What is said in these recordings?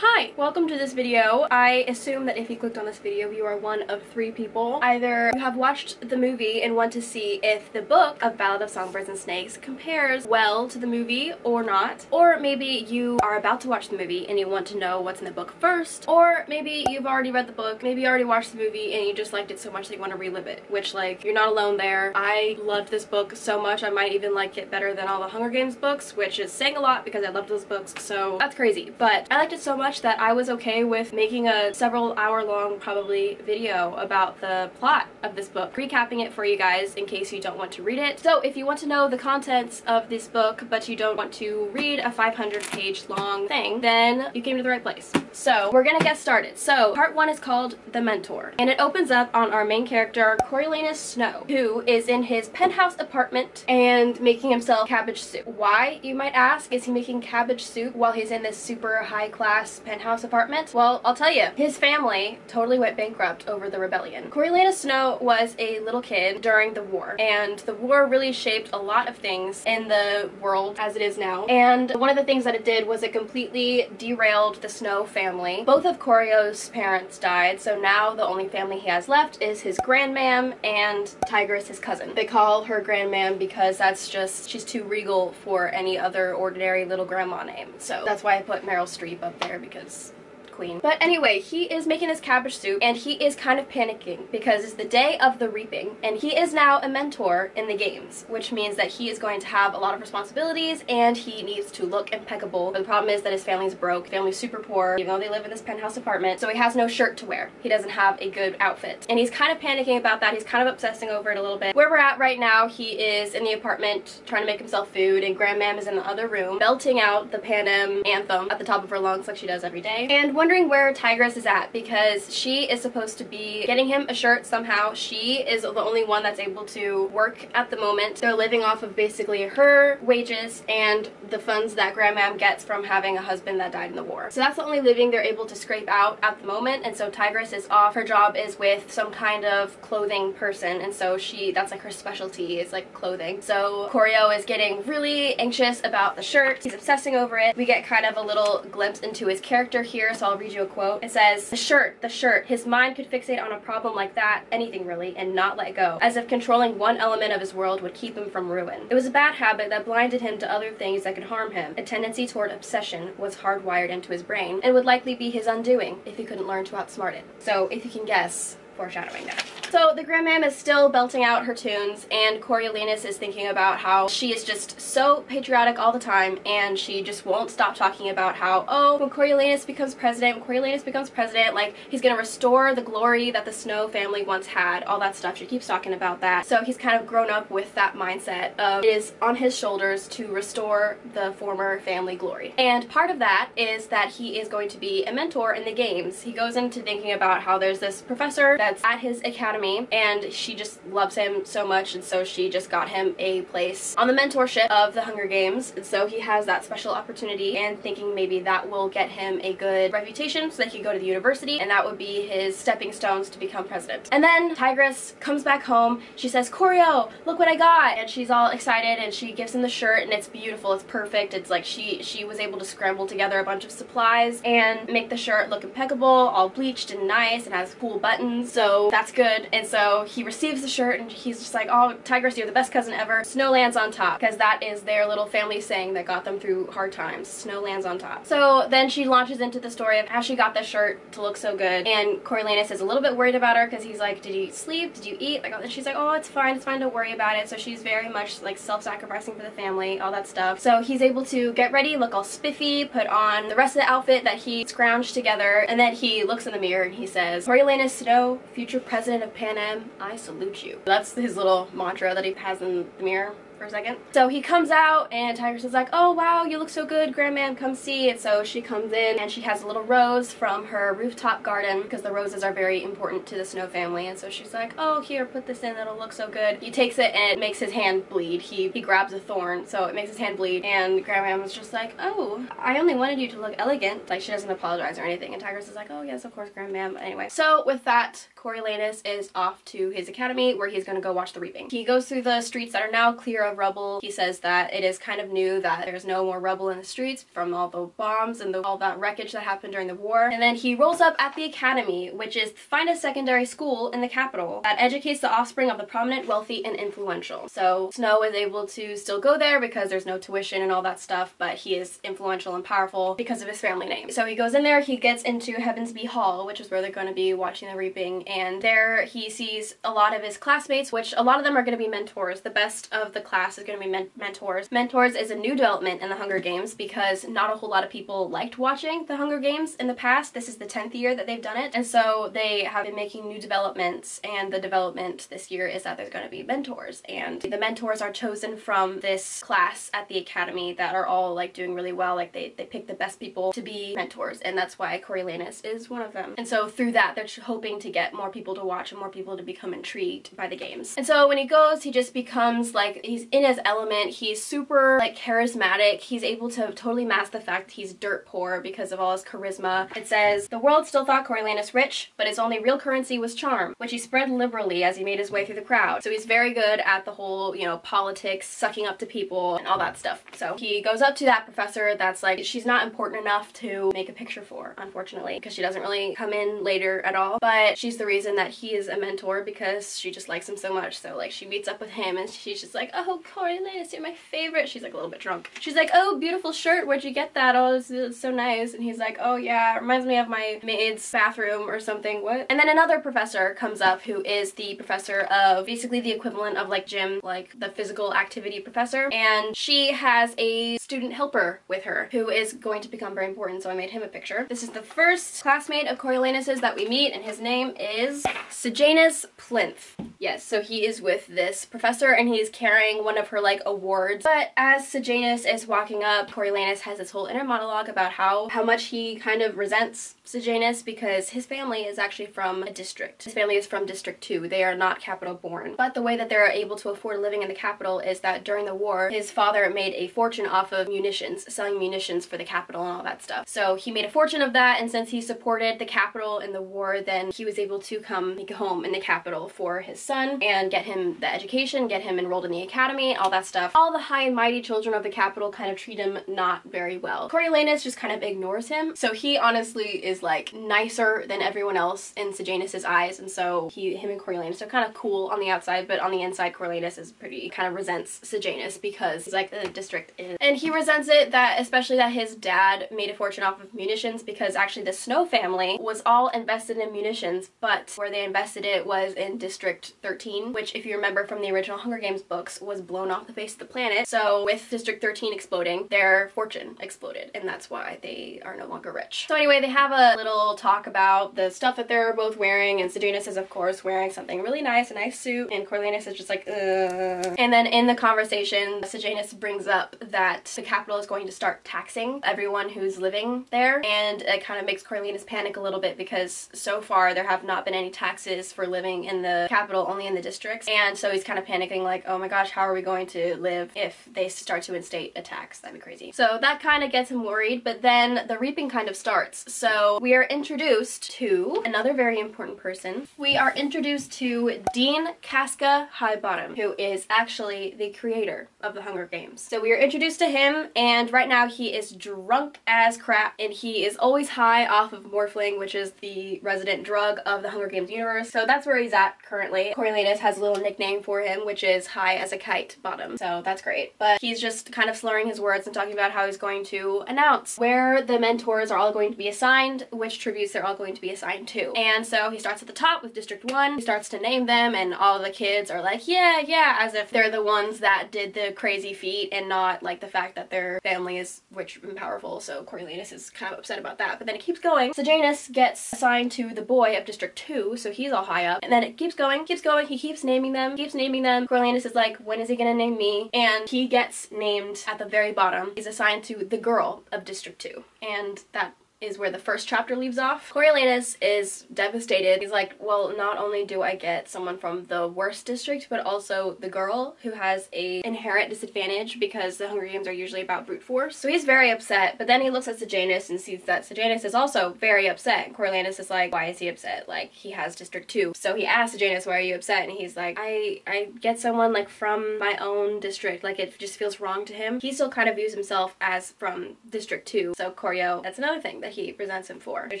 Hi, welcome to this video. I assume that if you clicked on this video, you are one of 3 people. Either you have watched the movie and want to see if the book of Ballad of Songbirds and Snakes compares well to the movie or not, or maybe you are about to watch the movie and you want to know what's in the book first, or maybe you've already read the book, maybe you already watched the movie and you just liked it so much that you want to relive it, which, like, you're not alone there. I loved this book so much, I might even like it better than all the Hunger Games books, which is saying a lot because I loved those books, so that's crazy. But I liked it so much that I was okay with making a several hour long probably video about the plot of this book, recapping it for you guys in case you don't want to read it. So if you want to know the contents of this book but you don't want to read a 500-page long thing, then you came to the right place. So we're gonna get started. So part 1 is called The Mentor, and it opens up on our main character Coriolanus Snow, who is in his penthouse apartment and making himself cabbage soup. Why, you might ask, is he making cabbage soup while he's in this super high-class penthouse apartment? Well, I'll tell you, his family totally went bankrupt over the rebellion. Coriolanus Snow was a little kid during the war, and the war really shaped a lot of things in the world as it is now. And one of the things that it did was it completely derailed the Snow family. Both of Corio's parents died, so now the only family he has left is his grandmam and Tigress, his cousin. They call her grandmam because that's just, she's too regal for any other ordinary little grandma name. So that's why I put Meryl Streep up there, because queen. But anyway, he is making this cabbage soup and he is kind of panicking because it's the day of the reaping and he is now a mentor in the games, which means that he is going to have a lot of responsibilities and he needs to look impeccable. But the problem is that his family's broke, family's super poor, even though they live in this penthouse apartment, so he has no shirt to wear. He doesn't have a good outfit. And he's kind of panicking about that. He's kind of obsessing over it a little bit. Where we're at right now, he is in the apartment trying to make himself food, and Grandmam is in the other room belting out the Panem anthem at the top of her lungs like she does every day. And wondering where Tigress is at, because she is supposed to be getting him a shirt somehow. She is the only one that's able to work at the moment. They're living off of basically her wages and the funds that Grandmam gets from having a husband that died in the war. So that's the only living they're able to scrape out at the moment, and so Tigress is off. Her job is with some kind of clothing person, and so that's like her specialty, is like clothing. So Corio is getting really anxious about the shirt. He's obsessing over it. We get kind of a little glimpse into his character here, so I'll read you a quote. It says, the shirt. His mind could fixate on a problem like that, anything really, and not let go, as if controlling one element of his world would keep him from ruin. It was a bad habit that blinded him to other things that could harm him. A tendency toward obsession was hardwired into his brain, and would likely be his undoing if he couldn't learn to outsmart it. So, if you can guess, foreshadowing there. So the Grandmam is still belting out her tunes, and Coriolanus is thinking about how she is just so patriotic all the time, and she just won't stop talking about how, oh, when Coriolanus becomes president, like, he's gonna restore the glory that the Snow family once had, all that stuff. She keeps talking about that. So he's kind of grown up with that mindset of it is on his shoulders to restore the former family glory. And part of that is that he is going to be a mentor in the games. He goes into thinking about how there's this professor that's at his academy, and she just loves him so much, and so she just got him a place on the mentorship of the Hunger Games, and so he has that special opportunity, and thinking maybe that will get him a good reputation so that he can go to the university, and that would be his stepping stones to become president. And then Tigress comes back home. She says, Corio, look what I got! And she's all excited, and she gives him the shirt, and it's beautiful, it's perfect. It's like she was able to scramble together a bunch of supplies and make the shirt look impeccable, all bleached and nice, and has cool buttons. So that's good. And so he receives the shirt and he's just like, oh, Tigress, you're the best cousin ever. Snow lands on top, because that is their little family saying that got them through hard times. Snow lands on top. So then she launches into the story of how she got this shirt to look so good, and Coriolanus is a little bit worried about her because he's like, did you sleep? Did you eat? Like, and she's like, oh, it's fine, don't worry about it. So she's very much like self-sacrificing for the family, all that stuff. So he's able to get ready, look all spiffy, put on the rest of the outfit that he scrounged together, and then he looks in the mirror and he says, Coriolanus Snow, future president of Panem, I salute you. That's his little mantra that he has in the mirror for a second. So he comes out and Tigress is like, oh wow, you look so good, Grandmam, come see. And so she comes in and she has a little rose from her rooftop garden, because the roses are very important to the Snow family, and so she's like, oh, here, put this in, it'll look so good. He takes it and it makes his hand bleed. He grabs a thorn, so it makes his hand bleed, and Grandmam is just like, oh, I only wanted you to look elegant. Like, she doesn't apologize or anything, and Tigress is like, oh yes, of course, Grandmam. Anyway, so with that Coriolanus is off to his academy where he's going to go watch the reaping. He goes through the streets that are now clear of rubble. He says that it is kind of new that there's no more rubble in the streets from all the bombs and all that wreckage that happened during the war. And then he rolls up at the academy, which is the finest secondary school in the capital that educates the offspring of the prominent, wealthy, and influential. So Snow is able to still go there because there's no tuition and all that stuff, but he is influential and powerful because of his family name. So he goes in there, he gets into Heavensby Hall, which is where they're going to be watching the reaping, and there he sees a lot of his classmates, which a lot of them are going to be mentors. The best of the class is going to be mentors. Mentors is a new development in the Hunger Games because not a whole lot of people liked watching the Hunger Games in the past. This is the 10th year that they've done it, and so they have been making new developments, and the development this year is that there's going to be mentors, and the mentors are chosen from this class at the academy that are all like doing really well. Like they pick the best people to be mentors, and that's why Coriolanus is one of them. And so through that, they're hoping to get more people to watch and more people to become intrigued by the games. And so when he goes, he just becomes like, he's in his element. He's super like charismatic. He's able to totally mask the fact that he's dirt poor because of all his charisma. It says, the world still thought Coriolanus rich, but his only real currency was charm, which he spread liberally as he made his way through the crowd. So he's very good at the whole, you know, politics, sucking up to people and all that stuff. So he goes up to that professor that's like, she's not important enough to make a picture for, unfortunately, because she doesn't really come in later at all, but she's the reason that he is a mentor because she just likes him so much. So like she meets up with him and she's just like, oh, Coriolanus, you're my favorite. She's like a little bit drunk. She's like, oh, beautiful shirt, where'd you get that? Oh, it's so nice. And he's like, oh yeah, it reminds me of my maid's bathroom or something. What? And then another professor comes up who is the professor of basically the equivalent of like gym, like the physical activity professor, and she has a student helper with her who is going to become very important, so I made him a picture. This is the first classmate of Coriolanus's that we meet, and his name is Sejanus Plinth. Yes, so he is with this professor and he's carrying one of her like awards. But as Sejanus is walking up, Coriolanus has this whole inner monologue about how much he kind of resents Sejanus because his family is actually from a district. His family is from District 2. They are not capital born. But the way that they're able to afford living in the capital is that during the war, his father made a fortune off of munitions, selling munitions for the capital and all that stuff. So he made a fortune of that, and since he supported the capital in the war, then he was able to come make a home in the capital for his son and get him the education, get him enrolled in the academy, all that stuff. All the high and mighty children of the capital kind of treat him not very well. Coriolanus just kind of ignores him, so he honestly is like nicer than everyone else in Sejanus's eyes, and so him and Coriolanus are kind of cool on the outside, but on the inside Coriolanus is pretty, kind of resents Sejanus because he's like, the district is. And he resents it that, especially that his dad made a fortune off of munitions, because actually the Snow family was all invested in munitions, but where they invested it was in District 13, which if you remember from the original Hunger Games books was blown off the face of the planet. So with District 13 exploding, their fortune exploded, and that's why they are no longer rich. So anyway, they have a little talk about the stuff that they're both wearing, and Sejanus is of course wearing something really nice, a nice suit, and Coriolanus is just like, ugh. And then in the conversation, Sejanus brings up that the capital is going to start taxing everyone who's living there, and it kind of makes Coriolanus panic a little bit because so far there have not been any taxes for living in the capital, only in the districts, and so he's kind of panicking like, oh my gosh, how are we going to live if they start to instate a tax? That'd be crazy. So that kind of gets him worried, but then the reaping kind of starts. So we are introduced to another very important person. We are introduced to Dean Casca Highbottom, who is actually the creator of the Hunger Games. So we are introduced to him, and right now he is drunk as crap, and he is always high off of morphling, which is the resident drug of the Hunger Games universe. So that's where he's at currently. Coriolanus has a little nickname for him, which is High as a Kite Bottom. So that's great. But he's just kind of slurring his words and talking about how he's going to announce where the mentors are all going to be assigned, which tributes they're all going to be assigned to. And so he starts at the top with District 1. He starts to name them, and all the kids are like, yeah, yeah, as if they're the ones that did the crazy feat and not like the fact that their family is rich and powerful. So Coriolanus is kind of upset about that. But then it keeps going. Sejanus gets assigned to the boy of District 2, so he's all high up. And then it keeps going, he keeps naming them, Coriolanus is like, when is he gonna name me? And he gets named at the very bottom. He's assigned to the girl of District 2. And that is where the first chapter leaves off. Coriolanus is devastated. He's like, well, not only do I get someone from the worst district, but also the girl who has a inherent disadvantage because the Hunger Games are usually about brute force. So he's very upset, but then he looks at Sejanus and sees that Sejanus is also very upset. And Coriolanus is like, why is he upset? Like, he has District 2. So he asks Sejanus, why are you upset? And he's like, I get someone like from my own district. Like, it just feels wrong to him. He still kind of views himself as from District 2. So Corio, that's another thing that he resents him for. There's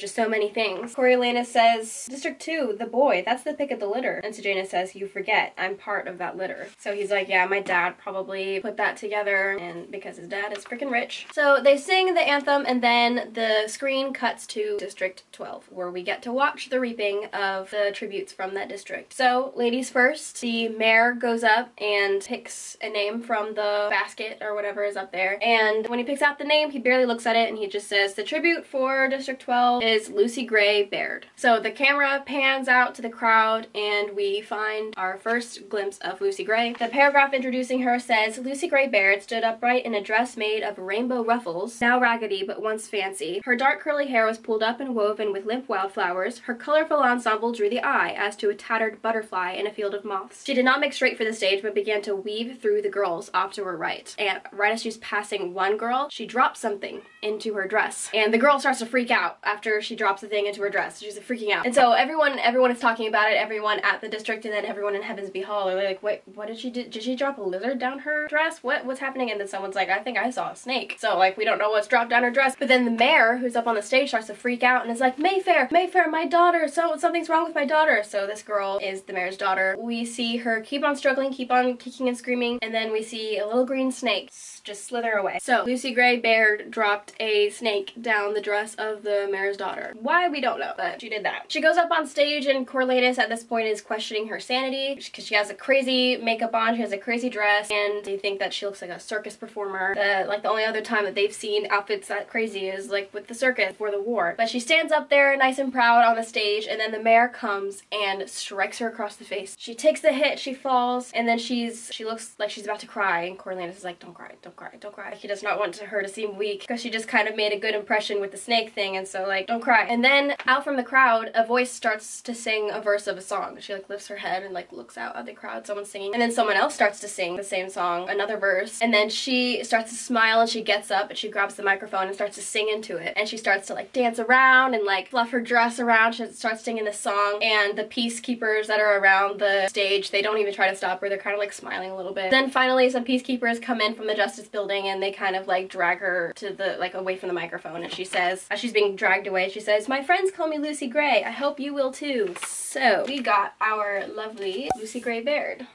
just so many things. Coriolanus says, District 2, the boy, that's the pick of the litter. And Sejanus says, you forget, I'm part of that litter. So he's like, yeah, my dad probably put that together, and because his dad is freaking rich. So they sing the anthem, and then the screen cuts to District 12, where we get to watch the reaping of the tributes from that district. So, ladies first, the mayor goes up and picks a name from the basket or whatever is up there, and when he picks out the name, he barely looks at it, and he just says, the tribute for District 12 is Lucy Gray Baird. So the camera pans out to the crowd, and we find our first glimpse of Lucy Gray. The paragraph introducing her says, Lucy Gray Baird stood upright in a dress made of rainbow ruffles, now raggedy but once fancy. Her dark curly hair was pulled up and woven with limp wildflowers. Her colorful ensemble drew the eye as to a tattered butterfly in a field of moths. She did not make straight for the stage, but began to weave through the girls off to her right. And right as she's passing one girl, she drops something into her dress. And the girl starts to freak out after she drops the thing into her dress. She's freaking out. And so everyone is talking about it, everyone at the district, and then everyone in Heavensby Hall are like, wait, what did she do? Did she drop a lizard down her dress? What's happening? And then someone's like, I think I saw a snake. So like, we don't know what's dropped down her dress. But then the mayor, who's up on the stage, starts to freak out and is like, Mayfair, my daughter, something's wrong with my daughter. So this girl is the mayor's daughter. We see her keep on struggling, keep on kicking and screaming, and then we see a little green snake just slither away. So Lucy Gray Baird dropped a snake down the dress of the mayor's daughter. Why, we don't know, but she did that. She goes up on stage, and Coriolanus at this point is questioning her sanity because she has a crazy makeup on, she has a crazy dress, and they think that she looks like a circus performer. Like the only other time that they've seen outfits that crazy is like with the circus before the war. But she stands up there nice and proud on the stage, and then the mayor comes and strikes her across the face. She takes the hit, she falls, and then she looks like she's about to cry, and Coriolanus is like, don't cry, don't cry, don't cry. He does not want her to seem weak because she just kind of made a good impression with the snake thing, and so like, don't cry. And then out from the crowd, a voice starts to sing a verse of a song. She like lifts her head and like looks out at the crowd, someone's singing, and then someone else starts to sing the same song, another verse, and then she starts to smile, and she gets up and she grabs the microphone and starts to sing into it, and she starts to like dance around and like fluff her dress around. She starts singing this song, and the peacekeepers that are around the stage, they don't even try to stop her. They're kind of like smiling a little bit. Then finally some peacekeepers come in from the Justice Building, and they kind of like drag her to the like away from the microphone, and she says, as she's being dragged away, she says, my friends call me Lucy Gray, I hope you will too. So we got our lovely Lucy Gray Baird.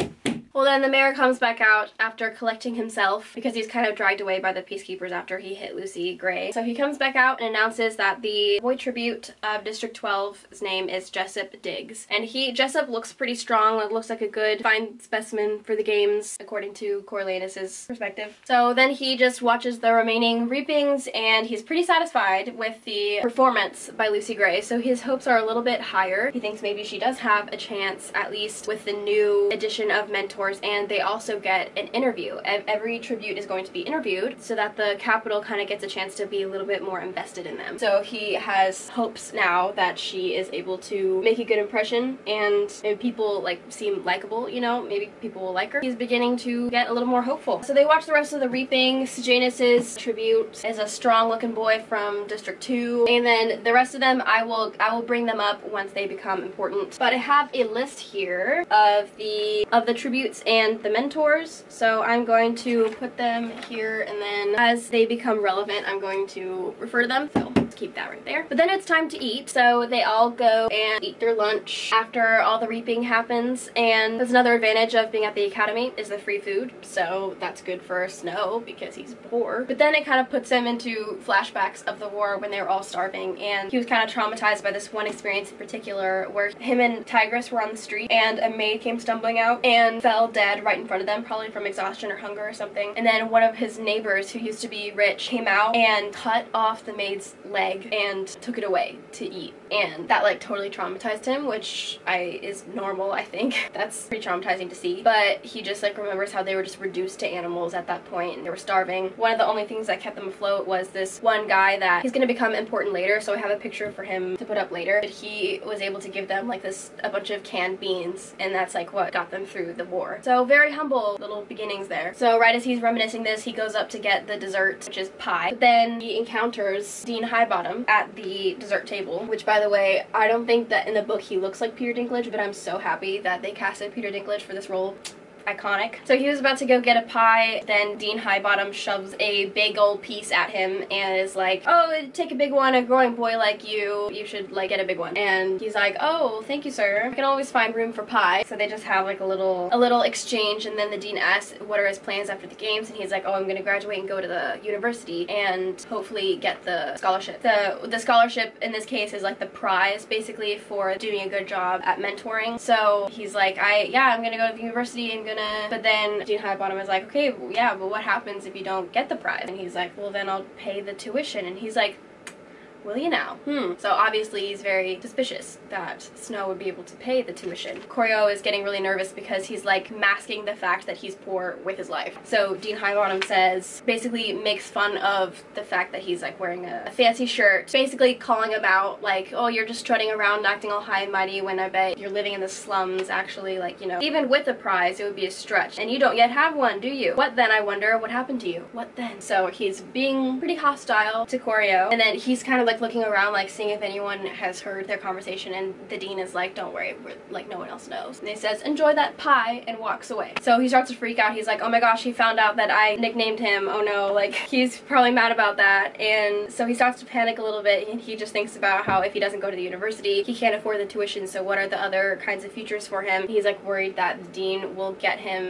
Well, then the mayor comes back out after collecting himself because he's kind of dragged away by the peacekeepers after he hit Lucy Gray. So he comes back out and announces that the boy tribute of District 12's name is Jessup Diggs. And Jessup looks pretty strong, looks like a good, fine specimen for the games, according to Coriolanus' perspective. So then he just watches the remaining reapings, and he's pretty satisfied with the performance by Lucy Gray. So his hopes are a little bit higher. He thinks maybe she does have a chance, at least with the new edition of Mentors, and they also get an interview. Every tribute is going to be interviewed so that the Capitol kind of gets a chance to be a little bit more invested in them. So he has hopes now that she is able to make a good impression, and maybe people like seem likable, you know, maybe people will like her. He's beginning to get a little more hopeful. So they watch the rest of the reaping. Sejanus's tribute is a strong looking boy from District 2, and then the rest of them I will bring them up once they become important. But I have a list here of the tributes and the mentors, so I'm going to put them here, and then as they become relevant I'm going to refer to them, so let's keep that right there. But then it's time to eat, so they all go and eat their lunch after all the reaping happens, and that's another advantage of being at the academy is the free food, so that's good for Snow because he's poor. But then it kind of puts him into flashbacks of the war when they were all starving, and he was kind of traumatized by this one experience in particular where him and Tigress were on the street and a maid came stumbling out and fell fell dead right in front of them, probably from exhaustion or hunger or something. And then one of his neighbors, who used to be rich, came out and cut off the maid's leg and took it away to eat. And that like totally traumatized him, which is normal, I think. That's pretty traumatizing to see. But he just like remembers how they were just reduced to animals at that point and they were starving. One of the only things that kept them afloat was this one guy that he's gonna become important later, so I have a picture for him to put up later. But he was able to give them like a bunch of canned beans, and that's like what got them through the war. So very humble little beginnings there. So right as he's reminiscing this, he goes up to get the dessert, which is pie. But then he encounters Dean Highbottom at the dessert table, which by the way, I don't think that in the book he looks like Peter Dinklage, but I'm so happy that they casted Peter Dinklage for this role. Iconic. So he was about to go get a pie, then Dean Highbottom shoves a big old piece at him and is like, oh, take a big one, a growing boy like you should like get a big one. And he's like, oh, thank you, sir. I can always find room for pie. So they just have like a little exchange, and then the dean asks what are his plans after the games, and he's like, oh, I'm gonna graduate and go to the university and hopefully get the scholarship. The scholarship in this case is like the prize basically for doing a good job at mentoring. So he's like, I'm gonna go to the university and but then Dean Highbottom is like, okay, well, yeah, but what happens if you don't get the prize? And he's like, well, then I'll pay the tuition. And he's like, will you now? So obviously he's very suspicious that Snow would be able to pay the tuition. Koryo is getting really nervous because he's like masking the fact that he's poor with his life. So Dean Highbottom says, basically makes fun of the fact that he's like wearing a fancy shirt, basically calling him out like, oh, you're just strutting around acting all high and mighty when I bet you're living in the slums. Actually, like, you know, even with a prize it would be a stretch, and you don't yet have one, do you? What then, I wonder? What happened to you? What then? So he's being pretty hostile to Koryo, and then he's kind of like looking around like seeing if anyone has heard their conversation, and the dean is like, don't worry, like no one else knows. And he says, enjoy that pie, and walks away. So he starts to freak out. He's like, oh my gosh, he found out that I nicknamed him. Oh no, like he's probably mad about that. And so he starts to panic a little bit, and he just thinks about how if he doesn't go to the university, he can't afford the tuition, so what are the other kinds of futures for him? He's like worried that the dean will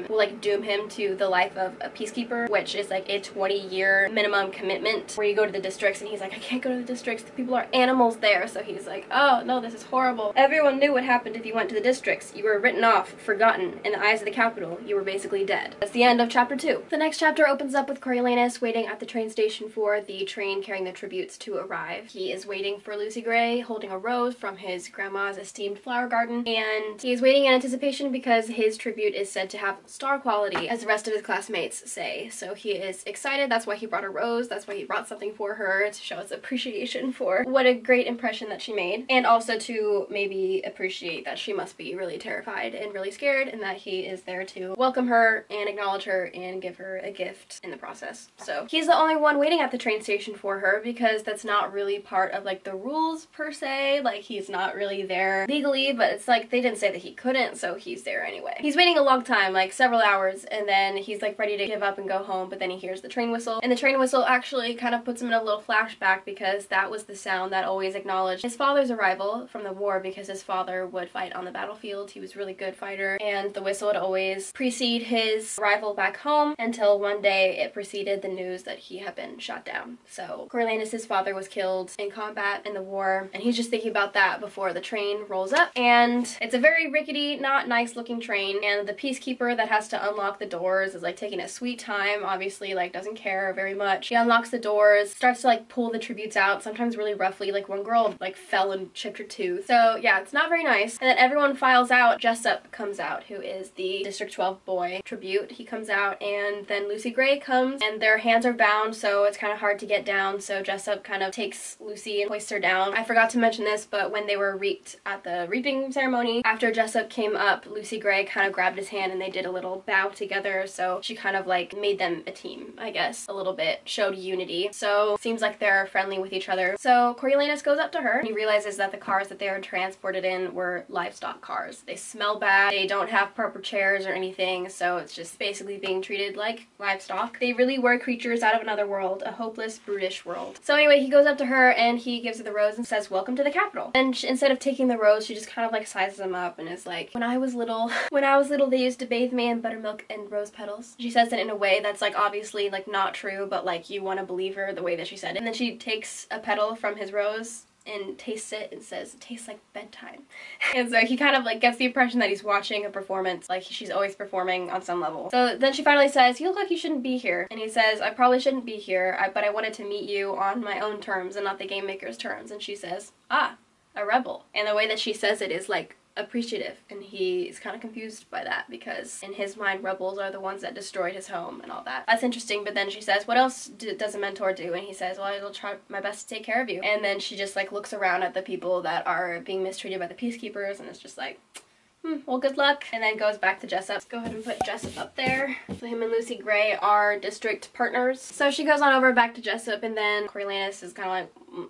like doom him to the life of a peacekeeper, which is like a 20-year minimum commitment where you go to the districts, and he's like, I can't go to the districts, the people are animals there. So he's like, oh no, this is horrible. Everyone knew what happened if you went to the districts. You were written off, forgotten. In the eyes of the capital, you were basically dead. That's the end of chapter 2. The next chapter opens up with Coriolanus waiting at the train station for the train carrying the tributes to arrive. He is waiting for Lucy Gray, holding a rose from his grandma's esteemed flower garden, and he is waiting in anticipation because his tribute is said to have star quality, as the rest of his classmates say. So he is excited. That's why he brought a rose. That's why he brought something for her, to show his appreciation for what a great impression that she made, and also to maybe appreciate that she must be really terrified and really scared, and that he is there to welcome her and acknowledge her and give her a gift in the process. So he's the only one waiting at the train station for her, because that's not really part of like the rules per se. Like, he's not really there legally, but it's like they didn't say that he couldn't, so he's there anyway. He's waiting a long time, like several hours, and then he's like ready to give up and go home, but then he hears the train whistle, and the train whistle actually kind of puts him in a little flashback, because that was the sound that always acknowledged his father's arrival from the war, because his father would fight on the battlefield. He was a really good fighter, and the whistle would always precede his arrival back home, until one day it preceded the news that he had been shot down. So Coriolanus' father was killed in combat in the war, and he's just thinking about that before the train rolls up. And it's a very rickety, not nice looking train, and the peacekeeper that has to unlock the doors is like taking a sweet time, obviously like doesn't care very much. He unlocks the doors, starts to like pull the tributes out, sometimes really roughly. Like one girl like fell and chipped her tooth. So yeah, it's not very nice. And then everyone files out. Jessup comes out, who is the District 12 boy tribute. He comes out, and then Lucy Gray comes, and their hands are bound, so it's kind of hard to get down. So Jessup kind of takes Lucy and hoists her down. I forgot to mention this, but when they were reaped at the reaping ceremony, after Jessup came up, Lucy Gray kind of grabbed his hand and they did a little bow together. So she kind of like made them a team, I guess, a little bit, showed unity. So seems like they're friendly with each other. So Coriolanus goes up to her, and he realizes that the cars that they are transported in were livestock cars. They smell bad, they don't have proper chairs or anything, so it's just basically being treated like livestock. They really were creatures out of another world, a hopeless, brutish world. So anyway, he goes up to her and he gives her the rose and says, welcome to the capital. And instead of taking the rose, she just kind of like sizes him up and is like, when I was little, they used to bathe me in buttermilk and rose petals. She says it in a way that's like obviously like not true, but like you want to believe her the way that she said it. And then she takes a petal from his rose and tastes it and says, it tastes like bedtime. And so he kind of like gets the impression that he's watching a performance, like she's always performing on some level. So then she finally says, you look like you shouldn't be here. And he says, I probably shouldn't be here, but I wanted to meet you on my own terms and not the game maker's terms. And she says, ah, a rebel. And the way that she says it is like appreciative, and he's kind of confused by that because in his mind rebels are the ones that destroyed his home and all that. That's interesting. But then she says, what else does a mentor do? And he says, well, I'll try my best to take care of you. And then she just like looks around at the people that are being mistreated by the peacekeepers and it's just like, well, good luck. And then goes back to Jessup. Let's go ahead and put Jessup up there. So him and Lucy Gray are district partners. So she goes on over back to Jessup, and then Coriolanus is kind of like,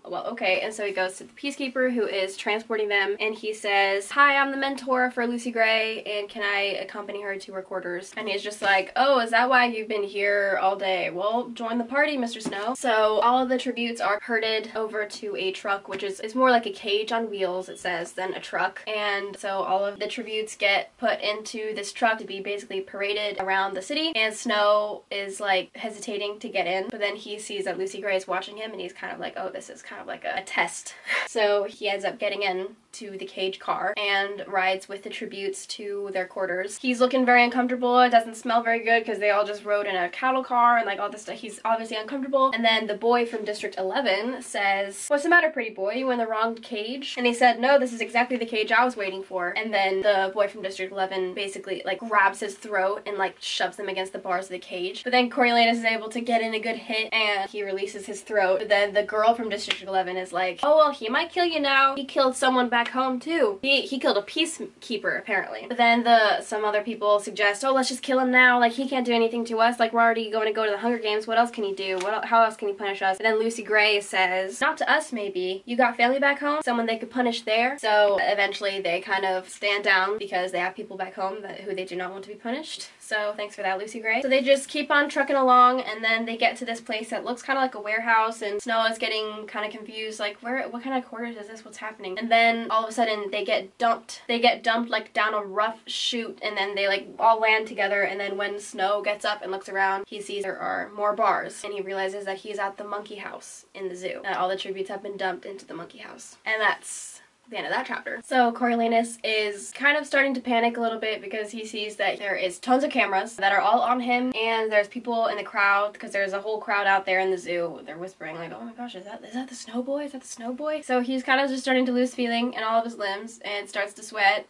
well, okay. And so he goes to the peacekeeper who is transporting them, and he says, hi, I'm the mentor for Lucy Gray, and can I accompany her to her quarters? And he's just like, oh, is that why you've been here all day? Well, join the party, Mr. Snow. So all of the tributes are herded over to a truck, which is more like a cage on wheels, it says, than a truck. And so all of the tributes get put into this truck to be basically paraded around the city, and Snow is like hesitating to get in, but then he sees that Lucy Gray is watching him, and he's kind of like, oh, this is kind of like a test. So he ends up getting in to the cage car and rides with the tributes to their quarters. He's looking very uncomfortable. It doesn't smell very good because they all just rode in a cattle car and like all this stuff. He's obviously uncomfortable. And then the boy from District 11 says, what's the matter, pretty boy? You in the wrong cage? And he said, no, this is exactly the cage I was waiting for. And then the boy from District 11 basically like grabs his throat and like shoves him against the bars of the cage. But then Coriolanus is able to get in a good hit and he releases his throat. But then the girl from District 11 is like, oh, well, he might kill you now. He killed someone back home too. He killed a peacekeeper apparently. But then some other people suggest, oh, let's just kill him now. Like, he can't do anything to us. Like, we're already going to go to the Hunger Games. What else can he do? How else can he punish us? And then Lucy Gray says, not to us maybe. You got family back home? Someone they could punish there? So eventually they kind of stand down because they have people back home who they do not want to be punished. So thanks for that, Lucy Gray. So they just keep on trucking along, and then they get to this place that looks kind of like a warehouse, and Snow is getting kind of confused, like, what kind of quarters is this? What's happening? And then all of a sudden they get dumped. They get dumped like down a rough chute, and then they like all land together, and then when Snow gets up and looks around, he sees there are more bars, and he realizes that he's at the monkey house in the zoo. That all the tributes have been dumped into the monkey house. And that's the end of that chapter. So Coriolanus is kind of starting to panic a little bit because he sees that there is tons of cameras that are all on him, and there's people in the crowd because there's a whole crowd out there in the zoo. They're whispering like, oh my gosh, is that the Snow Boy? Is that the Snow Boy? So he's kind of just starting to lose feeling in all of his limbs and starts to sweat,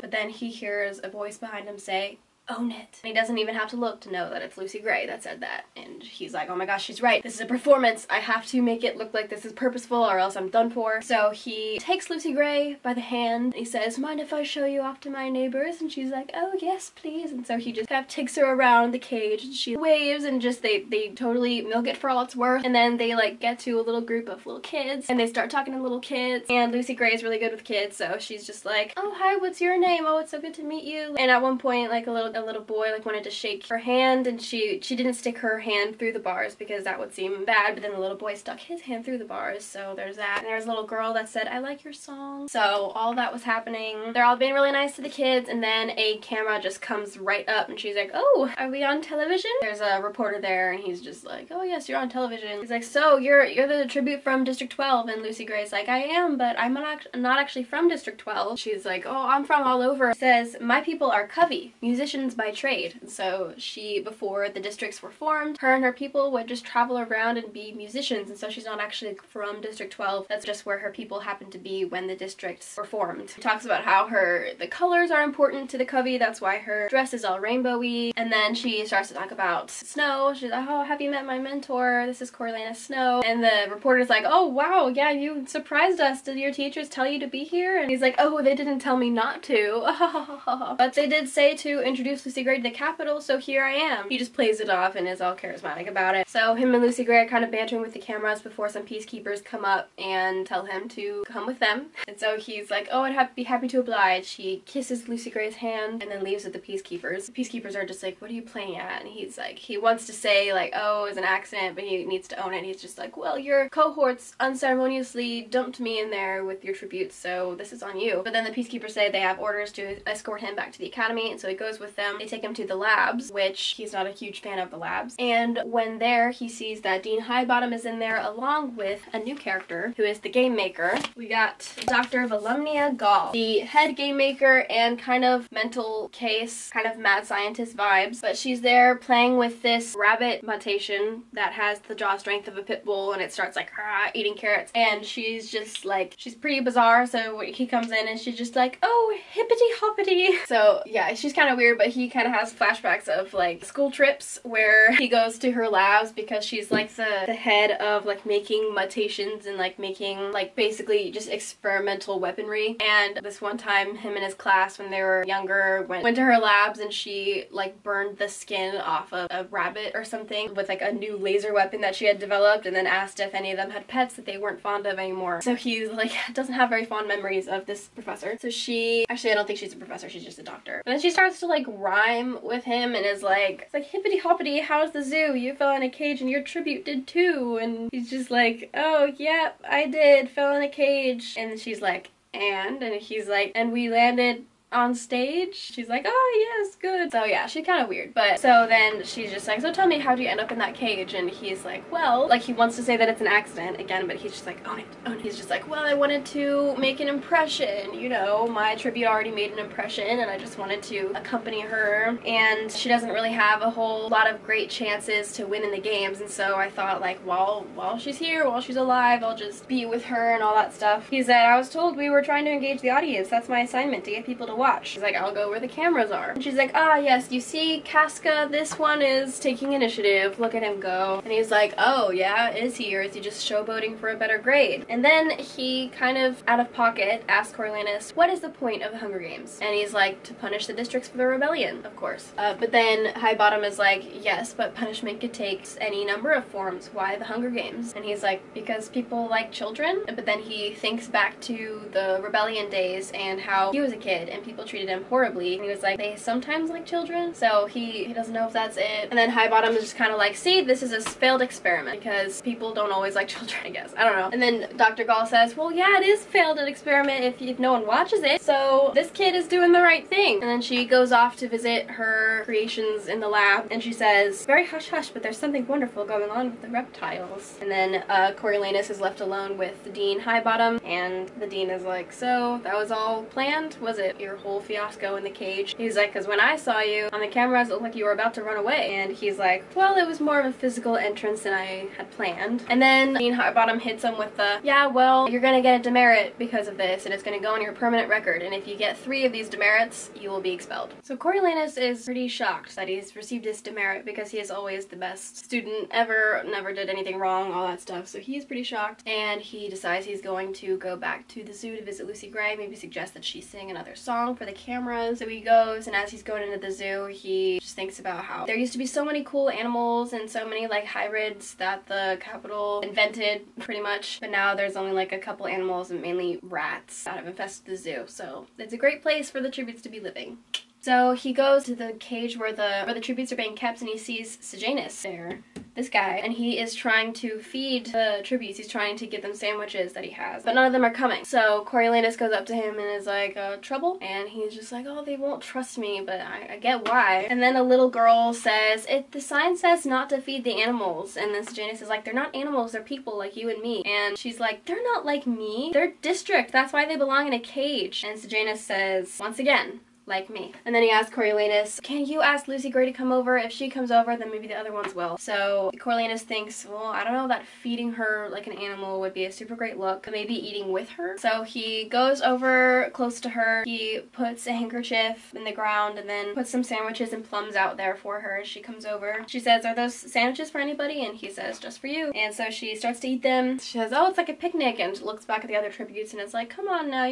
but then he hears a voice behind him say, own it. And he doesn't even have to look to know that it's Lucy Gray that said that. And he's like, oh my gosh, she's right. This is a performance. I have to make it look like this is purposeful or else I'm done for. So he takes Lucy Gray by the hand. He says, mind if I show you off to my neighbors? And she's like, oh yes, please. And so he just kind of takes her around the cage, and she waves, and just they totally milk it for all it's worth. And then they like get to a little group of little kids, and they start talking to little kids. And Lucy Gray is really good with kids, so she's just like, oh hi, what's your name? Oh, it's so good to meet you. And at one point, like a little boy like wanted to shake her hand, and she didn't stick her hand through the bars because that would seem bad, but then the little boy stuck his hand through the bars, so there's that. And there's a little girl that said, I like your song. So all that was happening. They're all being really nice to the kids, and then a camera just comes right up, and she's like, oh, are we on television? There's a reporter there, and he's just like, oh yes, you're on television. He's like, so you're the tribute from District 12, and Lucy Gray's like, I am, but I'm not actually from District 12. She's like, oh, I'm from all over. She says, my people are Covey, musicians by trade. And so before the districts were formed, her and her people would just travel around and be musicians, and so she's not actually from District 12. That's just where her people happened to be when the districts were formed. She talks about how the colors are important to the Covey, that's why her dress is all rainbowy, and then she starts to talk about Snow. She's like, oh, have you met my mentor? This is Coriolanus Snow. And the reporter's like, oh wow, yeah, you surprised us. Did your teachers tell you to be here? And he's like, oh, they didn't tell me not to. But they did say to introduce Lucy Gray to the capital, so here I am. He just plays it off and is all charismatic about it. So him and Lucy Gray are kind of bantering with the cameras before some peacekeepers come up and tell him to come with them. And so he's like, oh, I'd be happy to oblige. He kisses Lucy Gray's hand and then leaves with the peacekeepers. The peacekeepers are just like, what are you playing at? And he's like, he wants to say like, oh, it was an accident, but he needs to own it. And he's just like, well, your cohorts unceremoniously dumped me in there with your tributes, so this is on you. But then the peacekeepers say they have orders to escort him back to the academy, and so he goes with them. him. They take him to the labs, which he's not a huge fan of the labs. And when there, he sees that Dean Highbottom is in there along with a new character who is the game maker. We got Dr. Volumnia Gall, the head game maker and kind of mental case, kind of mad scientist vibes. But she's there playing with this rabbit mutation that has the jaw strength of a pit bull, and it starts like eating carrots. And she's just like, she's pretty bizarre. So he comes in and she's just like, oh, hippity hoppity. So yeah, she's kind of weird, but he kind of has flashbacks of like school trips where he goes to her labs because she's like the head of like making mutations and like making like basically just experimental weaponry. And this one time him and his class when they were younger went to her labs, and she like burned the skin off of a rabbit or something with like a new laser weapon that she had developed, and then asked if any of them had pets that they weren't fond of anymore. So he's like doesn't have very fond memories of this professor. So she, actually I don't think she's a professor, she's just a doctor. But then she starts to like rhyme with him and is like, it's like, hippity hoppity, how's the zoo? You fell in a cage and your tribute did too. And he's just like, oh yeah, I did, fell in a cage. And she's like, and he's like, and we landed on stage. She's like, oh yes, good. So yeah, she's kind of weird. But so then she's just like, so tell me, how do you end up in that cage? And he's like, well, like he wants to say that it's an accident again, but he's just like, own it, own it. He's just like, well, I wanted to make an impression, you know, my tribute already made an impression and I just wanted to accompany her, and she doesn't really have a whole lot of great chances to win in the games, and so I thought like, while she's here, while she's alive, I'll just be with her and all that stuff. He said, I was told we were trying to engage the audience. That's my assignment, to get people to watch. She's like, I'll go where the cameras are. And she's like, ah yes, you see Casca, this one is taking initiative, look at him go. And he's like, oh yeah, is he, or is he just showboating for a better grade? And then he kind of out of pocket asks Coriolanus, what is the point of the Hunger Games? And he's like, to punish the districts for the rebellion, of course. But then Highbottom is like, yes, but punishment could take any number of forms. Why the Hunger Games? And he's like, because people like children. But then he thinks back to the rebellion days and how he was a kid and people treated him horribly, and he was like, they sometimes like children, so he doesn't know if that's it. And then Highbottom is just kind of like, see, this is a failed experiment because people don't always like children, I guess. I don't know. And then Dr. Gall says, well yeah, it is failed an experiment if no one watches it, so this kid is doing the right thing. And then she goes off to visit her creations in the lab, and she says, very hush hush, but there's something wonderful going on with the reptiles. And then Coriolanus is left alone with the Dean Highbottom, and the Dean is like, so that was all planned? Was it your whole fiasco in the cage? He's like, because when I saw you on the cameras, it looked like you were about to run away. And he's like, well, it was more of a physical entrance than I had planned. And then Dean Highbottom hits him with the, yeah, well, you're gonna get a demerit because of this, and it's gonna go on your permanent record, and if you get 3 of these demerits, you will be expelled. So Coriolanus is pretty shocked that he's received this demerit because he is always the best student ever, never did anything wrong, all that stuff. So he's pretty shocked, and he decides he's going to go back to the zoo to visit Lucy Gray, maybe suggest that she sing another song for the cameras. So he goes, and as he's going into the zoo, he just thinks about how there used to be so many cool animals and so many like hybrids that the Capitol invented pretty much, but now there's only like a couple animals and mainly rats that have infested the zoo. So it's a great place for the tributes to be living. So he goes to the cage where the tributes are being kept, and he sees Sejanus there, this guy, and he is trying to feed the tributes. He's trying to give them sandwiches that he has, but none of them are coming. So Coriolanus goes up to him and is like, trouble? And he's just like, oh, they won't trust me, but I get why. And then a little girl says, the sign says not to feed the animals. And then Sejanus is like, they're not animals, they're people like you and me. And she's like, they're not like me, they're district, that's why they belong in a cage. And Sejanus says, once again, like me. And then he asks Coriolanus, can you ask Lucy Gray to come over? If she comes over, then maybe the other ones will. So Coriolanus thinks, well, I don't know that feeding her like an animal would be a super great look, but maybe eating with her. So he goes over close to her, he puts a handkerchief in the ground and then puts some sandwiches and plums out there for her as she comes over. She says, are those sandwiches for anybody? And he says, just for you. And so she starts to eat them. She says, oh, it's like a picnic, and looks back at the other tributes and it's like, come on now,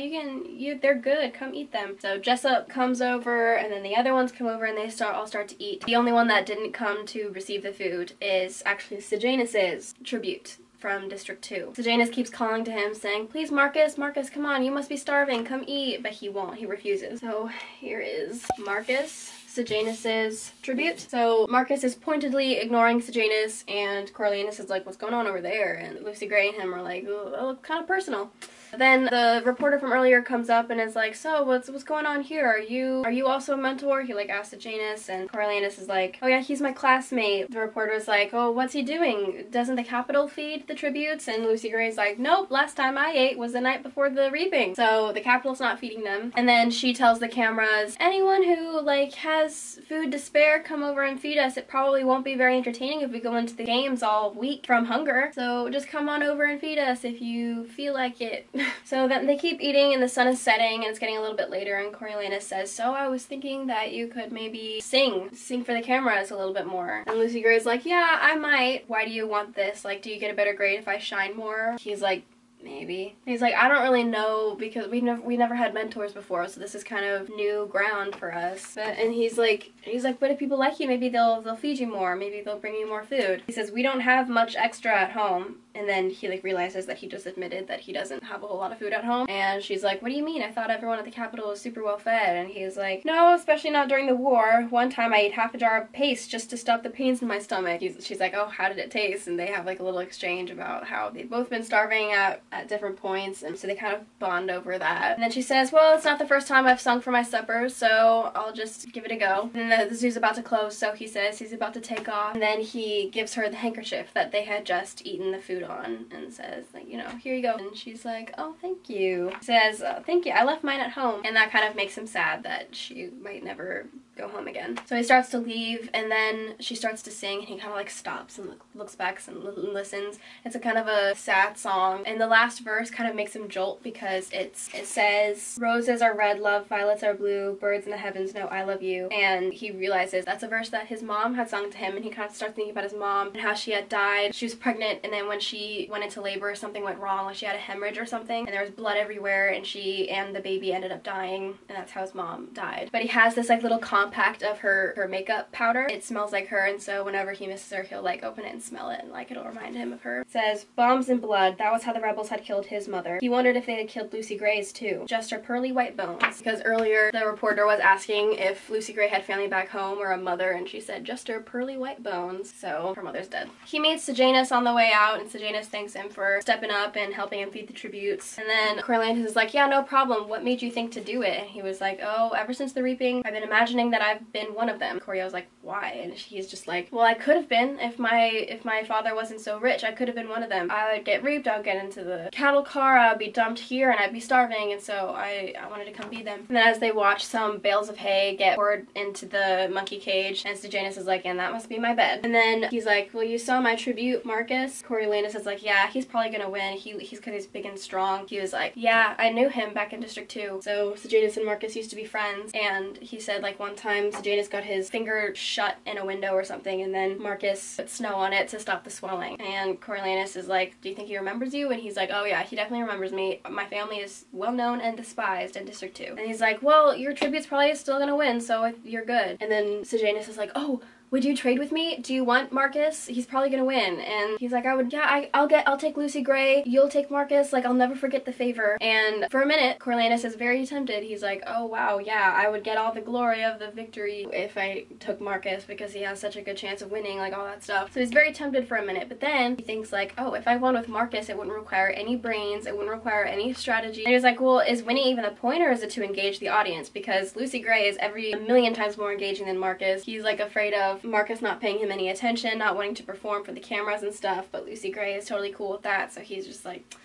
they're good, come eat them. So Jessup comes over, and then the other ones come over, and they all start to eat. The only one that didn't come to receive the food is actually Sejanus's tribute from District 2. Sejanus keeps calling to him saying, please Marcus, come on, you must be starving, come eat. But he won't, he refuses. So here is Marcus, Sejanus's tribute. So Marcus is pointedly ignoring Sejanus, and Coriolanus is like, what's going on over there? And Lucy Gray and him are like, oh, kind of personal. Then the reporter from earlier comes up and is like, so what's going on here? Are you also a mentor? He like asks Janus, and Coriolanus is like, oh yeah, he's my classmate. The reporter's like, oh, what's he doing? Doesn't the Capitol feed the tributes? And Lucy Gray's like, nope, last time I ate was the night before the reaping. So the Capitol's not feeding them. And then she tells the cameras, anyone who like has food to spare, come over and feed us. It probably won't be very entertaining if we go into the games all week from hunger. So just come on over and feed us if you feel like it. So then they keep eating and the sun is setting and it's getting a little bit later, and Coriolanus says, so I was thinking that you could maybe sing for the cameras a little bit more. And Lucy Gray's like, yeah, I might. Why do you want this? Like, do you get a better grade if I shine more? He's like, maybe. He's like, I don't really know because we never had mentors before, so this is kind of new ground for us. And he's like, but if people like you, maybe they'll feed you more, maybe they'll bring you more food. He says, we don't have much extra at home. And then he like realizes that he just admitted that he doesn't have a whole lot of food at home. And she's like, what do you mean? I thought everyone at the Capitol was super well fed. And he's like, no, especially not during the war. One time I ate half a jar of paste just to stop the pains in my stomach. She's like, oh, how did it taste? And they have like a little exchange about how they've both been starving at different points. And so they kind of bond over that. And then she says, well, it's not the first time I've sung for my supper, so I'll just give it a go. And the zoo's about to close, so he says he's about to take off. And then he gives her the handkerchief that they had just eaten the food on and says, like, you know, here you go. And she's like, oh, thank you. He says, thank you, I left mine at home. And that kind of makes him sad that she might never go home again. So he starts to leave, and then she starts to sing, and he kind of like stops and looks back and listens. It's a kind of a sad song, and the last verse kind of makes him jolt because it says, roses are red, love, violets are blue, birds in the heavens know I love you. And he realizes that's a verse that his mom had sung to him, and he kind of starts thinking about his mom and how she had died. She was pregnant, and then when she went into labor, something went wrong, like she had a hemorrhage or something, and there was blood everywhere, and she and the baby ended up dying, and that's how his mom died. But he has this like little compact of her makeup powder. It smells like her, and so whenever he misses her, he'll like open it and smell it, and like it'll remind him of her. It says, bombs and blood, that was how the rebels had killed his mother. He wondered if they had killed Lucy Gray's too. Just her pearly white bones. Because earlier the reporter was asking if Lucy Gray had family back home or a mother, and she said just her pearly white bones. So her mother's dead. He meets Sejanus on the way out, and Sejanus thanks him for stepping up and helping him feed the tributes. And then Coriolanus is like, yeah, no problem. What made you think to do it? And he was like, oh, ever since the reaping, I've been imagining that I've been one of them. Corio's like, why? And he's just like, well, I could have been if my father wasn't so rich. I could have been one of them. I would get reaped, I would get into the cattle car, I would be dumped here, and I'd be starving, and so I wanted to come be them. And then as they watch some bales of hay get poured into the monkey cage, and Sejanus is like, and that must be my bed. And then he's like, well, you saw my tribute, Marcus? Coriolanus is like, yeah, he's probably gonna win. He's because he's big and strong. He was like, yeah, I knew him back in District 2. So Sejanus and Marcus used to be friends, and he said like one time Sejanus got his finger shut in a window or something, and then Marcus put snow on it to stop the swelling. And Coriolanus is like, do you think he remembers you? And he's like, oh yeah, he definitely remembers me. My family is well known and despised in District 2. And he's like, well, your tribute's probably still gonna win, so you're good. And then Sejanus is like, oh, would you trade with me? Do you want Marcus? He's probably gonna win. And he's like, I'll take Lucy Gray, you'll take Marcus, like, I'll never forget the favor. And for a minute, Coriolanus is very tempted. He's like, oh wow, yeah, I would get all the glory of the victory if I took Marcus because he has such a good chance of winning, like all that stuff. So he's very tempted for a minute, but then he thinks like, oh, if I won with Marcus, it wouldn't require any brains, it wouldn't require any strategy. And he was like, well, is winning even the point, or is it to engage the audience? Because Lucy Gray is a million times more engaging than Marcus. He's like afraid of Marcus not paying him any attention, not wanting to perform for the cameras and stuff, but Lucy Gray is totally cool with that, so he's just like,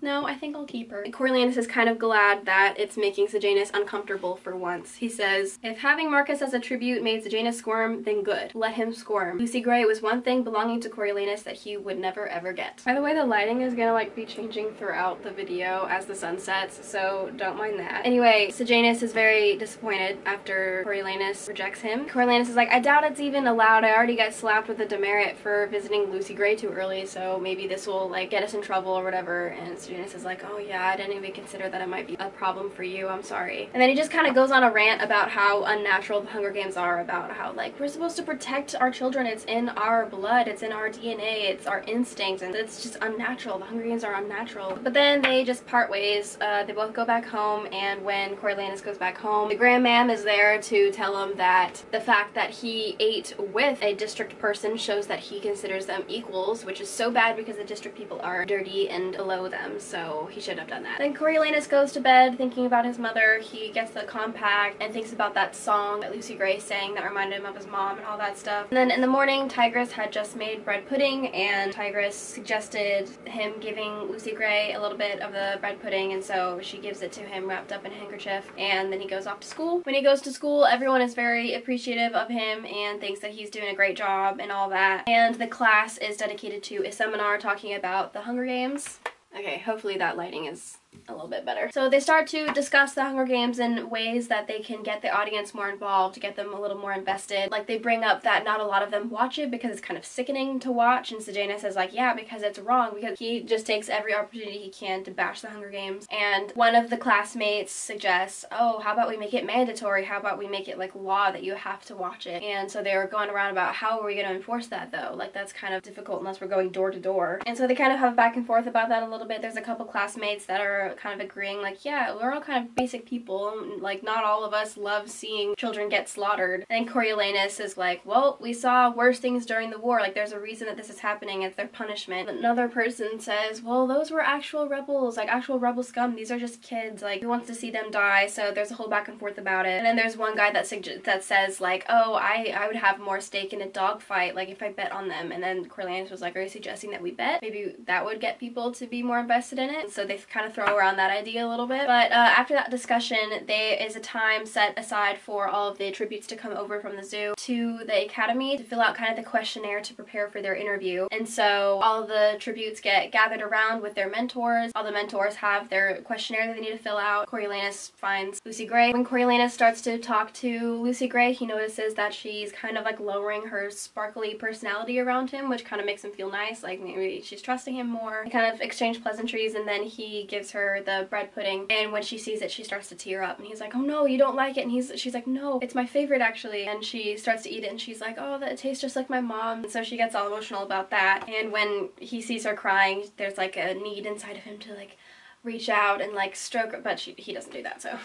no, I think I'll keep her. And Coriolanus is kind of glad that it's making Sejanus uncomfortable for once. He says, if having Marcus as a tribute made Sejanus squirm, then good. Let him squirm. Lucy Gray was one thing belonging to Coriolanus that he would never ever get. By the way, the lighting is gonna like be changing throughout the video as the sun sets, so don't mind that. Anyway, Sejanus is very disappointed after Coriolanus rejects him. Coriolanus is like, I doubt it's even allowed. I already got slapped with a demerit for visiting Lucy Gray too early, so maybe this will like get us in trouble or whatever. And Sejanus is like, oh yeah, I didn't even consider that it might be a problem for you, I'm sorry. And then he just kind of goes on a rant about how unnatural the Hunger Games are, about how like we're supposed to protect our children, it's in our blood, it's in our DNA, it's our instincts, and it's just unnatural. The Hunger Games are unnatural. But then they just part ways. They both go back home, and when Coriolanus goes back home, the grandmam is there to tell him that the fact that he ate with a district person shows that he considers them equals, which is so bad because the district people are dirty and below them. so he shouldn't have done that. Then Coriolanus goes to bed thinking about his mother. He gets the compact and thinks about that song that Lucy Gray sang that reminded him of his mom and all that stuff. And then in the morning, Tigress had just made bread pudding, and Tigress suggested him giving Lucy Gray a little bit of the bread pudding, and so she gives it to him wrapped up in a handkerchief, and then he goes off to school. When he goes to school, everyone is very appreciative of him and thinks that he's doing a great job and all that. And the class is dedicated to a seminar talking about the Hunger Games. Okay, hopefully that lighting is a little bit better. So they start to discuss the Hunger Games in ways that they can get the audience more involved, to get them a little more invested. Like, they bring up that not a lot of them watch it because it's kind of sickening to watch, and Sejanus is like, yeah, because it's wrong, because he just takes every opportunity he can to bash the Hunger Games. And one of the classmates suggests, oh, how about we make it mandatory? How about we make it like law that you have to watch it? And so they were going around about how are we going to enforce that though? Like, that's kind of difficult unless we're going door to door. And so they kind of have a back and forth about that a little bit. There's a couple classmates that are kind of agreeing, like, yeah, we're all kind of basic people, like, not all of us love seeing children get slaughtered. And Coriolanus is like, well, we saw worse things during the war, like, there's a reason that this is happening, it's their punishment. Another person says, well, those were actual rebels, like, actual rebel scum, these are just kids, like, who wants to see them die? So there's a whole back and forth about it. And then there's one guy that says, like, oh, I would have more stake in a dogfight, like, if I bet on them. And then Coriolanus was like, are you suggesting that we bet? Maybe that would get people to be more invested in it. So they kind of throw around that idea a little bit. But after that discussion, there is a time set aside for all of the tributes to come over from the zoo to the academy to fill out kind of the questionnaire to prepare for their interview. And so all the tributes get gathered around with their mentors. All the mentors have their questionnaire that they need to fill out. Coriolanus finds Lucy Gray. When Coriolanus starts to talk to Lucy Gray, he notices that she's kind of like lowering her sparkly personality around him, which kind of makes him feel nice, like maybe she's trusting him more. They kind of exchange pleasantries, and then he gives her the bread pudding, and when she sees it, she starts to tear up, and he's like, oh no, you don't like it? And she's like, no, it's my favorite actually. And she starts to eat it, and she's like, oh, that tastes just like my mom. And so she gets all emotional about that. And when he sees her crying, there's like a need inside of him to like reach out and like stroke her, but he doesn't do that, so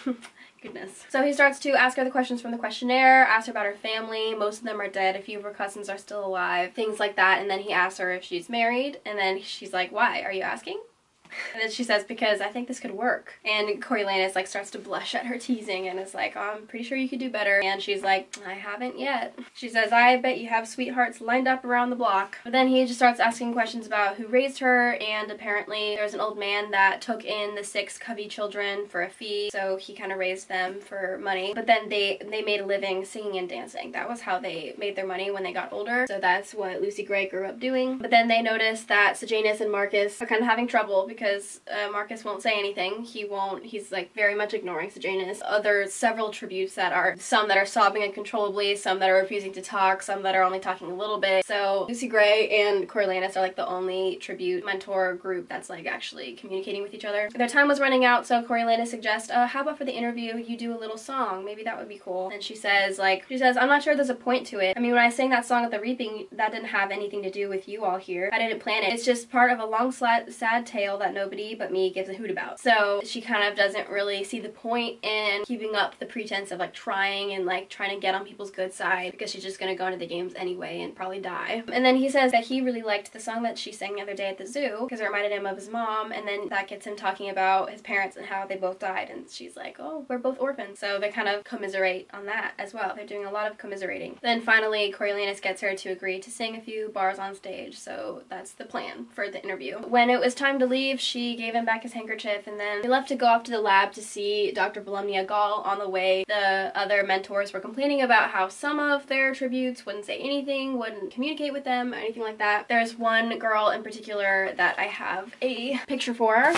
goodness. So he starts to ask her the questions from the questionnaire, ask her about her family. Most of them are dead, a few of her cousins are still alive, things like that. And then he asks her if she's married, and then she's like, why, are you asking? And then she says, because I think this could work. And Coriolanus like starts to blush at her teasing and is like, oh, I'm pretty sure you could do better. And she's like, I haven't yet. She says, I bet you have sweethearts lined up around the block. But then he just starts asking questions about who raised her, and apparently there's an old man that took in the 6 Covey children for a fee, so he kind of raised them for money. But then they made a living singing and dancing. That was how they made their money when they got older. So that's what Lucy Gray grew up doing. But then they notice that Sejanus and Marcus are kind of having trouble because Marcus won't say anything. He's like very much ignoring Sejanus. There's several tributes that are, some that are sobbing uncontrollably, some that are refusing to talk, some that are only talking a little bit. So Lucy Gray and Coriolanus are like the only tribute mentor group that's like actually communicating with each other. Their time was running out, so Coriolanus suggests, how about for the interview you do a little song? Maybe that would be cool. And she says, I'm not sure there's a point to it. I mean, when I sang that song at the reaping, that didn't have anything to do with you all here. I didn't plan it. It's just part of a long, sad tale that nobody but me gives a hoot about. So she kind of doesn't really see the point in keeping up the pretense of like trying and like trying to get on people's good side, because she's just gonna go into the games anyway and probably die. And then he says that he really liked the song that she sang the other day at the zoo because it reminded him of his mom, and then that gets him talking about his parents and how they both died, and she's like, oh, we're both orphans. So they kind of commiserate on that as well. They're doing a lot of commiserating. Then finally Coriolanus gets her to agree to sing a few bars on stage, so that's the plan for the interview. When it was time to leave, she gave him back his handkerchief, and then they left to go off to the lab to see Dr. Bolumnia Gall. On the way, the other mentors were complaining about how some of their tributes wouldn't say anything, wouldn't communicate with them, or anything like that. There's one girl in particular that I have a picture for,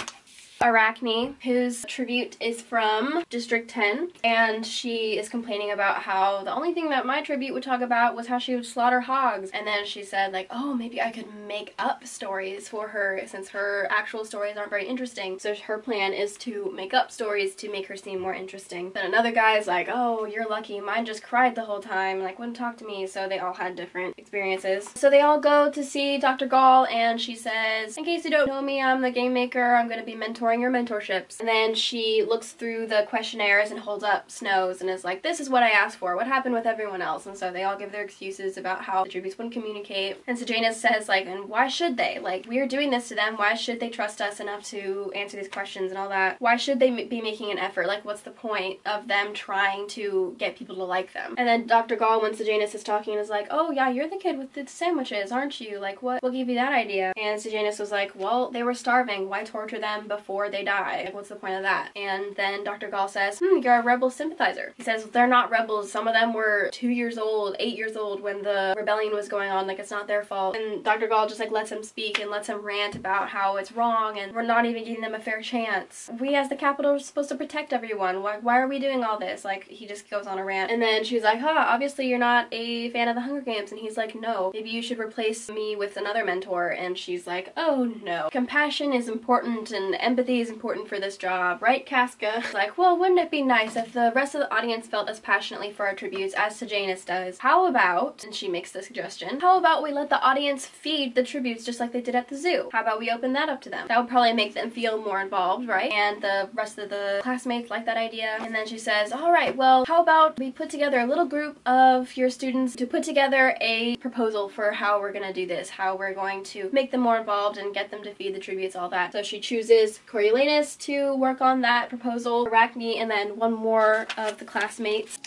Arachne, whose tribute is from District 10, and she is complaining about how the only thing that my tribute would talk about was how she would slaughter hogs. And then she said like, oh, maybe I could make up stories for her since her actual stories aren't very interesting. So her plan is to make up stories to make her seem more interesting. Then another guy is like, oh, you're lucky, mine just cried the whole time, like wouldn't talk to me. So they all had different experiences. So they all go to see Dr. Gall, and she says, in case you don't know me, I'm the game maker, I'm gonna be mentoring restoring your mentorships. And then she looks through the questionnaires and holds up Snow's and is like, this is what I asked for. What happened with everyone else? And so they all give their excuses about how the tributes wouldn't communicate. And so Sejanus says, like, and why should they? Like, we are doing this to them. Why should they trust us enough to answer these questions and all that? Why should they be making an effort? Like, what's the point of them trying to get people to like them? And then Dr. Gall, when Sejanus is talking, is like, oh yeah, you're the kid with the sandwiches, aren't you? Like, what gave you that idea? And Sejanus was like, well, they were starving. Why torture them before they die? Like, what's the point of that? And then Dr. Gall says, you're a rebel sympathizer. He says, they're not rebels. Some of them were 2 years old, 8 years old when the rebellion was going on. Like, it's not their fault. And Dr. Gall just like lets him speak and lets him rant about how it's wrong and we're not even giving them a fair chance. We as the Capitol are supposed to protect everyone. Why are we doing all this? Like, he just goes on a rant. And then she's like, obviously you're not a fan of the Hunger Games. And he's like, no, maybe you should replace me with another mentor. And she's like, oh no. Compassion is important and empathy is important for this job, right, Casca? She's like, well, wouldn't it be nice if the rest of the audience felt as passionately for our tributes as Sejanus does? How about, and she makes the suggestion, how about we let the audience feed the tributes just like they did at the zoo? How about we open that up to them? That would probably make them feel more involved, right? And the rest of the classmates like that idea. And then she says, all right, well, how about we put together a little group of your students to put together a proposal for how we're gonna do this, how we're going to make them more involved and get them to feed the tributes, all that. So she chooses Coriolanus to work on that proposal, Arachne, and then one more of the classmates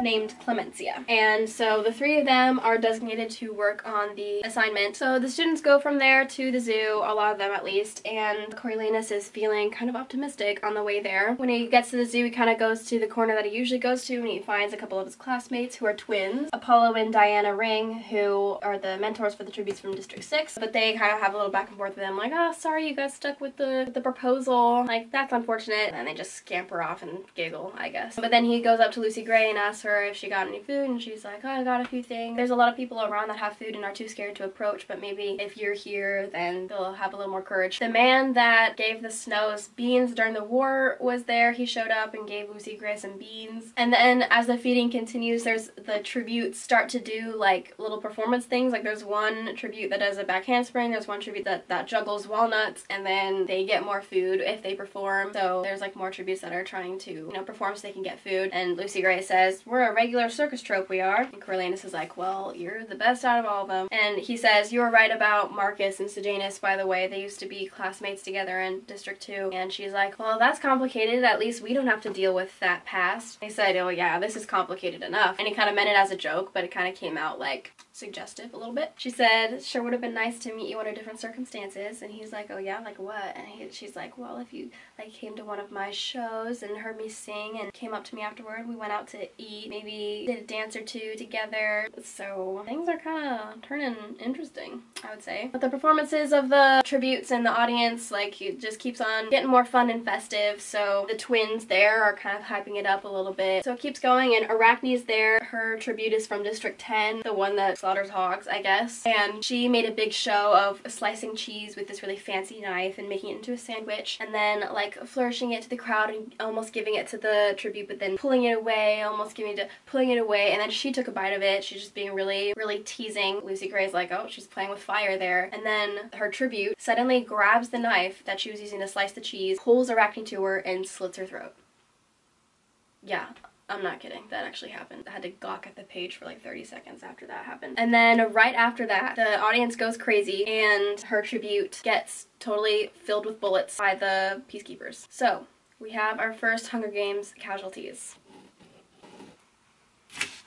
named Clemencia. And so the three of them are designated to work on the assignment. So the students go from there to the zoo, a lot of them at least, and Coriolanus is feeling kind of optimistic on the way there. When he gets to the zoo, he kind of goes to the corner that he usually goes to and he finds a couple of his classmates who are twins, Apollo and Diana Ring, who are the mentors for the tributes from District 6, but they kind of have a little back and forth with him, like, oh, sorry you guys stuck with the proposal, like, that's unfortunate, and then they just scamper off and giggle, I guess. But then he goes up to Lucy Gray and asks her if she got any food, and she's like, oh, I got a few things. There's a lot of people around that have food and are too scared to approach, but maybe if you're here, then they'll have a little more courage. The man that gave the Snows beans during the war was there. He showed up and gave Lucy Gray some beans. And then as the feeding continues, there's the tributes start to do like little performance things. Like there's one tribute that does a back handspring, there's one tribute that juggles walnuts, and then they get more food if they perform. So there's like more tributes that are trying to, you know, perform so they can get food. And Lucy Gray says, we're a regular circus trope, we are. And Coriolanus is like, well, you're the best out of all of them. And he says, you were right about Marcus and Sejanus, by the way. They used to be classmates together in District 2. And she's like, well, that's complicated. At least we don't have to deal with that past. He said, oh yeah, this is complicated enough. And he kind of meant it as a joke, but it kind of came out like suggestive a little bit. She said, sure would have been nice to meet you under different circumstances. And he's like, oh yeah, like what? And she's like, well, if you like came to one of my shows and heard me sing and came up to me afterward, we went out to eat, maybe did a dance or two together. So things are kind of turning interesting, I would say. But the performances of the tributes and the audience, like, it just keeps on getting more fun and festive. So the twins there are kind of hyping it up a little bit. So it keeps going, and Arachne's there. Her tribute is from District 10, the one that slaughters hogs, I guess. And she made a big show of slicing cheese with this really fancy knife and making it into a sandwich, and then like flourishing it to the crowd and almost giving it to the tribute, but then pulling it away, almost giving it to pulling it away, and then she took a bite of it. She's just being really, really teasing. Lucy Gray's like, oh, she's playing with fire there. And then her tribute suddenly grabs the knife that she was using to slice the cheese, pulls Arachne to her, and slits her throat. Yeah. I'm not kidding. That actually happened. I had to gawk at the page for like 30 seconds after that happened. And then right after that, the audience goes crazy and her tribute gets totally filled with bullets by the peacekeepers. So we have our first Hunger Games casualties.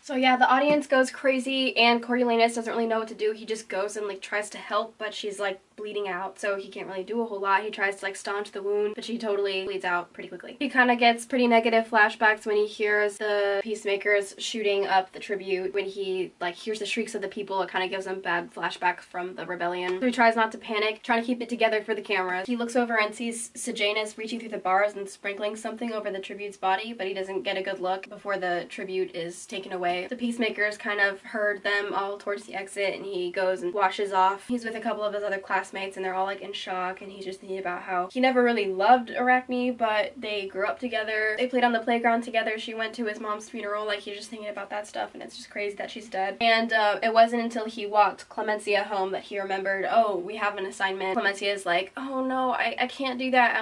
So yeah, the audience goes crazy and Coriolanus doesn't really know what to do. He just goes and like tries to help, but she's like bleeding out, so he can't really do a whole lot. He tries to like staunch the wound, but she totally bleeds out pretty quickly. He kind of gets pretty negative flashbacks when he hears the peacemakers shooting up the tribute. When he like hears the shrieks of the people, it kind of gives him bad flashbacks from the rebellion. So he tries not to panic, trying to keep it together for the camera. He looks over and sees Sejanus reaching through the bars and sprinkling something over the tribute's body, but he doesn't get a good look before the tribute is taken away. The peacemakers kind of herd them all towards the exit, and he goes and washes off. He's with a couple of his other classmates classmates, and they're all like in shock, and he's just thinking about how he never really loved Arachne, but they grew up together. They played on the playground together. She went to his mom's funeral. Like, he's just thinking about that stuff, and it's just crazy that she's dead. And it wasn't until he walked Clemencia home that he remembered, oh, we have an assignment. Clemencia is like, oh no, I can't do that.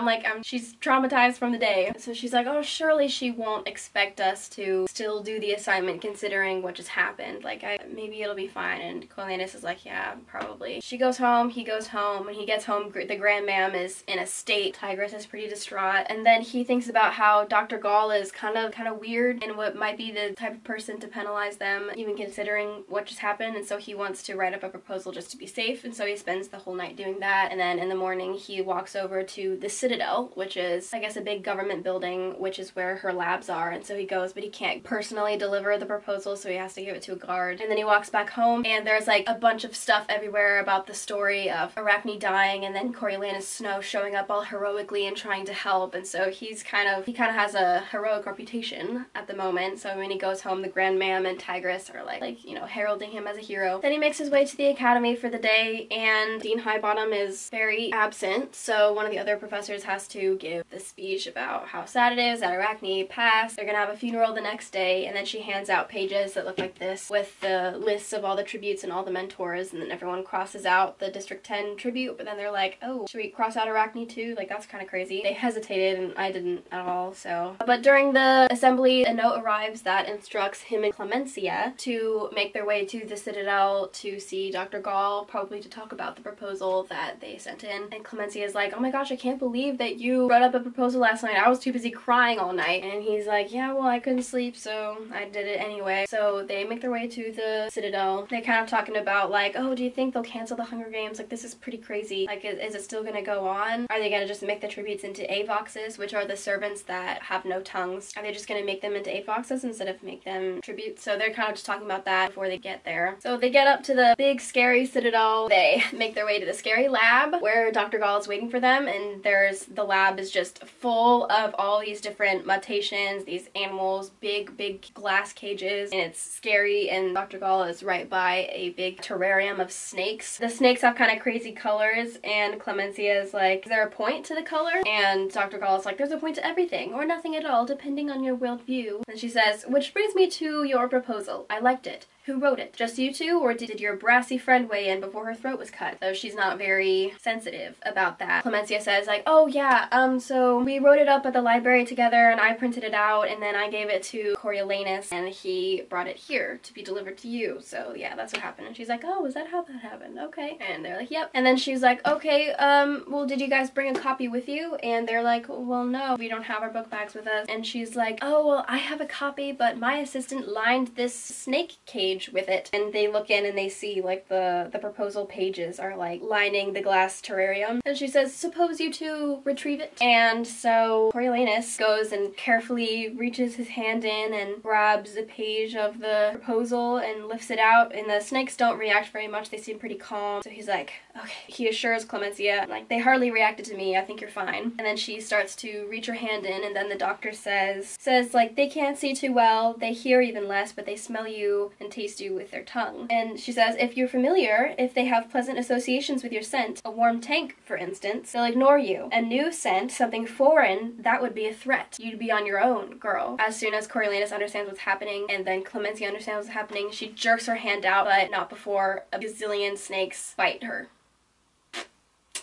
She's traumatized from the day. So she's like, oh, surely she won't expect us to still do the assignment considering what just happened. Like, maybe it'll be fine. And Coriolanus is like, yeah, probably. She goes home, he goes home. When he gets home, the Grand Mam is in a state. Tigress is pretty distraught. And then he thinks about how Dr. Gall is kind of weird and what might be the type of person to penalize them, even considering what just happened. And so he wants to write up a proposal just to be safe. And so he spends the whole night doing that. And then in the morning, he walks over to the Citadel, which is, I guess, a big government building, which is where her labs are. And so he goes, but he can't personally deliver the proposal, so he has to give it to a guard. And then he walks back home, and there's like a bunch of stuff everywhere about the story of Arachne dying, and then Coriolanus Snow showing up all heroically and trying to help. And so he kind of has a heroic reputation at the moment. So when he goes home, the Grand Mam and Tigress are like, you know, heralding him as a hero. Then he makes his way to the academy for the day, and Dean Highbottom is very absent. So one of the other professors has to give the speech about how sad it is that Arachne passed. They're gonna have a funeral the next day, and then she hands out pages that look like this with the lists of all the tributes and all the mentors, and then everyone crosses out the District 10 tribute, but then they're like, oh, should we cross out Arachne too? Like, that's kind of crazy. They hesitated, and I didn't at all, so. But during the assembly, a note arrives that instructs him and Clemencia to make their way to the Citadel to see Dr. Gall, probably to talk about the proposal that they sent in. And Clemencia is like, oh my gosh, I can't believe that you brought up a proposal last night. I was too busy crying all night. And he's like, yeah, well, I couldn't sleep, so I did it anyway. So they make their way to the Citadel. They're kind of talking about like, oh, do you think they'll cancel the Hunger Games? Like, this is pretty crazy. Like, is it still gonna go on? Are they gonna just make the tributes into avoxes, which are the servants that have no tongues? Are they just gonna make them into avoxes instead of make them tributes? So they're kind of just talking about that before they get there. So they get up to the big scary Citadel. They make their way to the scary lab where Dr. Gall is waiting for them, and the lab is just full of all these different mutations, these animals, big glass cages, and it's scary. And Dr. Gall is right by a big terrarium of snakes. The snakes have kind of crazy colors, and Clemencia is like, is there a point to the color? And Dr. Gall is like, there's a point to everything, or nothing at all, depending on your worldview. And she says, which brings me to your proposal. I liked it. Who wrote it? Just you two, or did your brassy friend weigh in before her throat was cut? So she's not very sensitive about that. Clemencia says like, oh yeah, so we wrote it up at the library together, and I printed it out, and then I gave it to Coriolanus, and he brought it here to be delivered to you. So yeah, that's what happened. And she's like, oh, is that how that happened? Okay. And they're like, yep. And then she's like, okay, well, did you guys bring a copy with you? And they're like, well, no, we don't have our book bags with us. And she's like, oh, well, I have a copy, but my assistant lined this snake cage with it. And they look in and they see like the proposal pages are like lining the glass terrarium. And she says, suppose you two retrieve it. And so Coriolanus goes and carefully reaches his hand in and grabs a page of the proposal and lifts it out, and the snakes don't react very much. They seem pretty calm. So he's like, okay. He assures Clemencia, like, they hardly reacted to me. I think you're fine. And then she starts to reach her hand in, and then the doctor says like, they can't see too well, they hear even less, but they smell you and taste you with their tongue. And she says, if you're familiar, if they have pleasant associations with your scent, a warm tank, for instance, they'll ignore you. A new scent, something foreign, that would be a threat. You'd be on your own, girl. As soon as Coriolanus understands what's happening, and then Clemencia understands what's happening, she jerks her hand out, but not before a gazillion snakes bite her.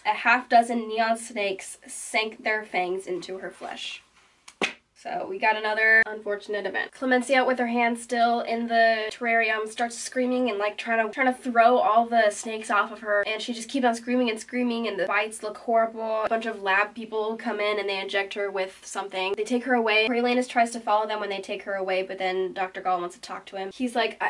A half-dozen neon snakes sank their fangs into her flesh. So we got another unfortunate event. Clemencia, with her hand still in the terrarium, starts screaming and like trying to throw all the snakes off of her, and she just keeps on screaming, and the bites look horrible. A bunch of lab people come in and they inject her with something. They take her away. Coriolanus tries to follow them when they take her away, but then Dr. Gall wants to talk to him. He's like,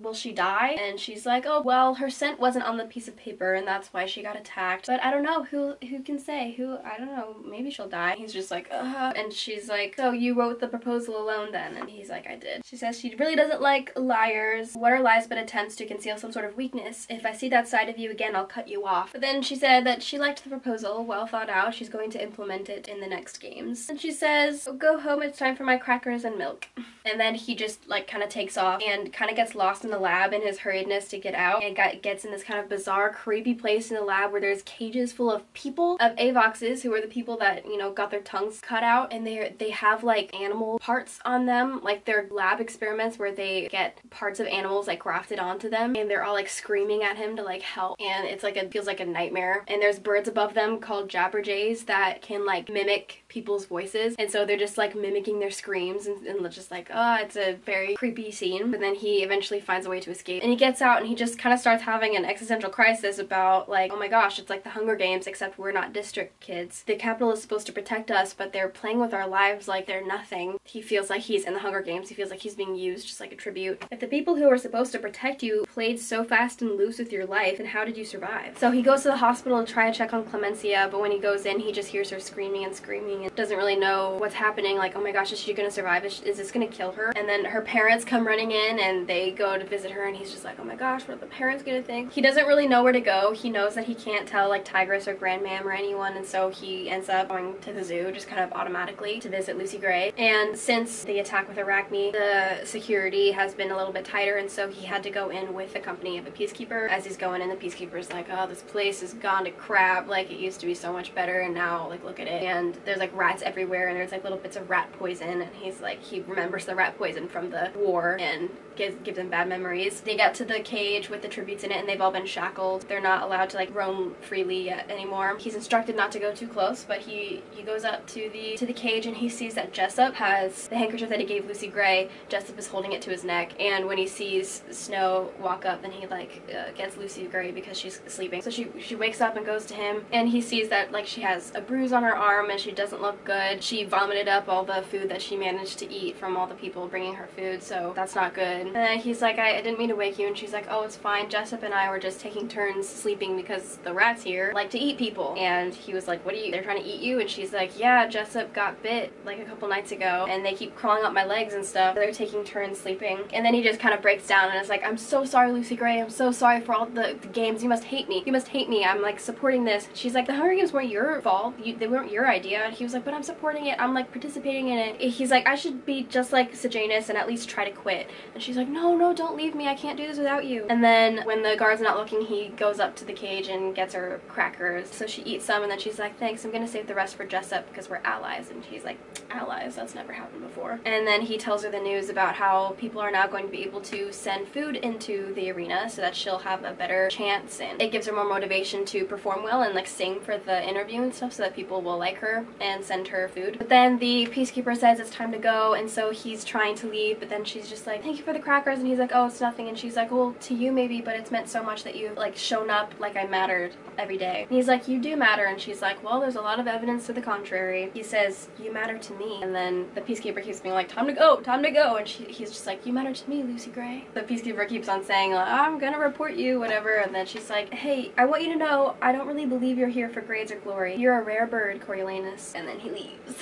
will she die? And she's like, oh, well, her scent wasn't on the piece of paper, and that's why she got attacked. But I don't know, who can say? I don't know, maybe she'll die. He's just like, ugh. And she's like, so so you wrote the proposal alone then? And he's like, I did. She says she really doesn't like liars. What are lies but attempts to conceal some sort of weakness? If I see that side of you again, I'll cut you off. But then she said that she liked the proposal, well thought out. She's going to implement it in the next games. And she says, go home, it's time for my crackers and milk. And then he just like kind of takes off and kind of gets lost in the lab in his hurriedness to get out, and gets in this kind of bizarre, creepy place in the lab where there's cages full of people, of Avoxes, who are the people that, you know, got their tongues cut out, and they have like animal parts on them, like they're lab experiments where they get parts of animals like grafted onto them, and they're all like screaming at him to like help, and it's like it feels like a nightmare. And there's birds above them called jabberjays that can like mimic people's voices, and so they're just like mimicking their screams, and just like, oh, it's a very creepy scene. But then he eventually finds a way to escape, and he gets out and he just kind of starts having an existential crisis about like, oh my gosh, it's like the Hunger Games except we're not district kids. The Capitol is supposed to protect us, but they're playing with our lives like they're nothing. He feels like he's in the Hunger Games. He feels like he's being used just like a tribute. If the people who are supposed to protect you played so fast and loose with your life, then how did you survive? So he goes to the hospital to try to check on Clemencia, but when he goes in, he just hears her screaming and screaming and doesn't really know what's happening. Like, oh my gosh, is she gonna survive? Is this gonna kill her? And then her parents come running in and they go to visit her, and he's just like, oh my gosh, what are the parents gonna think? He doesn't really know where to go. He knows that he can't tell like Tigress or Grandmam or anyone, and so he ends up going to the zoo just kind of automatically to visit Lucy Gray. And since the attack with Arachne, the security has been a little bit tighter, and so he had to go in with the company of a peacekeeper. As he's going in, the peacekeeper's like, oh, this place has gone to crap, like it used to be so much better, and now like look at it. And there's like rats everywhere, and there's like little bits of rat poison, and he's like, he remembers the rat poison from the war and gives him bad memories. They get to the cage with the tributes in it, and they've all been shackled. They're not allowed to like roam freely yet anymore. He's instructed not to go too close, but he goes up to the cage, and he sees that Jessup has the handkerchief that he gave Lucy Gray. Jessup is holding it to his neck, and when he sees Snow walk up, then he like gets Lucy Gray because she's sleeping. So she wakes up and goes to him, and he sees that like she has a bruise on her arm and she doesn't look good. She vomited up all the food that she managed to eat from all the people bringing her food, so that's not good. And then he's like, I didn't mean to wake you, and she's like, oh, it's fine. Jessup and I were just taking turns sleeping because the rats here like to eat people. And he was like, what are you, they're trying to eat you? And she's like, yeah, Jessup got bit like a couple nights ago, and they keep crawling up my legs and stuff. They're taking turns sleeping. And then he just kind of breaks down and is like, I'm so sorry, Lucy Gray. I'm so sorry for all the games. You must hate me. You must hate me. I'm like supporting this. She's like, the Hunger Games weren't your fault. They weren't your idea. And he was like, but I'm supporting it. I'm like participating in it. He's like, I should be just like Sejanus and at least try to quit. And she's like, no, don't leave me. I can't do this without you. And then when the guard's not looking, he goes up to the cage and gets her crackers. So she eats some, and then she's like, thanks, I'm gonna save the rest for Jessup because we're allies. And she's like, allies? That's never happened before. And then he tells her the news about how people are now going to be able to send food into the arena so that she'll have a better chance, and it gives her more motivation to perform well and like sing for the interview and stuff so that people will like her and send her food. But then the peacekeeper says it's time to go, and so he's trying to leave, but then she's just like, thank you for the crackers, and he's like, oh, it's nothing. And she's like, well, to you maybe, but it's meant so much that you've like shown up like I mattered every day. And he's like, you do matter. And she's like, well, there's a lot of evidence to the contrary. He says, you matter to me. And then the peacekeeper keeps being like, time to go, and he's just like, you matter to me, Lucy Gray. The peacekeeper keeps on saying like, I'm gonna report you, whatever. And then she's like, hey, I want you to know I don't really believe you're here for grades or glory. You're a rare bird, Coriolanus. And then he leaves.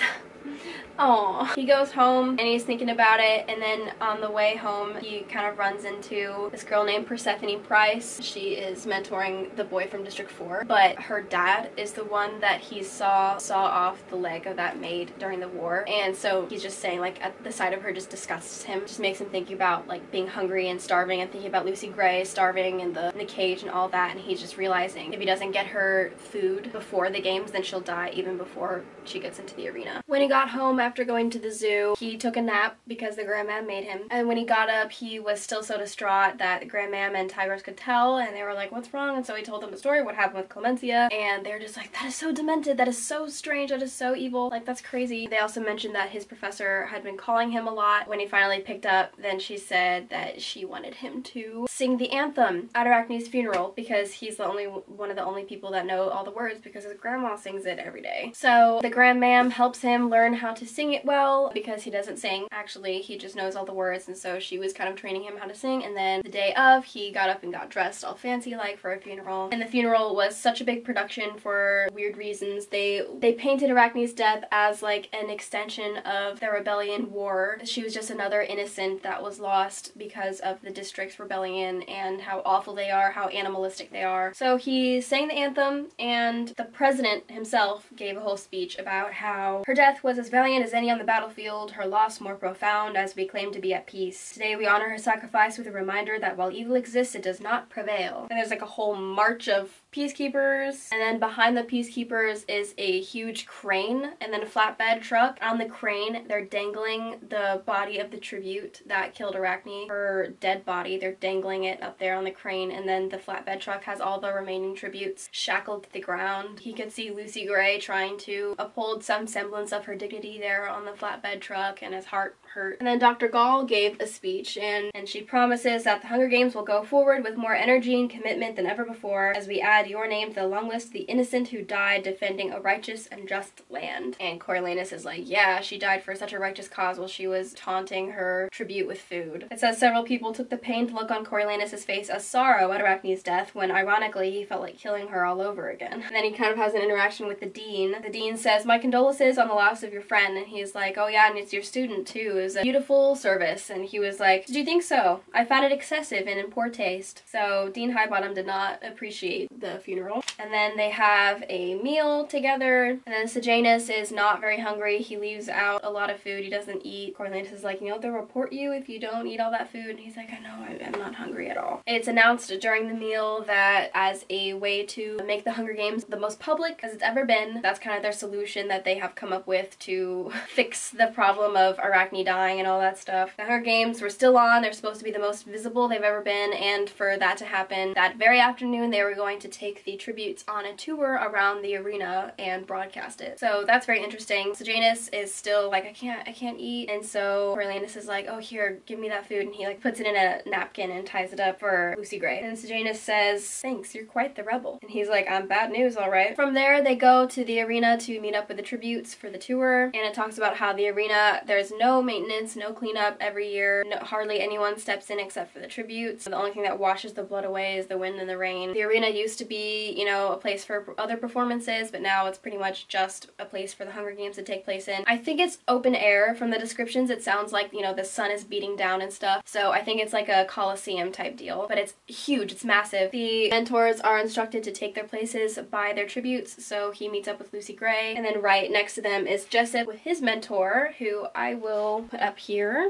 Aww. He goes home and he's thinking about it, and then on the way home he kind of runs into this girl named Persephone Price. She is mentoring the boy from District 4, but her dad is the one that he saw off the leg of that maid during the war, and so he's just saying like at the sight of her just disgusts him, just makes him think about like being hungry and starving and thinking about Lucy Gray starving in the cage and all that, and he's just realizing if he doesn't get her food before the games, then she'll die even before she gets into the arena. When he got home after going to the zoo, he took a nap because the Grandmam made him, and when he got up he was still so distraught that the Grandmam and Tigress could tell, and they were like, what's wrong? And so he told them the story, what happened with Clemencia, and they're just like, that is so demented, that is so strange, that is so evil, like that's crazy. They also mentioned that his professor had been calling him a lot. When he finally picked up, then she said that she wanted him to sing the anthem at Arachne's funeral because he's one of the only people that know all the words because his grandma sings it every day. So the Grandmam helps him learn how to sing it well because he doesn't sing. Actually, he just knows all the words, and so she was kind of training him how to sing. And then the day of, he got up and got dressed all fancy like for a funeral. And the funeral was such a big production for weird reasons. They painted Arachne's death as like an extension of the rebellion war. She was just another innocent that was lost because of the district's rebellion and how awful they are, how animalistic they are. So he sang the anthem, and the president himself gave a whole speech about how her death was as valiant as any on the battlefield, her loss more profound as we claim to be at peace. Today we honor her sacrifice with a reminder that while evil exists, it does not prevail. And there's like a whole march of peacekeepers, and then behind the peacekeepers is a huge crane and then a flatbed truck. On the crane, they're dangling the body of the tribute that killed Arachne, her dead body. They're dangling it up there on the crane, and then the flatbed truck has all the remaining tributes shackled to the ground. He could see Lucy Gray trying to uphold some semblance of her dignity there on the flatbed truck, and his heart hurt. And then Dr. Gall gave a speech, and she promises that the Hunger Games will go forward with more energy and commitment than ever before as we add your name to the long list, the innocent who died defending a righteous and just land. And Coriolanus is like, yeah, she died for such a righteous cause while she was taunting her tribute with food. It says several people took the pained look on Coriolanus' face as sorrow at Arachne's death, when ironically he felt like killing her all over again. And then he kind of has an interaction with the dean. The dean says, my condolences on the loss of your friend, and he's like, oh yeah, and it's your student too. It was a beautiful service. And he was like, did you think so? I found it excessive and in poor taste. So Dean Highbottom did not appreciate the funeral. And then they have a meal together, and then Sejanus is not very hungry. He leaves out a lot of food. He doesn't eat. Coriolanus is like, you know, they'll report you if you don't eat all that food. And he's like, I know, I'm not hungry at all. It's announced during the meal that as a way to make the Hunger Games the most public as it's ever been, that's kind of their solution that they have come up with to fix the problem of Arachne dying and all that stuff. The Hunger Games were still on. They're supposed to be the most visible they've ever been, and for that to happen, that very afternoon they were going to take the tributes on a tour around the arena and broadcast it. So that's very interesting. Sejanus is still like, I can't eat, and so Coriolanus is like, oh here, give me that food, and he like puts it in a napkin and ties it up for Lucy Gray. And Sejanus says, thanks, you're quite the rebel. And he's like, I'm bad news, alright. From there they go to the arena to meet up with the tributes for the tour, and it talks about how the arena, there's no maintenance, no cleanup every year, hardly anyone steps in except for the tributes. The only thing that washes the blood away is the wind and the rain. The arena used to be, you know, a place for other performances, but now it's pretty much just a place for the Hunger Games to take place in. I think it's open air. From the descriptions it sounds like, you know, the sun is beating down and stuff, so I think it's like a coliseum type deal, but it's huge, it's massive. The mentors are instructed to take their places by their tributes, so he meets up with Lucy Gray, and then right next to them is Jessup with his mentor, who I will put up here.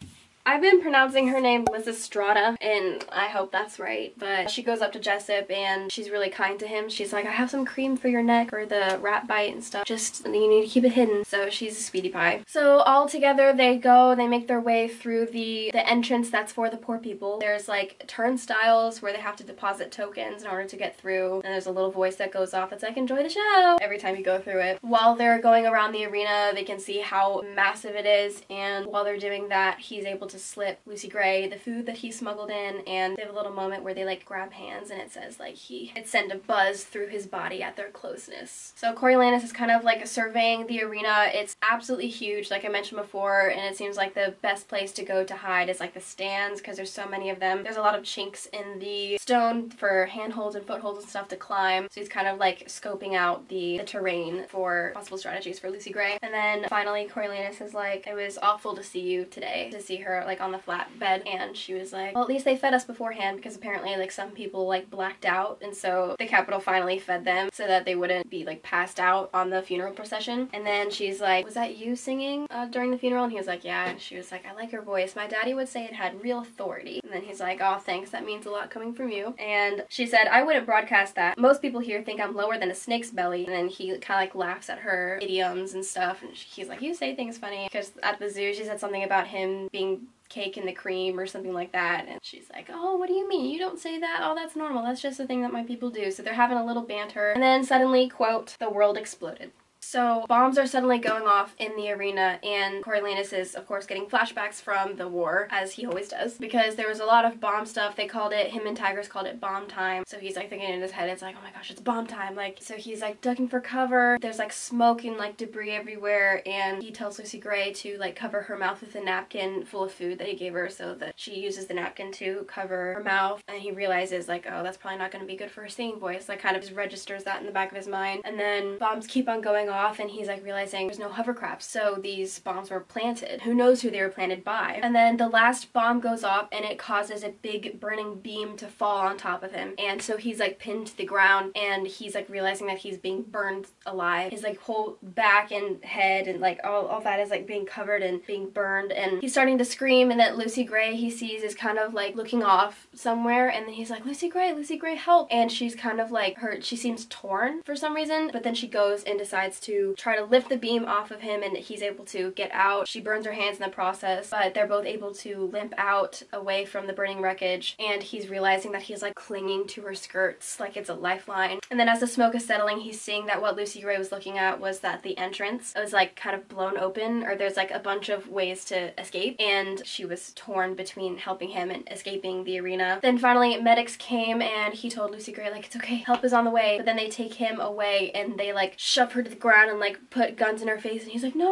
I've been pronouncing her name Lysistrata, and I hope that's right, but she goes up to Jessup and she's really kind to him. She's like, I have some cream for your neck or the rat bite and stuff, just you need to keep it hidden. So she's a sweetie pie. So all together they make their way through the entrance that's for the poor people. There's like turnstiles where they have to deposit tokens in order to get through, and there's a little voice that goes off that's like, enjoy the show, every time you go through it. While they're going around the arena, they can see how massive it is, and while they're doing that, he's able to slip Lucy Gray the food that he smuggled in, and they have a little moment where they like grab hands, and it says like it sent a buzz through his body at their closeness. So Coriolanus is kind of like surveying the arena. It's absolutely huge, like I mentioned before, and it seems like the best place to go to hide is like the stands because there's so many of them. There's a lot of chinks in the stone for handholds and footholds and stuff to climb, so he's kind of like scoping out the terrain for possible strategies for Lucy Gray. And then finally Coriolanus is like, it was awful to see you today, to see her like on the flat bed, and she was like, well, at least they fed us beforehand, because apparently like some people like blacked out, and so the Capitol finally fed them so that they wouldn't be like passed out on the funeral procession. And then she's like, was that you singing during the funeral? And he was like, yeah. And she was like, I like your voice, my daddy would say it had real authority. And then he's like, oh thanks, that means a lot coming from you. And she said, I wouldn't broadcast that, most people here think I'm lower than a snake's belly. And then he kind of like laughs at her idioms and stuff, and he's like, you say things funny, because at the zoo she said something about him being cake in the cream or something like that, and she's like, oh, what do you mean? You don't say that? Oh, that's normal. That's just a thing that my people do. So they're having a little banter, and then suddenly, quote, the world exploded. So bombs are suddenly going off in the arena, and Coriolanus is of course getting flashbacks from the war, as he always does, because there was a lot of bomb stuff. They called it, him and Tigris called it bomb time. So he's like thinking in his head, it's like, oh my gosh, it's bomb time. Like, so he's like ducking for cover. There's like smoke and like debris everywhere, and he tells Lucy Gray to like cover her mouth with a napkin full of food that he gave her, so that she uses the napkin to cover her mouth. And he realizes like, oh, that's probably not going to be good for her singing voice. Like, kind of just registers that in the back of his mind. And then bombs keep on going off, and he's like realizing there's no hovercraft, so these bombs were planted. Who knows who they were planted by? And then the last bomb goes off, and it causes a big burning beam to fall on top of him, and so he's like pinned to the ground, and he's like realizing that he's being burned alive. His like whole back and head and like all that is like being covered and being burned, and he's starting to scream. And that Lucy Gray he sees is kind of like looking off somewhere, and then he's like, Lucy Gray, help! And she's kind of like hurt. She seems torn for some reason, but then she goes and decides to try to lift the beam off of him, and he's able to get out. She burns her hands in the process, but they're both able to limp out away from the burning wreckage, and he's realizing that he's like clinging to her skirts like it's a lifeline. And then as the smoke is settling, he's seeing that what Lucy Gray was looking at was that the entrance was like kind of blown open, or there's like a bunch of ways to escape, and she was torn between helping him and escaping the arena. Then finally medics came, and he told Lucy Gray like, it's okay, help is on the way. But then they take him away, and they like shove her to the ground and like put guns in her face, and he's like, no.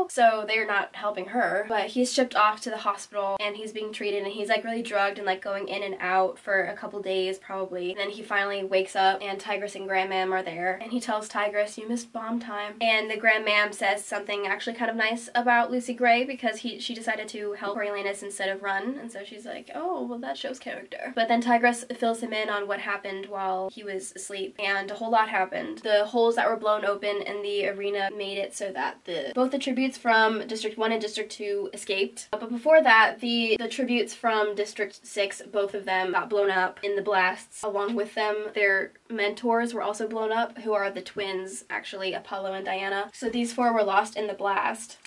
So they're not helping her, but he's shipped off to the hospital, and he's being treated, and he's like really drugged and like going in and out for a couple days probably. And then he finally wakes up, and Tigris and Grandmam are there, and he tells Tigris, you missed bomb time. And the Grandmam says something actually kind of nice about Lucy Gray, because she decided to help Coriolanus instead of run, and so she's like, oh, well, that shows character. But then Tigris fills him in on what happened while he was asleep, and a whole lot happened. The holes that were blown open in the arena made it so that both the tributes from District 1 and District 2 escaped. But before that, the tributes from District 6, both of them got blown up in the blasts. Along with them, their mentors were also blown up, who are the twins, actually, Apollo and Diana. So these four were lost in the blast.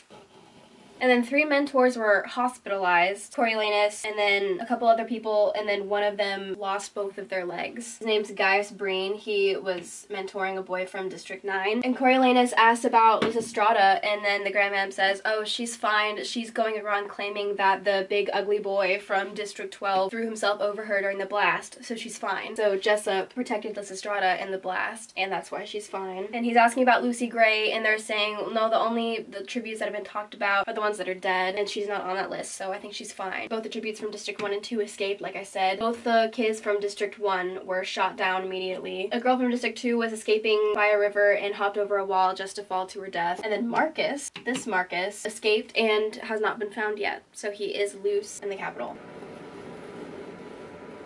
And then 3 mentors were hospitalized, Coriolanus, and then a couple other people, and then one of them lost both of their legs. His name's Gaius Breen. He was mentoring a boy from District 9. And Coriolanus asked about Lysistrata, and then the Grandmam says, oh, she's fine. She's going around claiming that the big ugly boy from District 12 threw himself over her during the blast, so she's fine. So Jessup protected Lysistrata in the blast, and that's why she's fine. And he's asking about Lucy Gray, and they're saying, no, the tributes that have been talked about are the ones that are dead, and she's not on that list, so I think she's fine. Both the tributes from District 1 and 2 escaped, like I said. Both the kids from District 1 were shot down immediately. A girl from District 2 was escaping by a river and hopped over a wall just to fall to her death. And then Marcus, this Marcus, escaped and has not been found yet, so he is loose in the capital.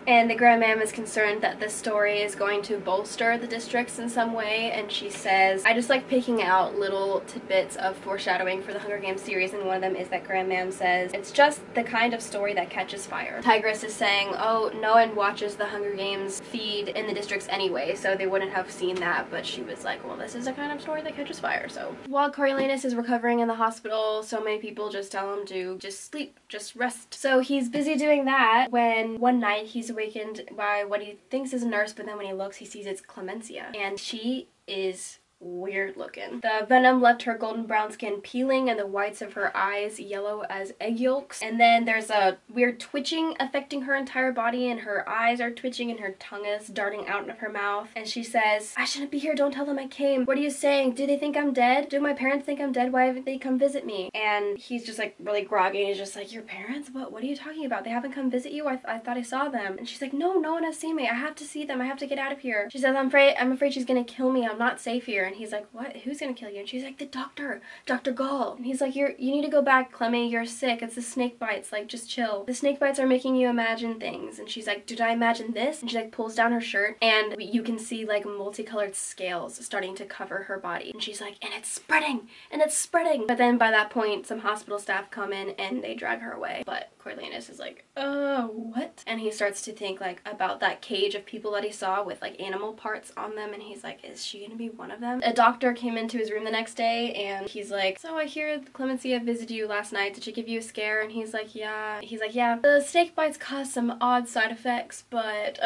And the Grandmam is concerned that this story is going to bolster the districts in some way, and she says, I just like picking out little tidbits of foreshadowing for the Hunger Games series, and one of them is that Grandmam says, it's just the kind of story that catches fire. Tigris is saying, oh, no one watches the Hunger Games feed in the districts anyway, so they wouldn't have seen that, but she was like, well, this is the kind of story that catches fire, so. While Coriolanus is recovering in the hospital, so many people just tell him to just sleep, just rest. So he's busy doing that when one night he's awakened by what he thinks is a nurse, but then when he looks, he sees it's Clemencia, and she is weird looking. The venom left her golden brown skin peeling and the whites of her eyes yellow as egg yolks. And then there's a weird twitching affecting her entire body, and her eyes are twitching and her tongue is darting out of her mouth. And she says, I shouldn't be here, don't tell them I came. What are you saying? Do they think I'm dead? Do my parents think I'm dead? Why haven't they come visit me? And he's just like really groggy, and he's just like, your parents? What are you talking about? They haven't come visit you? I thought I saw them. And she's like, no one has seen me. I have to see them. I have to get out of here. She says, I'm afraid she's gonna kill me. I'm not safe here. And he's like, what? Who's gonna kill you? And she's like, the doctor, Dr. Gall. And he's like, you need to go back, Clemmy. You're sick. It's the snake bites. Like, just chill. The snake bites are making you imagine things. And she's like, did I imagine this? And she like pulls down her shirt, and you can see like multicolored scales starting to cover her body. And she's like, and it's spreading, and it's spreading. But then by that point, some hospital staff come in and they drag her away. But Coriolanus is like, oh, what? And he starts to think like about that cage of people that he saw with like animal parts on them, and he's like, is she gonna be one of them? them. A doctor came into his room the next day and he's like, so I hear Clemencia visited you last night. Did she give you a scare? And he's like, yeah. He's like, yeah, the snake bites cause some odd side effects, but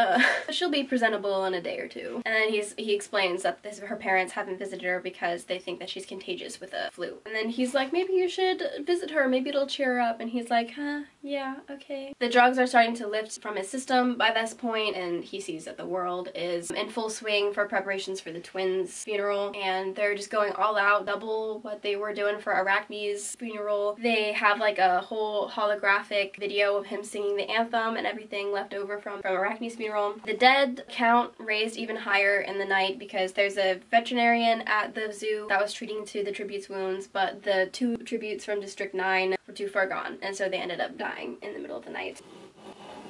she'll be presentable in a day or two. And then he explains that her parents haven't visited her because they think that she's contagious with a flu. And then he's like, maybe you should visit her, maybe it'll cheer her up. And he's like, huh, yeah, okay. The drugs are starting to lift from his system by this point, and he sees that the world is in full swing for preparations for the twins' funeral, and they're just going all out, double what they were doing for Arachne's funeral. They have like a whole holographic video of him singing the anthem and everything left over from Arachne's funeral. The dead count raised even higher in the night because there's a veterinarian at the zoo that was treating to the tribute's wounds, but the 2 tributes from District 9 were too far gone, and so they ended up dying in the middle of the night.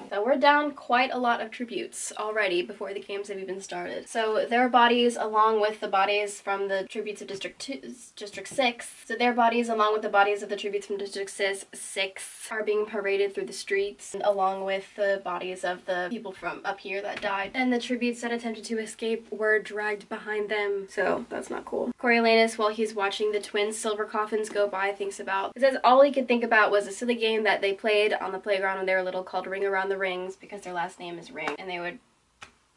So we're down quite a lot of tributes already before the games have even started. So their bodies, along with the bodies from the tributes of District 6, so their bodies along with the bodies of the tributes from District 6 are being paraded through the streets, along with the bodies of the people from up here that died. And the tributes that attempted to escape were dragged behind them, so that's not cool. Coriolanus, while he's watching the twins' silver coffins go by, thinks about, it says all he could think about was a silly game that they played on the playground when they were little called Ring Around the Rings, because their last name is Ring, and they would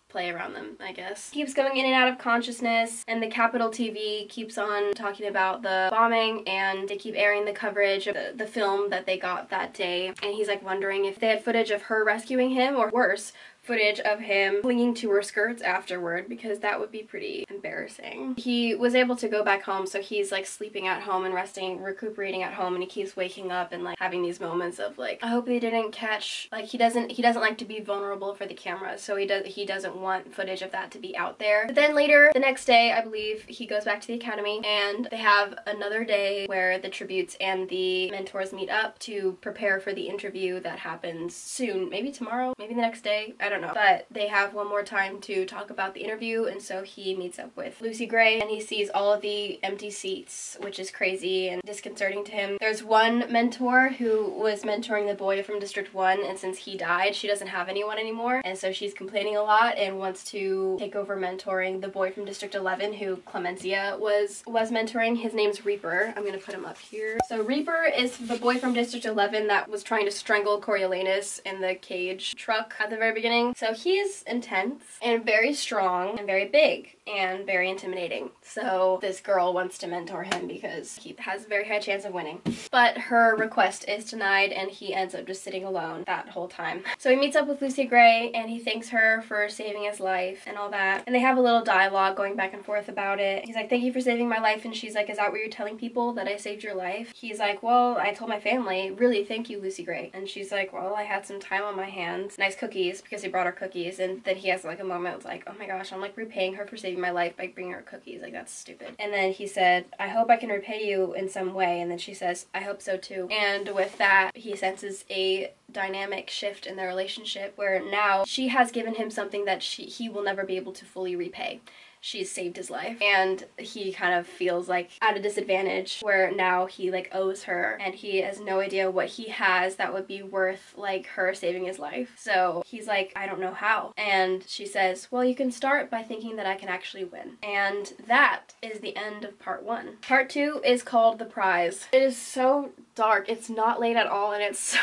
play around them, I guess. Keeps going in and out of consciousness, and the Capitol TV keeps on talking about the bombing, and they keep airing the coverage of the film that they got that day, and he's like wondering if they had footage of her rescuing him, or worse, footage of him clinging to her skirts afterward, because that would be pretty embarrassing. He was able to go back home, so he's like sleeping at home and resting, recuperating at home, and he keeps waking up and like having these moments of like, I hope they didn't catch, like he doesn't like to be vulnerable for the camera, so he doesn't want footage of that to be out there. But then later, the next day, I believe, he goes back to the academy, and they have another day where the tributes and the mentors meet up to prepare for the interview that happens soon, maybe tomorrow, maybe the next day, I don't know. But they have one more time to talk about the interview, and so he meets up with Lucy Gray, and he sees all of the empty seats, which is crazy and disconcerting to him. There's one mentor who was mentoring the boy from District 1, and since he died, she doesn't have anyone anymore, and so she's complaining a lot and wants to take over mentoring the boy from District 11 who Clemencia was mentoring. His name's Reaper. I'm gonna put him up here. So Reaper is the boy from District 11 that was trying to strangle Coriolanus in the cage truck at the very beginning. So he's intense and very strong and very big and very intimidating. So this girl wants to mentor him because he has a very high chance of winning. But her request is denied, and he ends up just sitting alone that whole time. So he meets up with Lucy Gray, and he thanks her for saving his life and all that. And they have a little dialogue going back and forth about it. He's like, thank you for saving my life. And she's like, is that what you're telling people, that I saved your life? He's like, well, I told my family. Really, thank you, Lucy Gray. And she's like, well, I had some time on my hands. Nice cookies, because he brought her cookies. And then he has like a moment of like, oh my gosh, I'm like repaying her for saving my life by bringing her cookies. Like, that's stupid. And then he said, I hope I can repay you in some way. And then she says, I hope so too. And with that, he senses a dynamic shift in their relationship where now she has given him something that he will never be able to fully repay. She's saved his life, and he kind of feels like at a disadvantage where now he like owes her, and he has no idea what he has that would be worth like her saving his life. So he's like, I don't know how. And she says, well, you can start by thinking that I can actually win. And that is the end of part 1. Part 2 is called The Prize. It is so dark. It's not late at all, and it's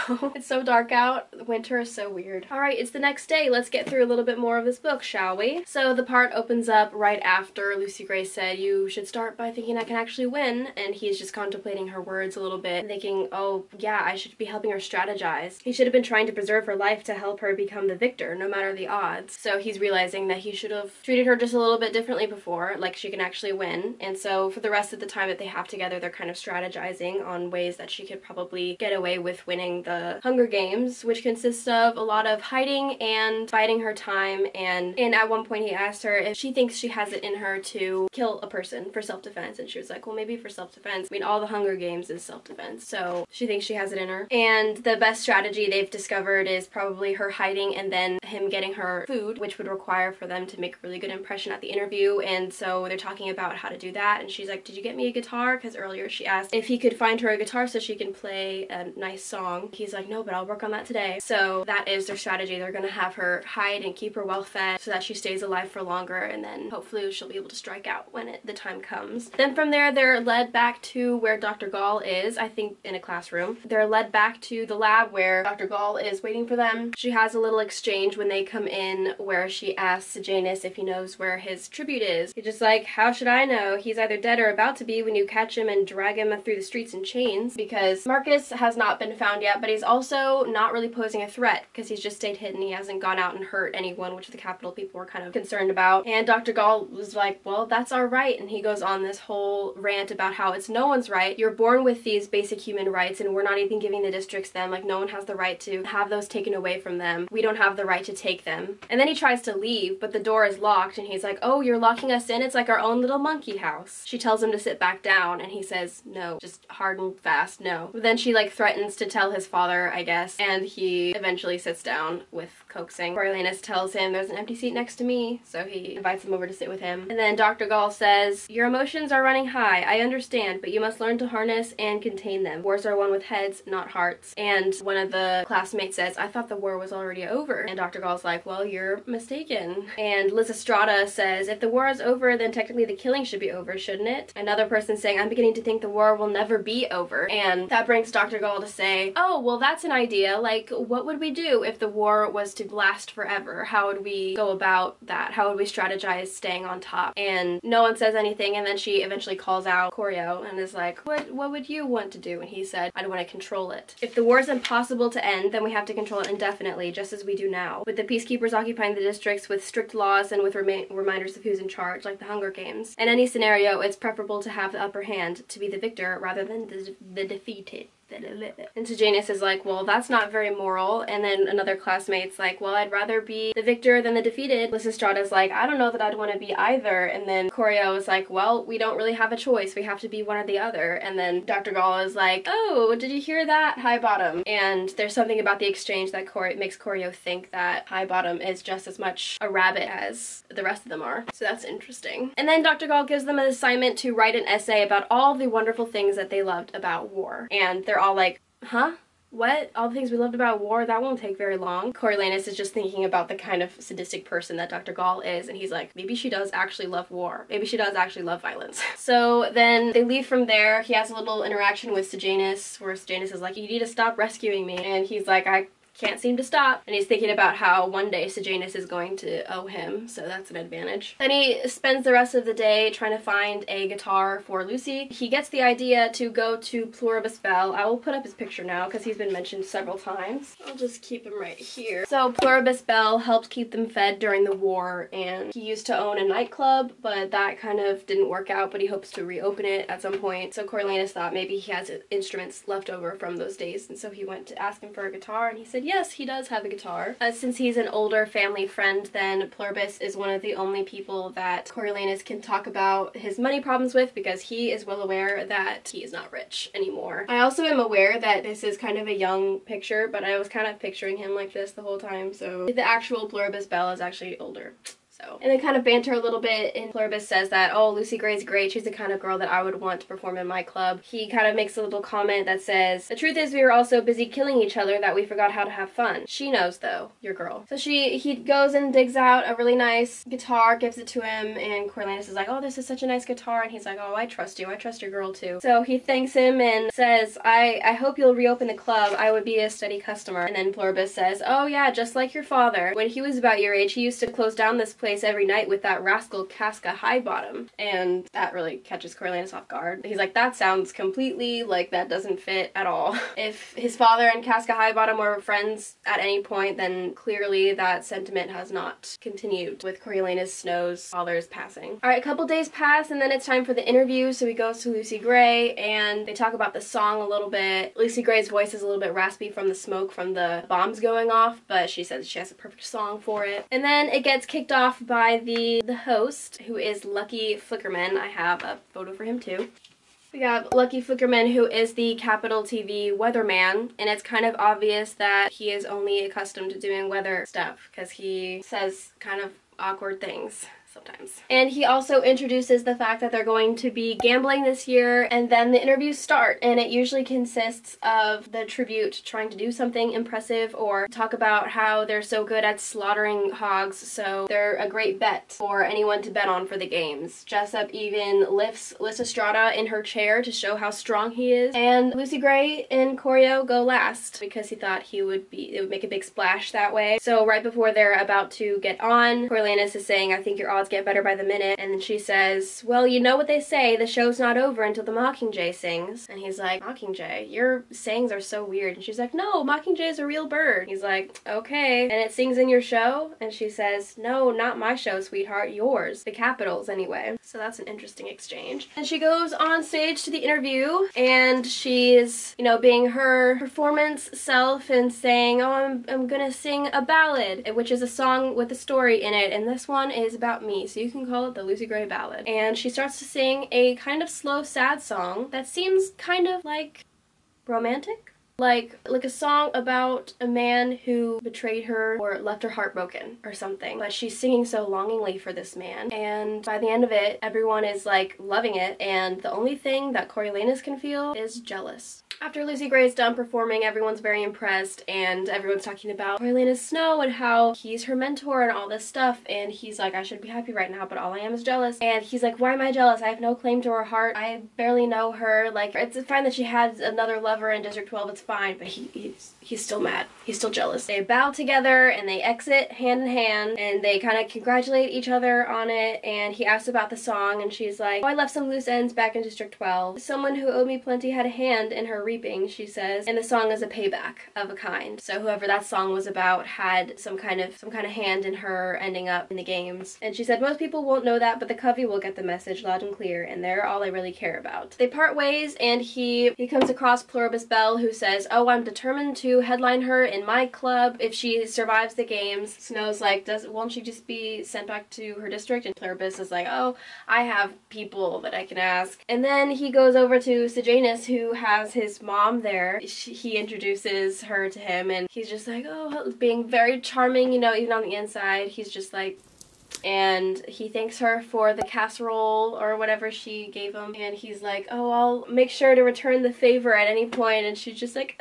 so dark out. Winter is so weird. All right, it's the next day. Let's get through a little bit more of this book, shall we? So the part opens up right after Lucy Gray said, you should start by thinking I can actually win, and he's just contemplating her words a little bit, thinking, oh yeah, I should be helping her strategize. He should have been trying to preserve her life to help her become the victor, no matter the odds. So he's realizing that he should have treated her just a little bit differently before, like she can actually win. And so for the rest of the time that they have together, they're kind of strategizing on ways that she could probably get away with winning the Hunger Games, which consists of a lot of hiding and biding her time. And at one point he asked her if she thinks she has it in her to kill a person for self-defense, and she was like, well, maybe for self-defense. I mean, all the Hunger Games is self-defense, so she thinks she has it in her. And the best strategy they've discovered is probably her hiding and then him getting her food, which would require for them to make a really good impression at the interview. And so they're talking about how to do that, and she's like, did you get me a guitar? Because earlier she asked if he could find her a guitar so she can play a nice song. He's like, no, but I'll work on that today. So that is their strategy. They're gonna have her hide and keep her well fed so that she stays alive for longer, and then hopefully she'll be able to strike out when the time comes. Then from there, they're led back to where Dr. Gall is, I think in a classroom. They're led back to the lab where Dr. Gall is waiting for them. She has a little exchange when they come in where she asks Janus if he knows where his tribute is. He's just like, how should I know? He's either dead or about to be when you catch him and drag him through the streets in chains, because Marcus has not been found yet, but he's also not really posing a threat because he's just stayed hidden. He hasn't gone out and hurt anyone, which the Capitol people were kind of concerned about. And Dr. Gall was like, well, that's our right. And he goes on this whole rant about how it's no one's right. You're born with these basic human rights, and we're not even giving the districts them. Like, no one has the right to have those taken away from them. We don't have the right to take them. And then he tries to leave, but the door is locked, and he's like, oh, you're locking us in? It's like our own little monkey house. She tells him to sit back down, and he says, no, just hard and fast, no. But then she like threatens to tell his father, I guess, and he eventually sits down with coaxing. Coriolanus tells him there's an empty seat next to me, so he invites him over to sit with him. And then Dr. Gall says, your emotions are running high, I understand, but you must learn to harness and contain them. Wars are won with heads, not hearts. And one of the classmates says, I thought the war was already over. And Dr. Gall's like, well, you're mistaken. And Lysistrata says, if the war is over, then technically the killing should be over, shouldn't it? Another person saying, I'm beginning to think the war will never be over. And that brings Dr. Gall to say, oh, well, that's an idea. Like, what would we do if the war was to last forever? How would we go about that? How would we strategize staying on top? And no one says anything, and then she eventually calls out Corio and is like, what would you want to do? And he said, I'd want to control it. If the war is impossible to end, then we have to control it indefinitely, just as we do now, with the peacekeepers occupying the districts with strict laws and with reminders of who's in charge, like the Hunger Games. In any scenario, it's preferable to have the upper hand, to be the victor rather than the defeated. And Sejanus is like, well, that's not very moral. And then another classmate's like, well, I'd rather be the victor than the defeated. Lysistrata's like, I don't know that I'd want to be either. And then Corio is like, well, we don't really have a choice. We have to be one or the other. And then Dr. Gall is like, oh, did you hear that? High Bottom. And there's something about the exchange that makes Corio think that High Bottom is just as much a rabbit as the rest of them are. So that's interesting. And then Dr. Gall gives them an assignment to write an essay about all the wonderful things that they loved about war. And they're all like, huh? What? All the things we loved about war? That won't take very long. Coriolanus is just thinking about the kind of sadistic person that Dr. Gall is, and he's like, maybe she does actually love war. Maybe she does actually love violence. So then they leave from there. He has a little interaction with Sejanus, where Sejanus is like, you need to stop rescuing me. And he's like, I can't seem to stop. And he's thinking about how one day Sejanus is going to owe him, so that's an advantage. Then he spends the rest of the day trying to find a guitar for Lucy. He gets the idea to go to Pluribus Bell. I will put up his picture now because he's been mentioned several times. I'll just keep him right here. So Pluribus Bell helped keep them fed during the war, and he used to own a nightclub, but that kind of didn't work out, but he hopes to reopen it at some point. So Coriolanus thought maybe he has instruments left over from those days, and so he went to ask him for a guitar, and he said yes, he does have a guitar. Since he's an older family friend, then Pluribus is one of the only people that Coriolanus can talk about his money problems with, because he is well aware that he is not rich anymore. I also am aware that this is kind of a young picture, but I was kind of picturing him like this the whole time, so the actual Pluribus Bell is actually older. So, and they kind of banter a little bit, and Pluribus says that, oh, Lucy Gray's great, she's the kind of girl that I would want to perform in my club. He kind of makes a little comment that says, the truth is we were all so busy killing each other that we forgot how to have fun. She knows though, your girl. So he goes and digs out a really nice guitar, gives it to him, and Coriolanus is like, oh, this is such a nice guitar, and he's like, oh, I trust you, I trust your girl too. So he thanks him and says, I hope you'll reopen the club, I would be a steady customer. And then Pluribus says, oh yeah, just like your father. When he was about your age, he used to close down this place every night with that rascal Casca High Bottom. And that really catches Coriolanus off guard. He's like, that sounds completely like that doesn't fit at all. If his father and Casca High Bottom were friends at any point, then clearly that sentiment has not continued with Coriolanus Snow's father's passing. Alright, a couple days pass, and then it's time for the interview, so he goes to Lucy Gray, and they talk about the song a little bit. Lucy Gray's voice is a little bit raspy from the smoke from the bombs going off, but she says she has a perfect song for it. And then it gets kicked off by the host, who is Lucky Flickerman. I have a photo for him too. We have Lucky Flickerman, who is the Capital TV weatherman, and it's kind of obvious that he is only accustomed to doing weather stuff because he says kind of awkward things sometimes. And he also introduces the fact that they're going to be gambling this year, and then the interviews start, and it usually consists of the tribute trying to do something impressive or talk about how they're so good at slaughtering hogs, so they're a great bet for anyone to bet on for the games. Jessup even lifts Lysistrata in her chair to show how strong he is, and Lucy Gray and Choreo go last because he thought it would make a big splash that way. So right before they're about to get on, Coriolanus is saying, I think your odds get better by the minute, and then she says, well, you know what they say, the show's not over until the Mockingjay sings. And he's like, Mockingjay? Your sayings are so weird. And she's like, no, Mockingjay is a real bird. He's like, okay. And it sings in your show? And she says, no, not my show, sweetheart, yours. The Capitol's anyway. So that's an interesting exchange. And she goes on stage to the interview, and she's, you know, being her performance self and saying, oh, I'm gonna sing a ballad, which is a song with a story in it, and this one is about me, so you can call it the Lucy Gray Ballad. And she starts to sing a kind of slow, sad song that seems kind of like romantic. Like a song about a man who betrayed her or left her heartbroken or something. But she's singing so longingly for this man, and by the end of it, everyone is like loving it, and the only thing that Coriolanus can feel is jealous. After Lucy Gray's done performing, everyone's very impressed, and everyone's talking about Coriolanus Snow and how he's her mentor and all this stuff, and he's like, I should be happy right now, but all I am is jealous. And he's like, why am I jealous? I have no claim to her heart. I barely know her. Like, it's fine that she had another lover in District 12, it's fine, but he's still mad. He's still jealous. They bow together and they exit hand in hand, and they kind of congratulate each other on it, and he asks about the song, and she's like, oh, I left some loose ends back in District 12. Someone who owed me plenty had a hand in her reaping, she says, and the song is a payback of a kind. So whoever that song was about had some kind of hand in her ending up in the games. And she said, most people won't know that, but the Covey will get the message loud and clear, and they're all I really care about. They part ways, and he comes across Pluribus Bell, who says, oh, I'm determined to headline her in my club if she survives the games. Snow's like, won't she just be sent back to her district? And Pluribus is like, oh, I have people that I can ask. And then he goes over to Sejanus, who has his mom there. He introduces her to him, and he's just like, oh, being very charming, you know, even on the inside. He's just like, and he thanks her for the casserole or whatever she gave him, and he's like, oh, I'll make sure to return the favor at any point, and she's just like,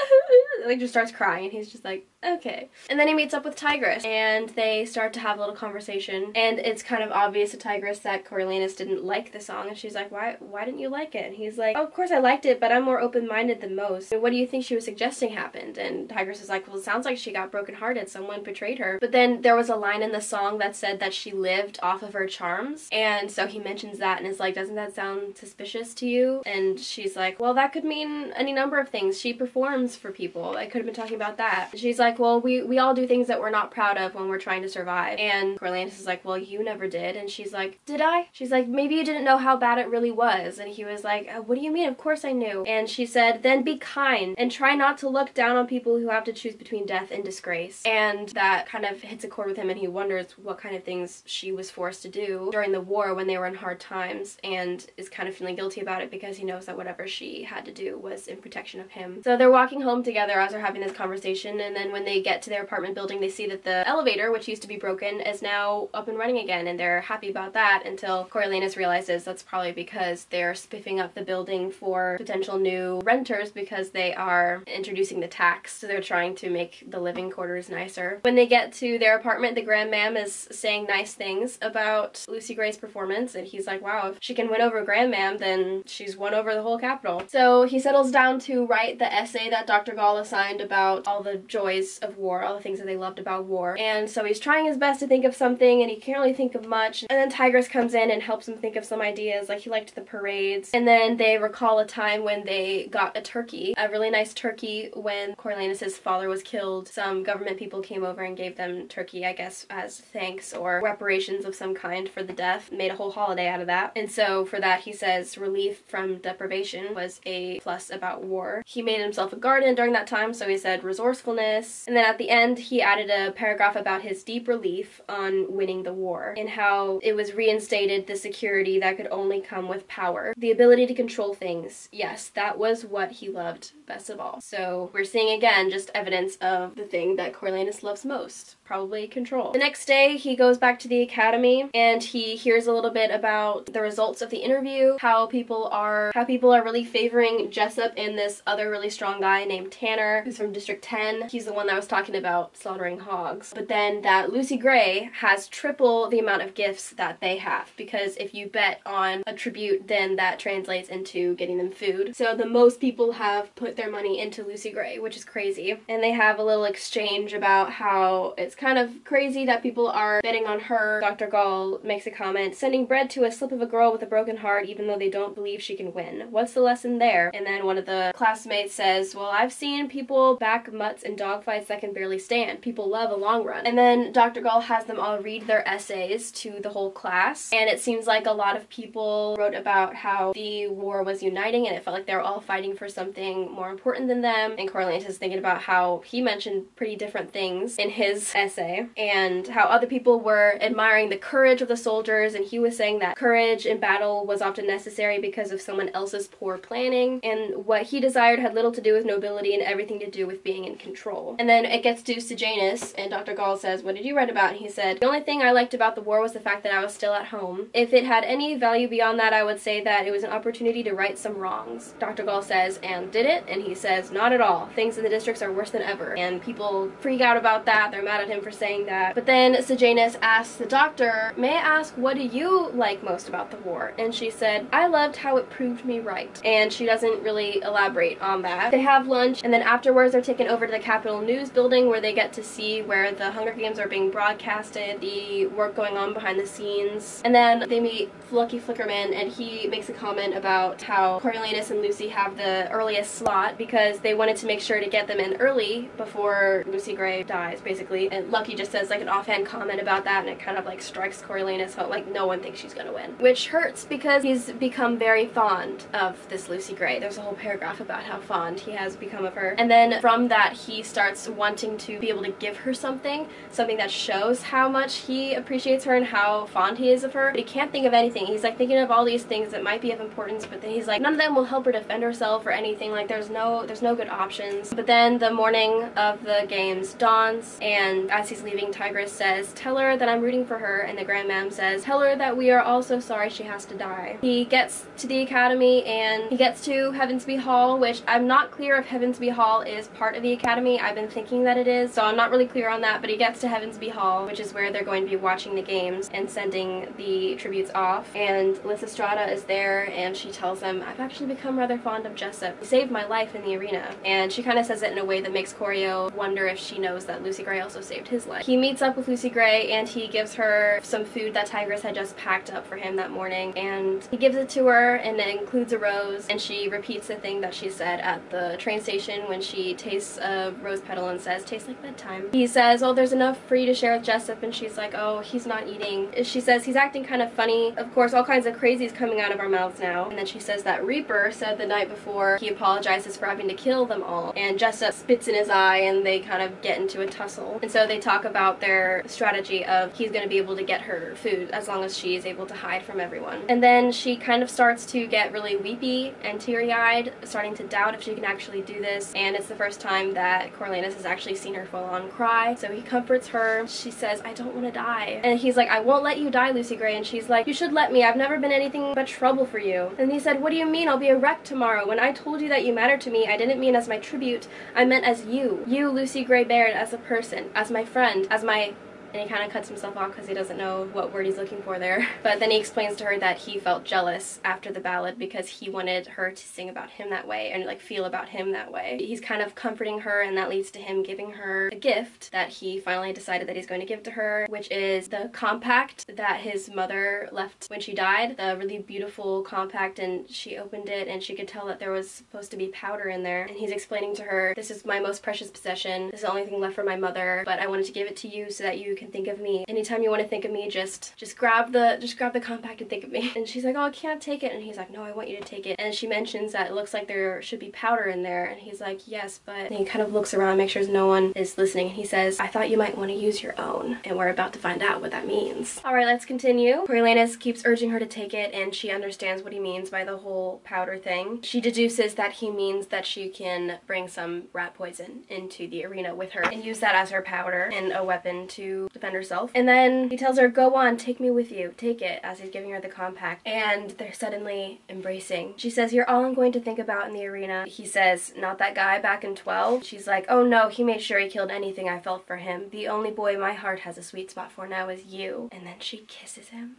like just starts crying, and he's just like, okay. And then he meets up with Tigress, and they start to have a little conversation, and it's kind of obvious to Tigress that Coriolanus didn't like the song, and she's like, why didn't you like it? And he's like, oh, of course I liked it, but I'm more open-minded than most. And what do you think she was suggesting happened? And Tigress is like, well, it sounds like she got brokenhearted, someone betrayed her. But then there was a line in the song that said that she lived off of her charms, and so he mentions that and is like, doesn't that sound suspicious to you? And she's like, well, that could mean any number of things. She performs for people. I could have been talking about that. And she's like, well, we all do things that we're not proud of when we're trying to survive. And Coriolanus is like, well, you never did. And she's like, did I? She's like, maybe you didn't know how bad it really was. And he was like, what do you mean? Of course I knew. And she said, then be kind and try not to look down on people who have to choose between death and disgrace. And that kind of hits a chord with him, and he wonders what kind of things she was forced to do during the war when they were in hard times, and is kind of feeling guilty about it because he knows that whatever she had to do was in protection of him. So they're walking home together as they're having this conversation, and then when they get to their apartment building, they see that the elevator, which used to be broken, is now up and running again, and they're happy about that until Coriolanus realizes that's probably because they're spiffing up the building for potential new renters because they are introducing the tax, so they're trying to make the living quarters nicer. When they get to their apartment, the Grandmam is saying nice things about Lucy Gray's performance, and he's like, wow, if she can win over Grandmam, then she's won over the whole Capitol. So he settles down to write the essay that Dr. Gall assigned about all the joys of war, all the things that they loved about war. And so he's trying his best to think of something, and he can't really think of much. And then Tigress comes in and helps him think of some ideas, like he liked the parades. And then they recall a time when they got a turkey, a really nice turkey, when Coriolanus's father was killed. Some government people came over and gave them turkey, I guess, as thanks or reparations of some kind for the death. Made a whole holiday out of that. And so for that, he says relief from deprivation was a plus about war. He made himself a garden during that time, so he said resourcefulness this. And then at the end, he added a paragraph about his deep relief on winning the war and how it was reinstated the security that could only come with power. The ability to control things. Yes, that was what he loved best of all. So we're seeing again just evidence of the thing that Coriolanus loves most. Probably control. The next day, he goes back to the academy and he hears a little bit about the results of the interview, how people are really favoring Jessup and this other really strong guy named Tanner, who's from District 10. He's the one that was talking about slaughtering hogs. But then that Lucy Gray has triple the amount of gifts that they have, because if you bet on a tribute, then that translates into getting them food. So the most people have put their money into Lucy Gray, which is crazy. And they have a little exchange about how it's kind of crazy that people are betting on her. Dr. Gall makes a comment, sending bread to a slip of a girl with a broken heart even though they don't believe she can win. What's the lesson there? And then one of the classmates says, well, I've seen people back mutts in dogfights that can barely stand. People love a long run. And then Dr. Gall has them all read their essays to the whole class, and it seems like a lot of people wrote about how the war was uniting and it felt like they were all fighting for something more important than them. And Coriolanus is thinking about how he mentioned pretty different things in his essay and how other people were admiring the courage of the soldiers, and he was saying that courage in battle was often necessary because of someone else's poor planning, and what he desired had little to do with nobility and everything to do with being in control. And then it gets to Sejanus, and Dr. Gall says, what did you write about? And he said, the only thing I liked about the war was the fact that I was still at home. If it had any value beyond that, I would say that it was an opportunity to right some wrongs. Dr. Gall says, and did it? And he says, not at all. Things in the districts are worse than ever. And people freak out about that. They're mad at him for saying that. But then Sejanus asks the doctor, may I ask, what do you like most about the war? And she said, I loved how it proved me right. And she doesn't really elaborate on that. They have lunch, and then afterwards they're taken over to the Capitol News building where they get to see where the Hunger Games are being broadcasted, the work going on behind the scenes. And then they meet Lucky Flickerman, and he makes a comment about how Coriolanus and Lucy have the earliest slot because they wanted to make sure to get them in early before Lucy Gray dies, basically. And Lucky just says like an offhand comment about that, and it kind of like strikes Coriolanus how like no one thinks she's gonna win. Which hurts because he's become very fond of this Lucy Gray. There's a whole paragraph about how fond he has become of her. And then from that he starts wanting to be able to give her something that shows how much he appreciates her and how fond he is of her. But he can't think of anything. He's like thinking of all these things that might be of importance, but then he's like, none of them will help her defend herself or anything. Like there's no good options. But then the morning of the games dawns, and as he's leaving, Tigris says, tell her that I'm rooting for her, and the Grand Mam says, tell her that we are all so sorry she has to die. He gets to the academy and he gets to Heavensby Hall, which I'm not clear if Heavensby Hall is part of the academy. I've been thinking that it is, so I'm not really clear on that, but he gets to Heavensby Hall, which is where they're going to be watching the games and sending the tributes off. And Lysistrata is there, and she tells him, I've actually become rather fond of Jessup. He saved my life in the arena. And she kind of says it in a way that makes Corio wonder if she knows that Lucy Gray also saved his life. He meets up with Lucy Gray, and he gives her some food that Tigris had just packed up for him that morning, and he gives it to her, and it includes a rose, and she repeats the thing that she said at the train station when she tastes a rose petal and says, tastes like bedtime. He says, oh, there's enough for you to share with Jessup, and she's like, oh, he's not eating. She says, he's acting kind of funny. Of course, all kinds of crazies coming out of our mouths now. And then she says that Reaper said the night before he apologizes for having to kill them all, and Jessup spits in his eye, and they kind of get into a tussle. And so they talk about their strategy of he's going to be able to get her food as long as she's able to hide from everyone. And then she kind of starts to get really weepy and teary-eyed, starting to doubt if she can actually do this, and it's the first time that Coriolanus has actually seen her full-on cry. So he comforts her. She says, I don't want to die. And he's like, I won't let you die, Lucy Gray. And she's like, you should let me. I've never been anything but trouble for you. And he said, what do you mean I'll be a wreck tomorrow? When I told you that you mattered to me, I didn't mean as my tribute. I meant as you. You, Lucy Gray Baird, as a person, as my friend, as my... And he kind of cuts himself off because he doesn't know what word he's looking for there. But then he explains to her that he felt jealous after the ballad because he wanted her to sing about him that way and like feel about him that way. He's kind of comforting her, and that leads to him giving her a gift that he finally decided that he's going to give to her, which is the compact that his mother left when she died. The really beautiful compact, and she opened it and she could tell that there was supposed to be powder in there. And he's explaining to her, this is my most precious possession. This is the only thing left for my mother, but I wanted to give it to you so that you can and think of me. Anytime you want to think of me, just grab the compact and think of me. And she's like, oh, I can't take it. And he's like, no, I want you to take it. And she mentions that it looks like there should be powder in there. And he's like, yes, but... And he kind of looks around, makes sure no one is listening. And he says, I thought you might want to use your own. And we're about to find out what that means. All right, let's continue. Coriolanus keeps urging her to take it, and she understands what he means by the whole powder thing. She deduces that he means that she can bring some rat poison into the arena with her and use that as her powder and a weapon to defend herself. And then he tells her, go on, take me with you, take it, as he's giving her the compact. And they're suddenly embracing. She says, you're all I'm going to think about in the arena. He says, not that guy back in 12. She's like, oh no, he made sure he killed anything I felt for him. The only boy my heart has a sweet spot for now is you. And then she kisses him,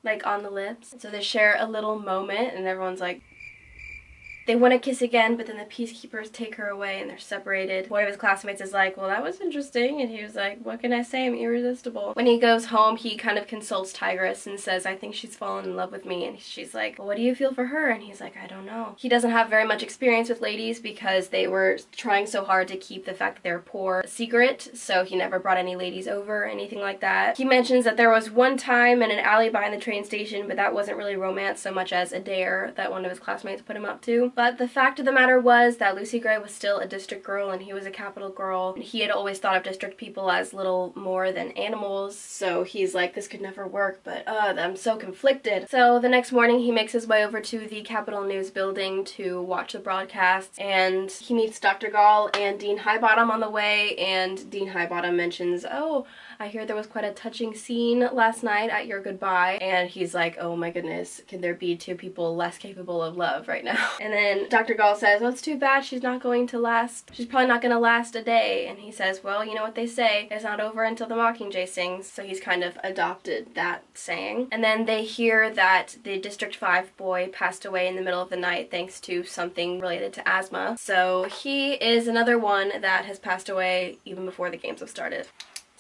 like on the lips. So they share a little moment and everyone's like, they want to kiss again, but then the peacekeepers take her away and they're separated. One of his classmates is like, well, that was interesting. And he was like, what can I say? I'm irresistible. When he goes home, he kind of consults Tigress and says, I think she's fallen in love with me. And she's like, well, what do you feel for her? And he's like, I don't know. He doesn't have very much experience with ladies because they were trying so hard to keep the fact that they're poor a secret. So he never brought any ladies over or anything like that. He mentions that there was one time in an alley behind the train station, but that wasn't really romance so much as a dare that one of his classmates put him up to. But the fact of the matter was that Lucy Gray was still a district girl and he was a capital girl. And he had always thought of district people as little more than animals. So he's like, this could never work, but I'm so conflicted. So the next morning he makes his way over to the Capitol News building to watch the broadcast, and he meets Dr. Gall and Dean Highbottom on the way, and Dean Highbottom mentions, oh, I hear there was quite a touching scene last night at your goodbye. And he's like, oh my goodness, could there be two people less capable of love right now? And then Dr. Gall says, well, it's too bad she's not going to last. She's probably not going to last a day. And he says, well, you know what they say, it's not over until the Mockingjay sings. So he's kind of adopted that saying. And then they hear that the District 5 boy passed away in the middle of the night thanks to something related to asthma. So he is another one that has passed away even before the games have started.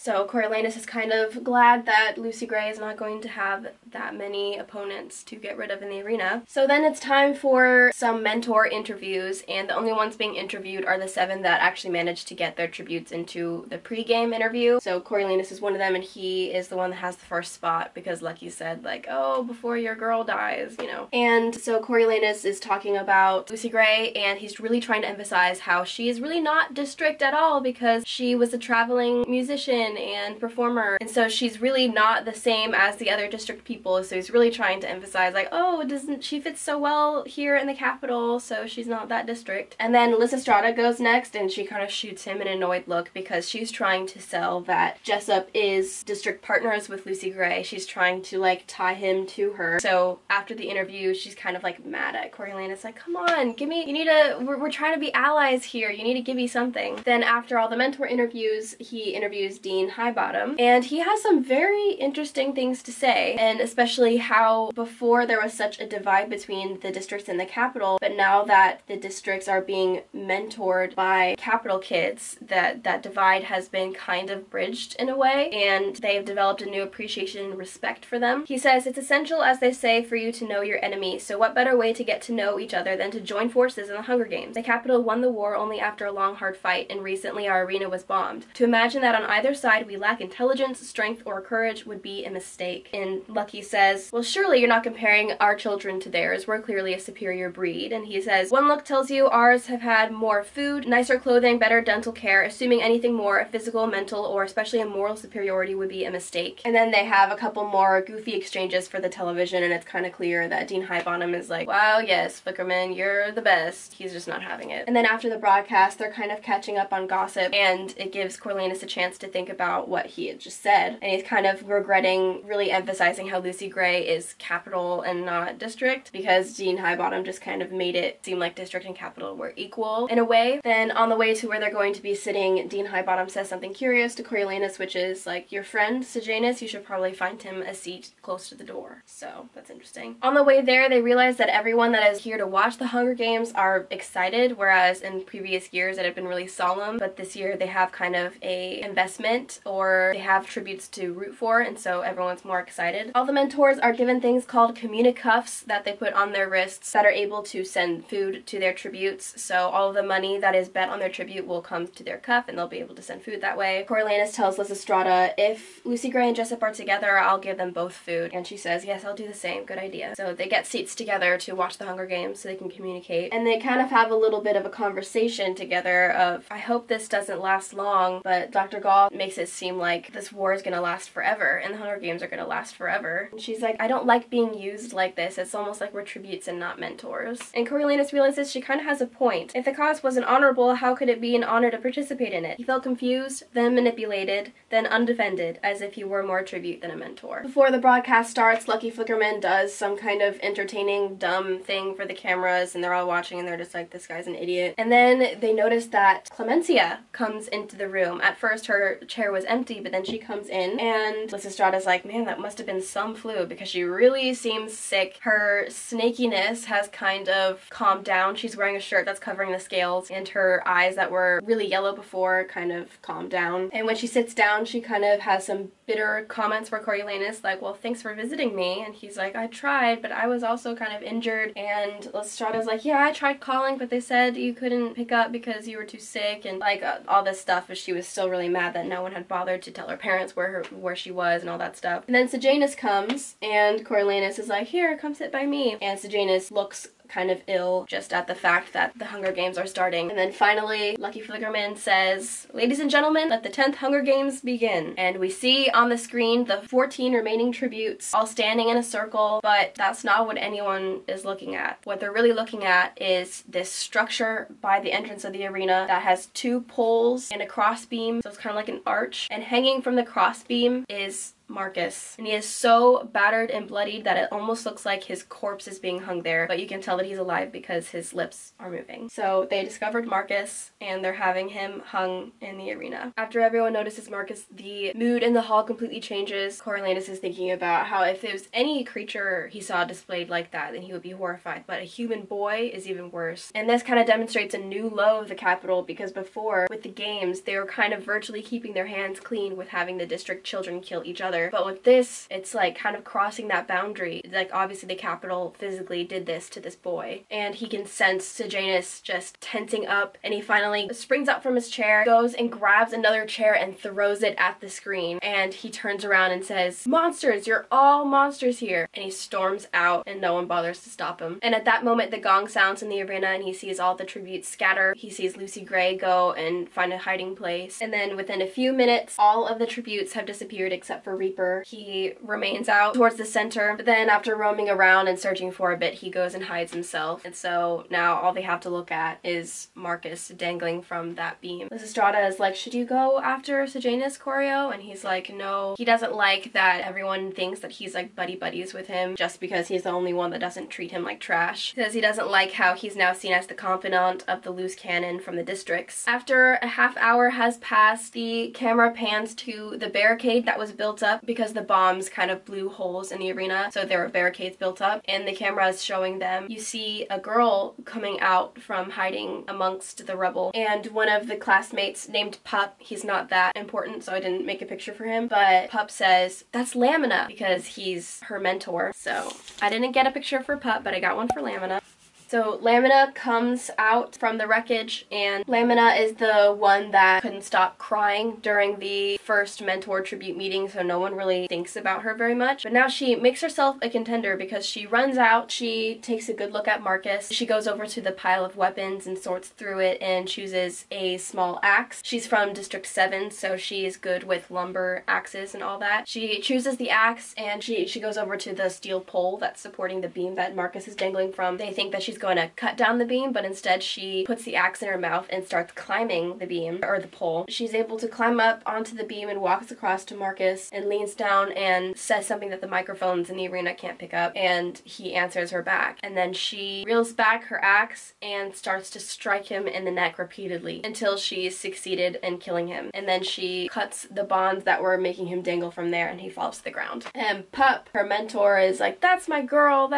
So Coriolanus is kind of glad that Lucy Gray is not going to have that many opponents to get rid of in the arena. So then it's time for some mentor interviews, and the only ones being interviewed are the 7 that actually managed to get their tributes into the pre-game interview. So Coriolanus is one of them, and he is the one that has the first spot because Lucky said, like, oh, before your girl dies, you know. And so Coriolanus is talking about Lucy Gray, and he's really trying to emphasize how she is really not district at all because she was a traveling musician and performer, and so she's really not the same as the other district people. So he's really trying to emphasize, like, oh, doesn't she fit so well here in the capital, so she's not that district. And then Liz Estrada goes next, and she kind of shoots him an annoyed look because she's trying to sell that Jessup is district partners with Lucy Gray. She's trying to like tie him to her. So after the interview, she's kind of like mad at Coriolanus, like, come on, give me, you need to, we're trying to be allies here, you need to give me something. Then after all the mentor interviews, he interviews Dean Highbottom, and he has some very interesting things to say, and especially how before there was such a divide between the districts and the capital, but now that the districts are being mentored by capital kids, that divide has been kind of bridged in a way, and they've developed a new appreciation and respect for them. He says, it's essential, as they say, for you to know your enemy, so what better way to get to know each other than to join forces in the Hunger Games? The capital won the war only after a long hard fight, and recently our arena was bombed. To imagine that on either side we lack intelligence, strength, or courage would be a mistake. And Lucky says, well, surely you're not comparing our children to theirs. We're clearly a superior breed. And he says, one look tells you ours have had more food, nicer clothing, better dental care. Assuming anything more, a physical, mental, or especially a moral superiority would be a mistake. And then they have a couple more goofy exchanges for the television, and it's kind of clear that Dean Highbottom is like, wow, yes, Flickerman, you're the best. He's just not having it. And then after the broadcast, they're kind of catching up on gossip, and it gives Coriolanus a chance to think about what he had just said, and he's kind of regretting really emphasizing how Lucy Gray is capital and not district, because Dean Highbottom just kind of made it seem like district and capital were equal in a way. Then on the way to where they're going to be sitting, Dean Highbottom says something curious to Coriolanus, which is like, your friend Sejanus, you should probably find him a seat close to the door. So that's interesting. On the way there, they realize that everyone that is here to watch the Hunger Games are excited, whereas in previous years it had been really solemn, but this year they have kind of a investment point, or they have tributes to root for, and so everyone's more excited. All the mentors are given things called communicuffs that they put on their wrists that are able to send food to their tributes, so all of the money that is bet on their tribute will come to their cuff and they'll be able to send food that way. Coriolanus tells Lysistrata, if Lucy Gray and Jessup are together, I'll give them both food, and she says, yes, I'll do the same, good idea. So they get seats together to watch the Hunger Games so they can communicate, and they kind of have a little bit of a conversation together of, I hope this doesn't last long, but Dr. Gall makes it seem like this war is gonna last forever and the Hunger Games are gonna last forever. And she's like, I don't like being used like this, it's almost like we're tributes and not mentors. And Coriolanus realizes she kind of has a point. If the cause wasn't honorable, how could it be an honor to participate in it? He felt confused, then manipulated, then undefended, as if he were more a tribute than a mentor. Before the broadcast starts, Lucky Flickerman does some kind of entertaining, dumb thing for the cameras, and they're all watching and they're just like, this guy's an idiot. And then they notice that Clemencia comes into the room. At first her chair was empty, but then she comes in and Lysistrata's like, man, that must have been some flu because she really seems sick. Her snakiness has kind of calmed down. She's wearing a shirt that's covering the scales, and her eyes that were really yellow before kind of calmed down. And when she sits down, she kind of has some bitter comments for Coriolanus, like, well, thanks for visiting me. And he's like, I tried, but I was also kind of injured. And Lysistrata's like, yeah, I tried calling, but they said you couldn't pick up because you were too sick, and like all this stuff, but she was still really mad that no one had bothered to tell her parents where she was and all that stuff. And then Sejanus comes, and Coriolanus is like, here, come sit by me. And Sejanus looks kind of ill just at the fact that the Hunger Games are starting. And then finally, Lucky Flickerman says, ladies and gentlemen, let the 10th Hunger Games begin. And we see on the screen the 14 remaining tributes all standing in a circle, but that's not what anyone is looking at. What they're really looking at is this structure by the entrance of the arena that has 2 poles and a crossbeam, so it's kind of like an arch, and hanging from the crossbeam is Marcus. And he is so battered and bloodied that it almost looks like his corpse is being hung there, but you can tell that he's alive because his lips are moving. So they discovered Marcus and they're having him hung in the arena. After everyone notices Marcus, the mood in the hall completely changes. Coriolanus is thinking about how if there was any creature he saw displayed like that, then he would be horrified, but a human boy is even worse. And this kind of demonstrates a new low of the Capitol, because before, with the games, they were kind of virtually keeping their hands clean with having the district children kill each other. But with this, it's like kind of crossing that boundary. Like obviously the Capitol physically did this to this boy, and he can sense Sejanus just tensing up, and he finally springs up from his chair, goes and grabs another chair and throws it at the screen, and he turns around and says, monsters, you're all monsters here, and he storms out and no one bothers to stop him. And at that moment the gong sounds in the arena and he sees all the tributes scatter. He sees Lucy Gray go and find a hiding place, and then within a few minutes all of the tributes have disappeared except for Reaper. He remains out towards the center, but then after roaming around and searching for a bit, he goes and hides himself. And so now all they have to look at is Marcus dangling from that beam. Lysistrata is like, should you go after Sejanus, Corio? And he's like, no. He doesn't like that everyone thinks that he's like buddies with him just because he's the only one that doesn't treat him like trash. He says he doesn't like how he's now seen as the confidant of the loose cannon from the districts. After a half hour has passed, the camera pans to the barricade that was built up because the bombs kind of blew holes in the arena, so there were barricades built up, and the camera is showing them. You see a girl coming out from hiding amongst the rubble, and one of the classmates named Pup, he's not that important so I didn't make a picture for him, but Pup says, that's Lamina, because he's her mentor. So I didn't get a picture for Pup, but I got one for Lamina. So Lamina comes out from the wreckage, and Lamina is the one that couldn't stop crying during the first mentor tribute meeting, so no one really thinks about her very much. But now she makes herself a contender because she runs out, she takes a good look at Marcus, she goes over to the pile of weapons and sorts through it and chooses a small axe. She's from District 7, so she is good with lumber axes and all that. She chooses the axe and she goes over to the steel pole that's supporting the beam that Marcus is dangling from. They think that she's going to cut down the beam, but instead she puts the axe in her mouth and starts climbing the beam, or the pole. She's able to climb up onto the beam and walks across to Marcus and leans down and says something that the microphones in the arena can't pick up, and he answers her back. And then she reels back her axe and starts to strike him in the neck repeatedly until she's succeeded in killing him. And then she cuts the bonds that were making him dangle from there, and he falls to the ground. And Pup, her mentor, is like, that's my girl,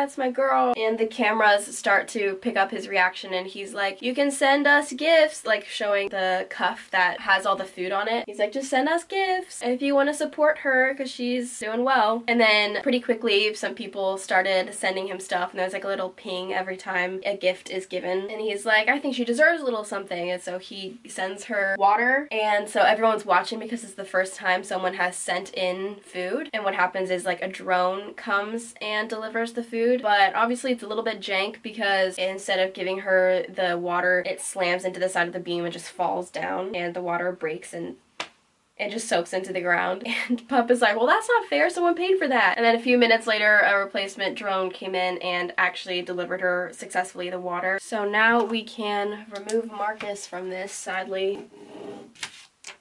and the cameras start to pick up his reaction, and he's like, you can send us gifts, like showing the cuff that has all the food on it. He's like, just send us gifts if you want to support her because she's doing well. And then pretty quickly some people started sending him stuff, and there's like a little ping every time a gift is given, and he's like, I think she deserves a little something, and so he sends her water. And so everyone's watching because it's the first time someone has sent in food, and what happens is like a drone comes and delivers the food, but obviously it's a little bit jank because instead of giving her the water, it slams into the side of the beam and just falls down, and the water breaks and it just soaks into the ground. And Pup is like, well, that's not fair, someone paid for that. And then a few minutes later, a replacement drone came in and actually delivered her successfully the water. So now we can remove Marcus from this, sadly.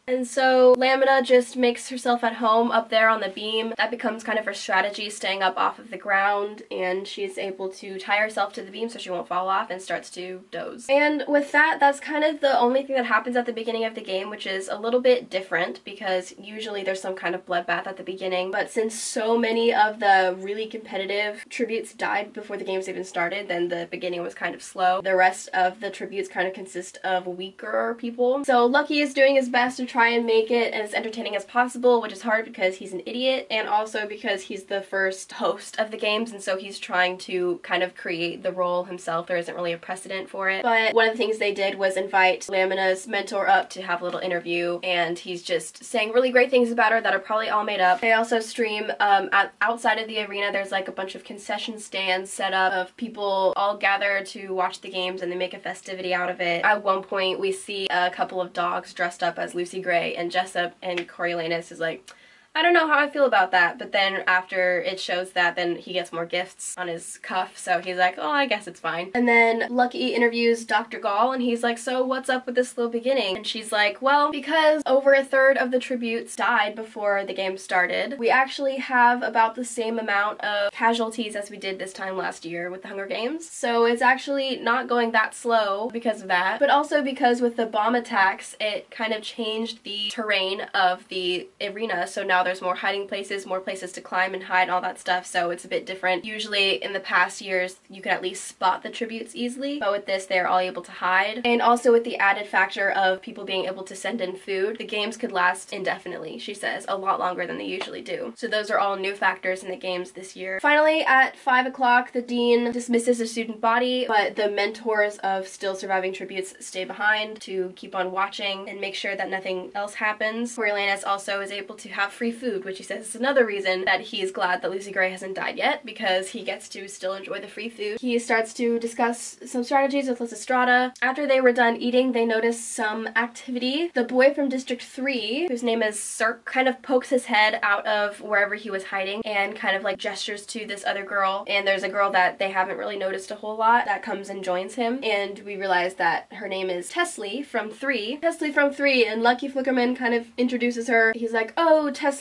And so Lamina just makes herself at home up there on the beam. That becomes kind of her strategy, staying up off of the ground, and she's able to tie herself to the beam so she won't fall off, and starts to doze. And with that, that's kind of the only thing that happens at the beginning of the game, which is a little bit different because usually there's some kind of bloodbath at the beginning, but since so many of the really competitive tributes died before the games even started, then the beginning was kind of slow. The rest of the tributes kind of consist of weaker people. So Lucky is doing his best to try and make it as entertaining as possible, which is hard because he's an idiot, and also because he's the first host of the games, and so he's trying to kind of create the role himself. There isn't really a precedent for it. But one of the things they did was invite Lamina's mentor up to have a little interview, and he's just saying really great things about her that are probably all made up. They also stream outside of the arena. There's like a bunch of concession stands set up of people all gather to watch the games, and they make a festivity out of it. At one point we see a couple of dogs dressed up as Lucy Gray, and Jessup and Coriolanus is like, I don't know how I feel about that, but then after it shows that, then he gets more gifts on his cuff, so he's like, oh, I guess it's fine. And then Lucky interviews Dr. Gall, and he's like, so what's up with this slow beginning? And she's like, well, because over a third of the tributes died before the game started, we actually have about the same amount of casualties as we did this time last year with the Hunger Games. So it's actually not going that slow because of that, but also because with the bomb attacks, it kind of changed the terrain of the arena, so now there's more hiding places, more places to climb and hide, all that stuff, so it's a bit different. Usually in the past years you could at least spot the tributes easily, but with this they're all able to hide. And also with the added factor of people being able to send in food, the games could last indefinitely, she says, a lot longer than they usually do. So those are all new factors in the games this year. Finally, at 5 o'clock, the dean dismisses the student body, but the mentors of still surviving tributes stay behind to keep on watching and make sure that nothing else happens. Coriolanus also is able to have free food, which he says is another reason that he's glad that Lucy Gray hasn't died yet, because he gets to still enjoy the free food. He starts to discuss some strategies with Lysistrata. After they were done eating, they notice some activity. The boy from District 3, whose name is Cirque, kind of pokes his head out of wherever he was hiding and kind of like gestures to this other girl, and there's a girl that they haven't really noticed a whole lot that comes and joins him, and we realize that her name is Teslie from 3. Teslie from 3, and Lucky Flickerman kind of introduces her. He's like, oh, Teslie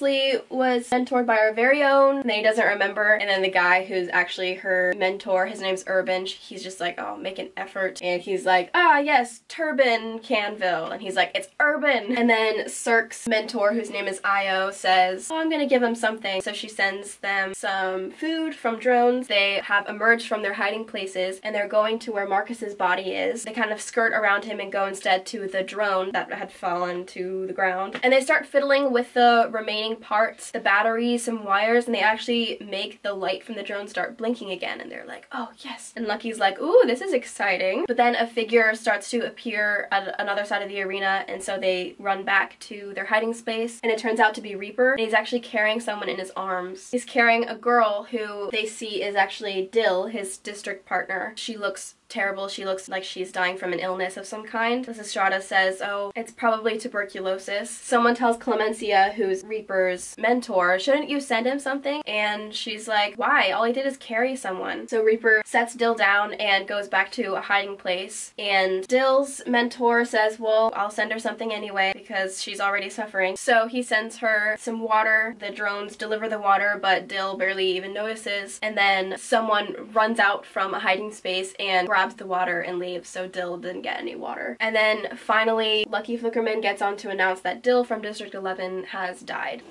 was mentored by our very own, and then he doesn't remember, and then the guy who's actually her mentor, his name's Urban, he's just like, oh, make an effort, and he's like, ah, yes, Turban Canville, and he's like, it's Urban. And then Cirque's mentor, whose name is Io, says, oh, I'm gonna give him something, so she sends them some food from drones. They have emerged from their hiding places, and they're going to where Marcus's body is. They kind of skirt around him and go instead to the drone that had fallen to the ground, and they start fiddling with the remaining parts, the batteries, some wires, and they actually make the light from the drone start blinking again, and they're like, oh yes. And Lucky's like, ooh, this is exciting. But then a figure starts to appear at another side of the arena, and so they run back to their hiding space, and it turns out to be Reaper, and he's actually carrying someone in his arms. He's carrying a girl who they see is actually Dill, his district partner. She looks terrible. She looks like she's dying from an illness of some kind. Lysistrata says, oh, it's probably tuberculosis. Someone tells Clemencia, who's Reaper's mentor, shouldn't you send him something? And she's like, why? All he did is carry someone. So Reaper sets Dill down and goes back to a hiding place, and Dill's mentor says, well, I'll send her something anyway because she's already suffering. So he sends her some water. The drones deliver the water, but Dill barely even notices, and then someone runs out from a hiding space and grabs the water and leaves, so Dill didn't get any water. And then finally, Lucky Flickerman gets on to announce that Dill from District 11 has died.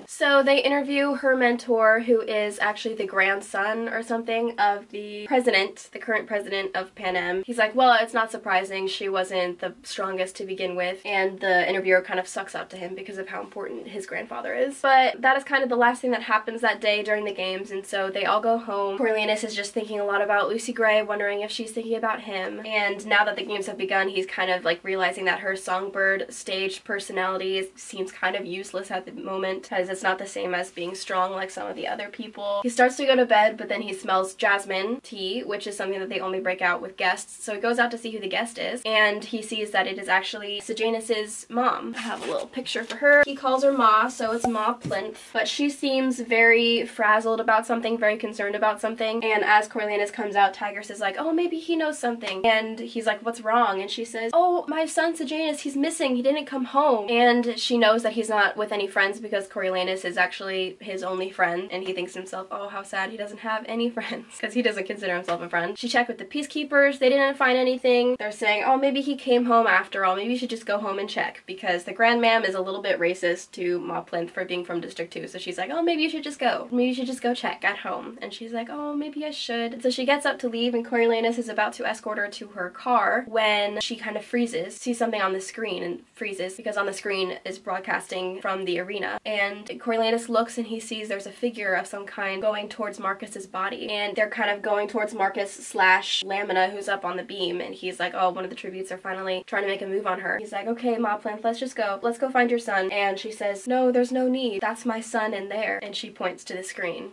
So they interview her mentor, who is actually the grandson or something of the president, the current president of Pan Am. He's like, well, it's not surprising, she wasn't the strongest to begin with, and the interviewer kind of sucks up to him because of how important his grandfather is. But that is kind of the last thing that happens that day during the games, and so they all go home. Coriolanus is just thinking a lot about Lucy Gray, wondering if she's thinking about him, and now that the games have begun, he's kind of like realizing that her Songbird staged personality seems kind of useless at the moment, because it's not the same as being strong like some of the other people. He starts to go to bed, but then he smells jasmine tea, which is something that they only break out with guests, so he goes out to see who the guest is, and he sees that it is actually Sejanus's mom. I have a little picture for her. He calls her Ma, so it's Ma Plinth, but she seems very frazzled about something, very concerned about something, and as Coriolanus comes out, Tigris is like, oh, maybe he knows something, and he's like, what's wrong? And she says, oh, my son Sejanus, he's missing, he didn't come home, and she knows that he's not with any friends because Coriolanus is actually his only friend, and he thinks to himself, oh, how sad he doesn't have any friends, because he doesn't consider himself a friend. She checked with the peacekeepers, they didn't find anything. They're saying, oh, maybe he came home after all, maybe you should just go home and check, because the Grand Mam is a little bit racist to Ma Plinth for being from District 2, so she's like, oh, maybe you should just go. Maybe you should just go check at home. And she's like, oh, maybe I should. So she gets up to leave, and Coriolanus is about to escort her to her car when she kind of freezes, sees something on the screen and freezes, because on the screen is broadcasting from the arena. And Coriolanus looks and he sees there's a figure of some kind going towards Marcus's body, and they're kind of going towards Marcus slash Lamina, who's up on the beam, and he's like, oh, one of the tributes are finally trying to make a move on her. He's like, okay, Ma Plinth, let's just go. Let's go find your son. And she says, no, there's no need. That's my son in there. And she points to the screen.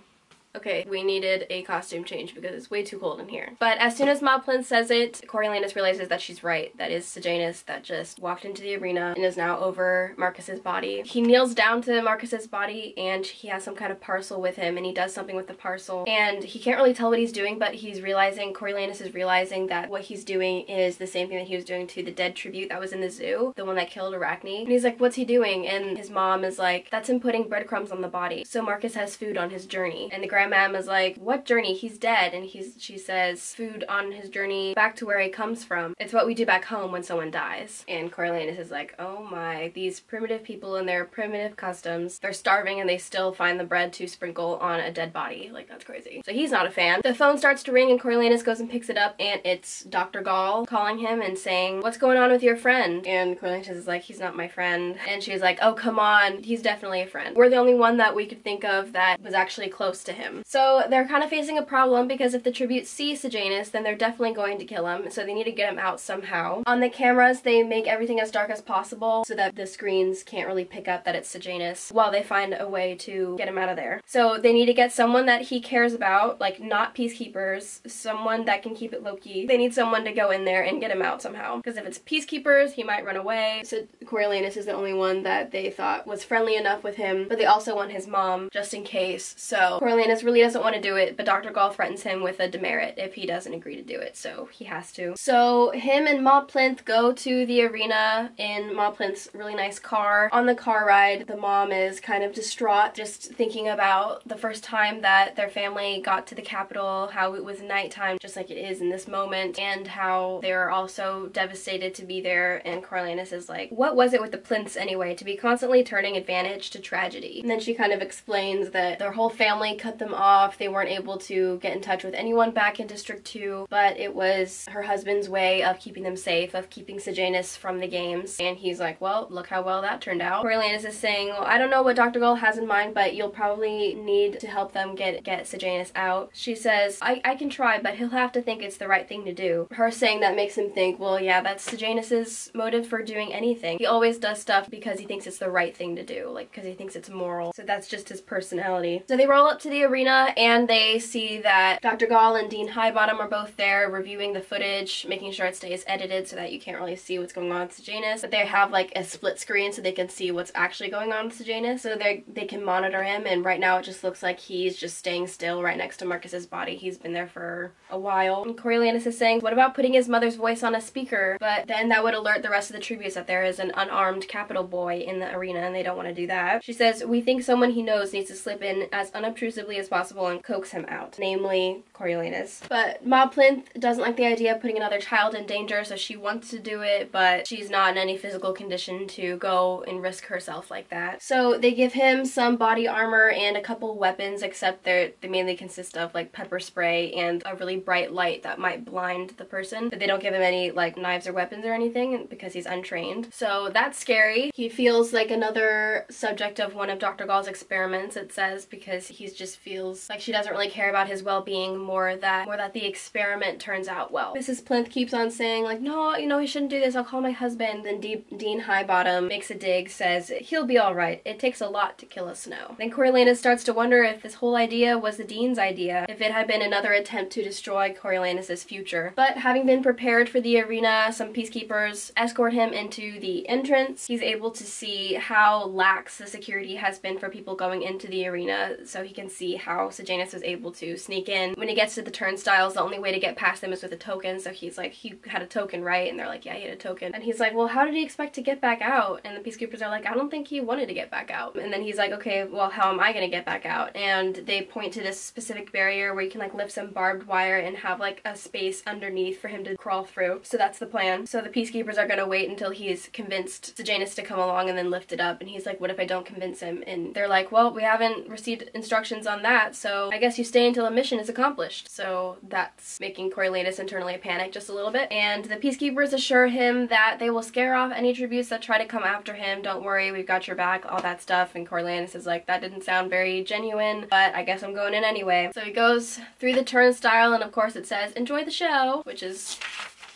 Okay, we needed a costume change because it's way too cold in here. But as soon as Ma Plinth says it, Coriolanus realizes that she's right. That is Sejanus that just walked into the arena and is now over Marcus's body. He kneels down to Marcus's body and he has some kind of parcel with him, and he does something with the parcel. And he can't really tell what he's doing, but he's realizing, Coriolanus is realizing that what he's doing is the same thing that he was doing to the dead tribute that was in the zoo, the one that killed Arachne. And he's like, what's he doing? And his mom is like, that's him putting breadcrumbs on the body, so Marcus has food on his journey. And the Grandmam is like, what journey? He's dead. And she says, food on his journey back to where he comes from. It's what we do back home when someone dies. And Coriolanus is like, oh my, these primitive people and their primitive customs. They're starving and they still find the bread to sprinkle on a dead body. Like, that's crazy. So he's not a fan. The phone starts to ring and Coriolanus goes and picks it up, and it's Dr. Gall calling him and saying, what's going on with your friend? And Coriolanus is like, he's not my friend. And she's like, oh, come on, he's definitely a friend. We're the only one that we could think of that was actually close to him. So they're kind of facing a problem, because if the tributes see Sejanus, then they're definitely going to kill him, so they need to get him out somehow. On the cameras, they make everything as dark as possible so that the screens can't really pick up that it's Sejanus, while they find a way to get him out of there. So they need to get someone that he cares about, like not peacekeepers, someone that can keep it low-key. They need someone to go in there and get him out somehow, because if it's peacekeepers, he might run away. So Coriolanus is the only one that they thought was friendly enough with him, but they also want his mom just in case. So Coriolanus really doesn't want to do it, but Dr. Gall threatens him with a demerit if he doesn't agree to do it, so he has to. So him and Ma Plinth go to the arena in Ma Plinth's really nice car. On the car ride, the mom is kind of distraught, just thinking about the first time that their family got to the capital, how it was nighttime just like it is in this moment, and how they're also devastated to be there. And Coriolanus is like, what was it with the Plinths anyway, to be constantly turning advantage to tragedy? And then she kind of explains that their whole family cut them off. They weren't able to get in touch with anyone back in District 2, but it was her husband's way of keeping them safe, of keeping Sejanus from the games. And he's like, well, look how well that turned out. Coriolanus is saying, well, I don't know what Dr. Gall has in mind, but you'll probably need to help them get Sejanus out. She says, I can try, but he'll have to think it's the right thing to do. Her saying that makes him think, well, yeah, that's Sejanus's motive for doing anything. He always does stuff because he thinks it's the right thing to do, like, because he thinks it's moral. So that's just his personality. So they roll up to the arena and they see that Dr. Gall and Dean Highbottom are both there reviewing the footage, making sure it stays edited so that you can't really see what's going on with Sejanus. But they have like a split screen so they can see what's actually going on with Sejanus, so they can monitor him. And right now it just looks like he's just staying still right next to Marcus's body. He's been there for a while. And Coriolanus is saying, what about putting his mother's voice on a speaker? But then that would alert the rest of the tributes that there is an unarmed capital boy in the arena, and they don't want to do that. She says, we think someone he knows needs to slip in as unobtrusively as possible and coax him out, namely Coriolanus. But Ma Plinth doesn't like the idea of putting another child in danger, so she wants to do it, but she's not in any physical condition to go and risk herself like that. So they give him some body armor and a couple weapons, except they mainly consist of like pepper spray and a really bright light that might blind the person, but they don't give him any like knives or weapons or anything because he's untrained. So that's scary. He feels like another subject of one of Dr. Gall's experiments, it says, because he just feels like she doesn't really care about his well-being, more that the experiment turns out well. Mrs. Plinth keeps on saying like, no, you know, he shouldn't do this, I'll call my husband. Then Dean Highbottom makes a dig, says he'll be alright, it takes a lot to kill a Snow. Then Coriolanus starts to wonder if this whole idea was the Dean's idea, if it had been another attempt to destroy Coriolanus' future. But having been prepared for the arena, some peacekeepers escort him into the entrance. He's able to see how lax the security has been for people going into the arena, so he can see how Sejanus was able to sneak in. When he gets to the turnstiles, the only way to get past them is with a token, so he's like, he had a token, right? And they're like, yeah, he had a token. And he's like, well, how did he expect to get back out? And the peacekeepers are like, I don't think he wanted to get back out. And then he's like, okay, well, how am I gonna get back out? And they point to this specific barrier where you can like lift some barbed wire and have like a space underneath for him to crawl through. So that's the plan. So the peacekeepers are gonna wait until he's convinced Sejanus to come along and then lift it up. And he's like, what if I don't convince him? And they're like, well, we haven't received instructions on that, so I guess you stay until a mission is accomplished. So that's making Coriolanus internally panic just a little bit. And the peacekeepers assure him that they will scare off any tributes that try to come after him. Don't worry, we've got your back, all that stuff. And Coriolanus is like, that didn't sound very genuine, but I guess I'm going in anyway. So he goes through the turnstile, and of course it says, enjoy the show, which is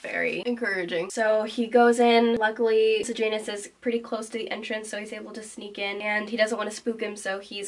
very encouraging. So he goes in. Luckily, Sejanus is pretty close to the entrance, so he's able to sneak in, and he doesn't want to spook him, so he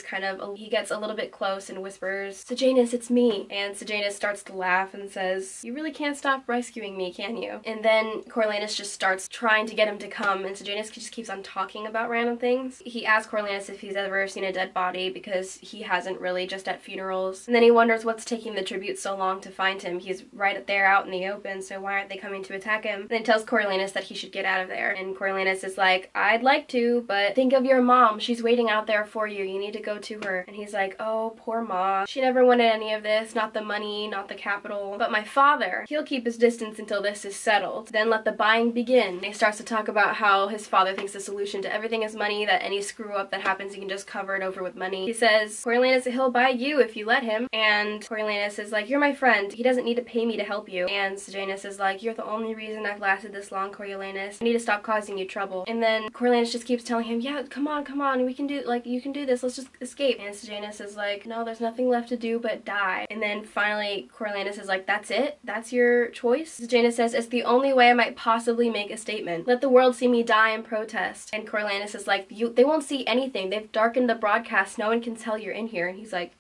gets a little bit close and whispers, Sejanus, it's me. And Sejanus starts to laugh and says, you really can't stop rescuing me, can you? And then Coriolanus just starts trying to get him to come, and Sejanus just keeps on talking about random things. He asks Coriolanus if he's ever seen a dead body, because he hasn't really, just at funerals. And then he wonders what's taking the tribute so long to find him. He's right there out in the open, so why aren't they coming to attack him? And then tells Coriolanus that he should get out of there. And Coriolanus is like, I'd like to, but think of your mom. She's waiting out there for you. You need to go to her. And he's like, oh, poor Ma. She never wanted any of this. Not the money, not the capital. But my father, he'll keep his distance until this is settled. Then let the buying begin. And he starts to talk about how his father thinks the solution to everything is money, that any screw up that happens, he can just cover it over with money. He says, Coriolanus, he'll buy you if you let him. And Coriolanus is like, you're my friend. He doesn't need to pay me to help you. And Sejanus is like, you're the only reason I've lasted this long, Coriolanus. I need to stop causing you trouble. And then Coriolanus just keeps telling him, yeah, come on, we can do, like, you can do this, let's just escape. And Sejanus is like, no, there's nothing left to do but die. And then finally Coriolanus is like, that's it? That's your choice? Sejanus says, it's the only way I might possibly make a statement. Let the world see me die in protest. And Coriolanus is like, they won't see anything. They've darkened the broadcast. No one can tell you're in here. And he's like,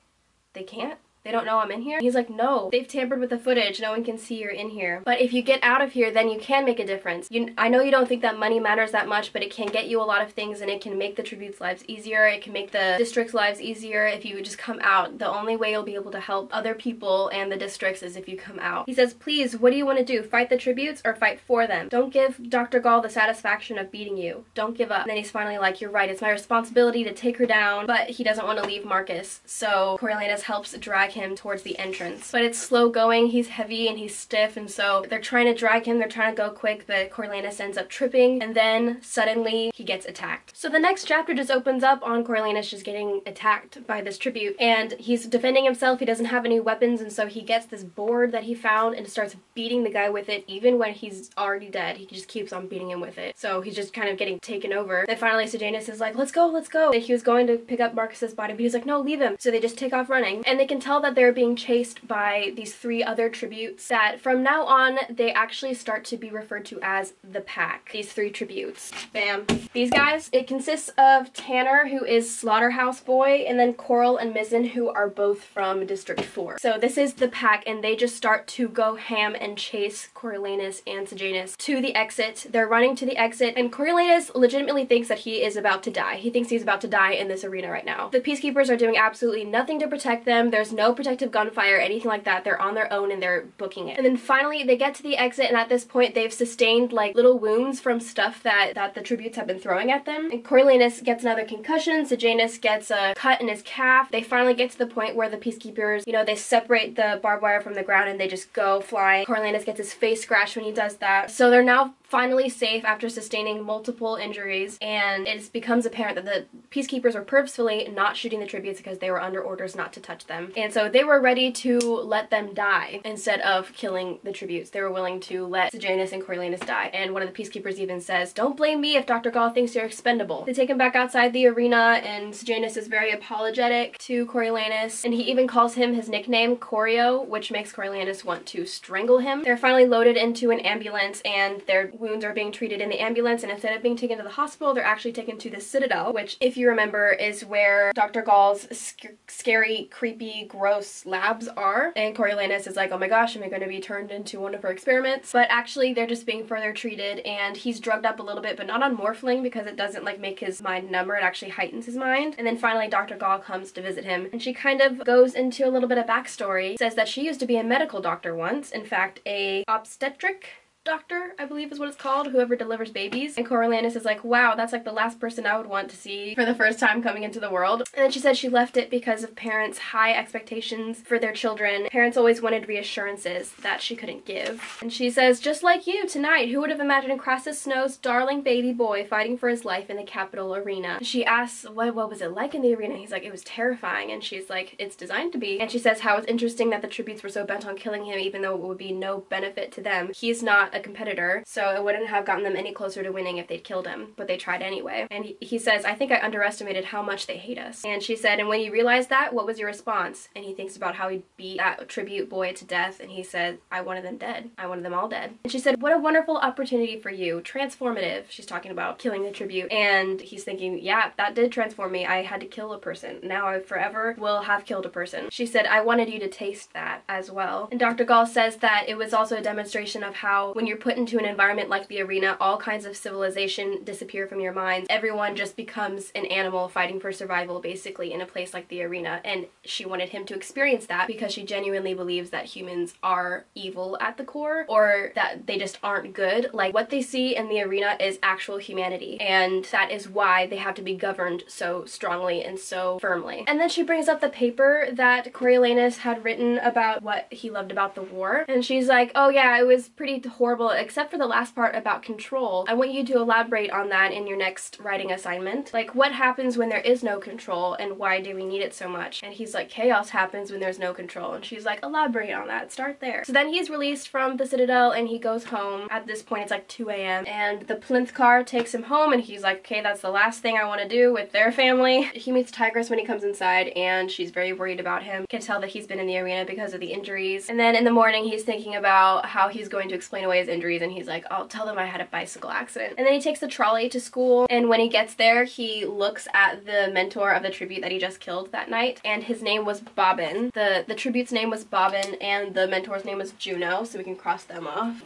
they can't? They don't know I'm in here? And he's like, no, they've tampered with the footage. No one can see you're in here. But if you get out of here, then you can make a difference. I know you don't think that money matters that much, but it can get you a lot of things, and it can make the tributes' lives easier. It can make the district's lives easier if you would just come out. The only way you'll be able to help other people and the districts is if you come out. He says, please, what do you want to do? Fight the tributes or fight for them? Don't give Dr. Gall the satisfaction of beating you. Don't give up. And then he's finally like, you're right, it's my responsibility to take her down, but he doesn't want to leave Marcus. So Coriolanus helps drag him towards the entrance. But it's slow going, he's heavy and he's stiff, and so they're trying to drag him, they're trying to go quick, but Coriolanus ends up tripping, and then suddenly he gets attacked. So the next chapter just opens up on Coriolanus just getting attacked by this tribute, and he's defending himself. He doesn't have any weapons, and so he gets this board that he found and starts beating the guy with it. Even when he's already dead, he just keeps on beating him with it. So he's just kind of getting taken over. Then finally Sejanus is like, let's go, let's go. And he was going to pick up Marcus's body, but he's like, no, leave him. So they just take off running, and they can tell that they're being chased by these three other tributes, that from now on they actually start to be referred to as the Pack. These three tributes. Bam. These guys, it consists of Tanner, who is Slaughterhouse Boy, and then Coral and Mizzen, who are both from District 4. So this is the Pack, and they just start to go ham and chase Coriolanus and Sejanus to the exit. They're running to the exit, and Coriolanus legitimately thinks that he is about to die. He thinks he's about to die in this arena right now. The peacekeepers are doing absolutely nothing to protect them. There's no no protective gunfire, anything like that. They're on their own and they're booking it. And then finally they get to the exit, and at this point they've sustained like little wounds from stuff that the tributes have been throwing at them. And Coriolanus gets another concussion, Sejanus gets a cut in his calf. They finally get to the point where the peacekeepers, you know, they separate the barbed wire from the ground and they just go flying. Coriolanus gets his face scratched when he does that. So they're now finally safe after sustaining multiple injuries, and it becomes apparent that the peacekeepers were purposefully not shooting the tributes because they were under orders not to touch them. And so they were ready to let them die instead of killing the tributes. They were willing to let Sejanus and Coriolanus die. And one of the peacekeepers even says, "Don't blame me if Dr. Gall thinks you're expendable." They take him back outside the arena, and Sejanus is very apologetic to Coriolanus, and he even calls him his nickname, Corio, which makes Coriolanus want to strangle him. They're finally loaded into an ambulance, and their wounds are being treated in the ambulance, and instead of being taken to the hospital, they're actually taken to the Citadel, which, if you remember, is where Dr. Gall's scary, creepy, gross labs are. And Coriolanus is like, oh my gosh, am I going to be turned into one of her experiments? But actually, they're just being further treated, and he's drugged up a little bit, but not on morphling because it doesn't like make his mind number, it actually heightens his mind. And then finally, Dr. Gall comes to visit him, and she kind of goes into a little bit of backstory, says that she used to be a medical doctor once, in fact, a obstetric doctor, I believe is what it's called, whoever delivers babies. And Coriolanus is like, wow, that's like the last person I would want to see for the first time coming into the world. And then she said she left it because of parents' high expectations for their children. Parents always wanted reassurances that she couldn't give. And she says, just like you tonight, who would have imagined Crassus Snow's darling baby boy fighting for his life in the Capitol arena? She asks, what was it like in the arena? He's like, it was terrifying. And she's like, it's designed to be. And she says how it's interesting that the tributes were so bent on killing him, even though it would be no benefit to them. He's not a competitor, so it wouldn't have gotten them any closer to winning if they'd killed him, but they tried anyway. And he says, I think I underestimated how much they hate us. And she said, and when you realized that, what was your response? And he thinks about how he beat that tribute boy to death, and he said, I wanted them dead. I wanted them all dead. And she said, what a wonderful opportunity for you. Transformative. She's talking about killing the tribute. And he's thinking, yeah, that did transform me. I had to kill a person. Now I forever will have killed a person. She said, I wanted you to taste that as well. And Dr. Gall says that it was also a demonstration of how when you're put into an environment like the arena, all kinds of civilization disappear from your mind. Everyone just becomes an animal fighting for survival, basically, in a place like the arena. And she wanted him to experience that because she genuinely believes that humans are evil at the core, or that they just aren't good. Like, what they see in the arena is actual humanity, and that is why they have to be governed so strongly and so firmly. And then she brings up the paper that Coriolanus had written about what he loved about the war, and she's like, oh yeah, it was pretty horrible except for the last part about control. I want you to elaborate on that in your next writing assignment. Like, what happens when there is no control, and why do we need it so much? And he's like, chaos happens when there's no control. And she's like, elaborate on that, start there. So then he's released from the Citadel and he goes home. At this point it's like 2 a.m. and the plinth car takes him home, and he's like, okay, that's the last thing I want to do with their family. He meets Tigress when he comes inside, and she's very worried about him. You can tell that he's been in the arena because of the injuries. And then in the morning he's thinking about how he's going to explain away his injuries, and he's like, I'll tell them I had a bicycle accident. And then he takes the trolley to school, and when he gets there he looks at the mentor of the tribute that he just killed that night, and his name was Bobbin. The tribute's name was Bobbin, and the mentor's name was Juno, so we can cross them off.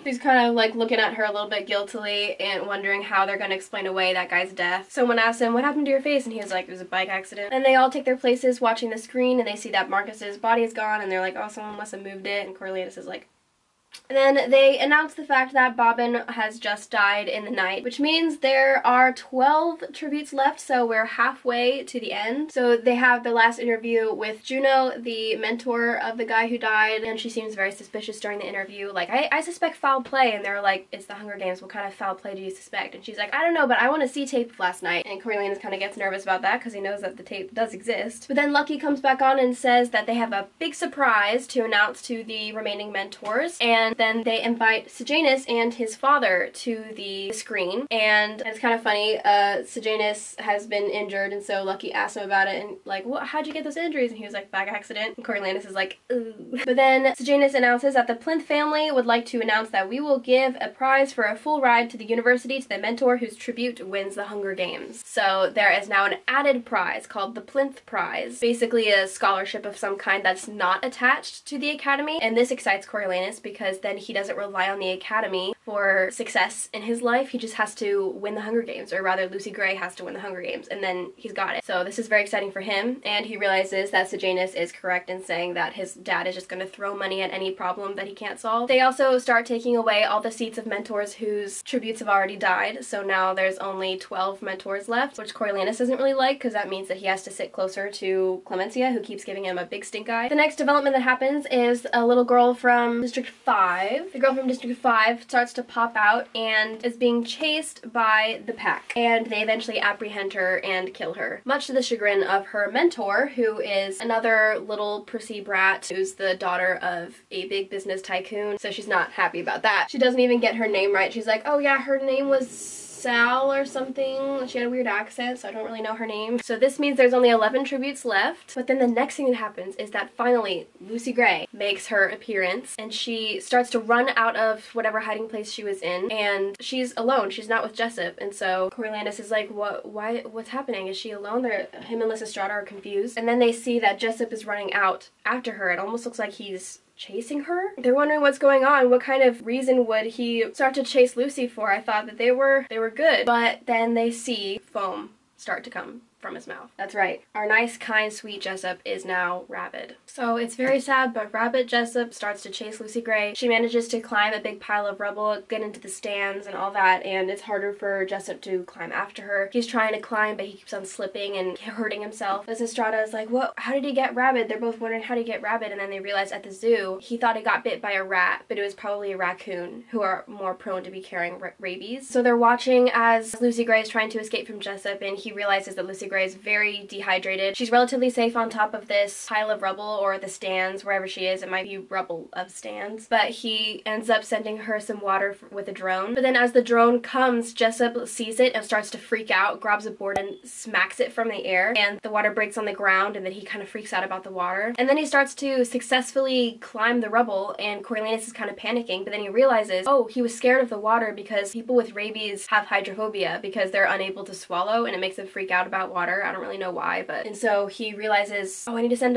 He's kind of like looking at her a little bit guiltily and wondering how they're going to explain away that guy's death. Someone asks him, what happened to your face? And he was like, it was a bike accident. And they all take their places watching the screen, and they see that Marcus's body is gone, and they're like, oh, someone must have moved it. And Coriolanus is like, and then they announce the fact that Bobbin has just died in the night, which means there are 12 tributes left, so we're halfway to the end. So they have the last interview with Juno, the mentor of the guy who died, and she seems very suspicious during the interview. Like, I suspect foul play, and they're like, it's the Hunger Games, what kind of foul play do you suspect? And she's like, I don't know, but I want to see tape of last night. And Coriolanus kind of gets nervous about that because he knows that the tape does exist. But then Lucky comes back on and says that they have a big surprise to announce to the remaining mentors, and then they invite Sejanus and his father to the screen. And it's kind of funny, Sejanus has been injured, and so Lucky asks him about it, and like, how'd you get those injuries? And he was like, bike accident. And Coriolanus is like, ooh. But then Sejanus announces that the Plinth family would like to announce that we will give a prize for a full ride to the university to the mentor whose tribute wins the Hunger Games. So there is now an added prize called the Plinth Prize, basically a scholarship of some kind that's not attached to the academy. And this excites Coriolanus because because then he doesn't rely on the Academy for success in his life. He just has to win the Hunger Games, or rather Lucy Gray has to win the Hunger Games, and then he's got it. So this is very exciting for him, and he realizes that Sejanus is correct in saying that his dad is just going to throw money at any problem that he can't solve. They also start taking away all the seats of mentors whose tributes have already died, so now there's only 12 mentors left, which Coriolanus doesn't really like because that means that he has to sit closer to Clemencia, who keeps giving him a big stink eye. The next development that happens is a little girl from District 5. The girl from District 5 starts to pop out and is being chased by the pack, and they eventually apprehend her and kill her, much to the chagrin of her mentor, who is another little prissy brat who's the daughter of a big business tycoon, so she's not happy about that. She doesn't even get her name right. She's like, oh yeah, her name was Sal or something. She had a weird accent, so I don't really know her name. So this means there's only 11 tributes left, but then the next thing that happens is that finally Lucy Gray makes her appearance, and she starts to run out of whatever hiding place she was in, and she's alone. She's not with Jessup, and so Coriolanus is like, what's happening? Is she alone? Him and Lysistrata are confused, and then they see that Jessup is running out after her. It almost looks like he's chasing her. They're wondering what's going on. What kind of reason would he start to chase Lucy for? I thought that they were good, but then they see foam start to come from his mouth. That's right. Our nice, kind, sweet Jessup is now rabid. So it's very sad, but rabid Jessup starts to chase Lucy Gray. She manages to climb a big pile of rubble, get into the stands and all that, and it's harder for Jessup to climb after her. He's trying to climb, but he keeps on slipping and hurting himself. Lysistrata is like, what? How did he get rabid? They're both wondering how did he get rabid, and then they realize at the zoo, he thought he got bit by a rat, but it was probably a raccoon, who are more prone to be carrying rabies. So they're watching as Lucy Gray is trying to escape from Jessup, and he realizes that Lucy Gray is very dehydrated. She's relatively safe on top of this pile of rubble, or the stands, wherever she is. It might be rubble of stands. But he ends up sending her some water with a drone. But then as the drone comes, Jessup sees it and starts to freak out, grabs a board and smacks it from the air, and the water breaks on the ground, and then he kind of freaks out about the water. And then he starts to successfully climb the rubble, and Coriolanus is kind of panicking, but then he realizes, oh, he was scared of the water because people with rabies have hydrophobia because they're unable to swallow, and it makes them freak out about water. I don't really know why, but, and so he realizes, oh, I need to send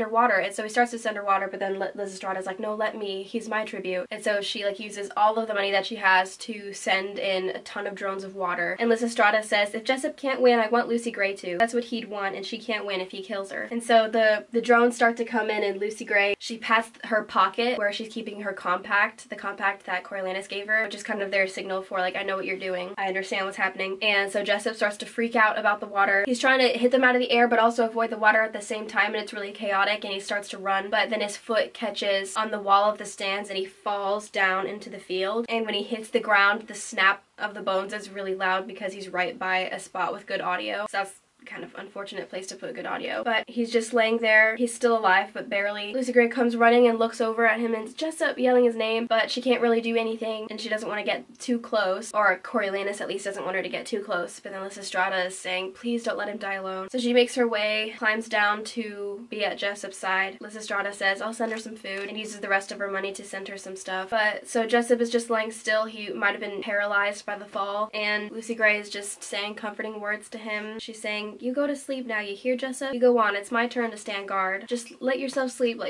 her water, and so he starts to send her water, but then Lysistrata's like, no, let me, he's my tribute, and so she like uses all of the money that she has to send in a ton of drones of water, and Lysistrata says, if Jessup can't win, I want Lucy Gray to. That's what he'd want, and she can't win if he kills her. And so the drones start to come in, and Lucy Gray, she pats her pocket where she's keeping her compact, the compact that Coriolanus gave her, which is kind of their signal for like, I know what you're doing, I understand what's happening. And so Jessup starts to freak out about the water. He's trying to hit them out of the air but also avoid the water at the same time, and it's really chaotic, and he starts to run, but then his foot catches on the wall of the stands and he falls down into the field, and when he hits the ground, the snap of the bones is really loud because he's right by a spot with good audio. So that's kind of unfortunate place to put good audio. But he's just laying there. He's still alive, but barely. Lucy Gray comes running and looks over at him and is just up yelling his name, but she can't really do anything, and she doesn't want to get too close, or Coriolanus at least doesn't want her to get too close, but then Lysistrata is saying, please don't let him die alone. So she makes her way, climbs down to be at Jessup's side. Lysistrata says, I'll send her some food, and uses the rest of her money to send her some stuff. But so Jessup is just laying still. He might have been paralyzed by the fall, and Lucy Gray is just saying comforting words to him. She's saying, you go to sleep now, you hear, Jessup? You go on, it's my turn to stand guard. Just let yourself sleep,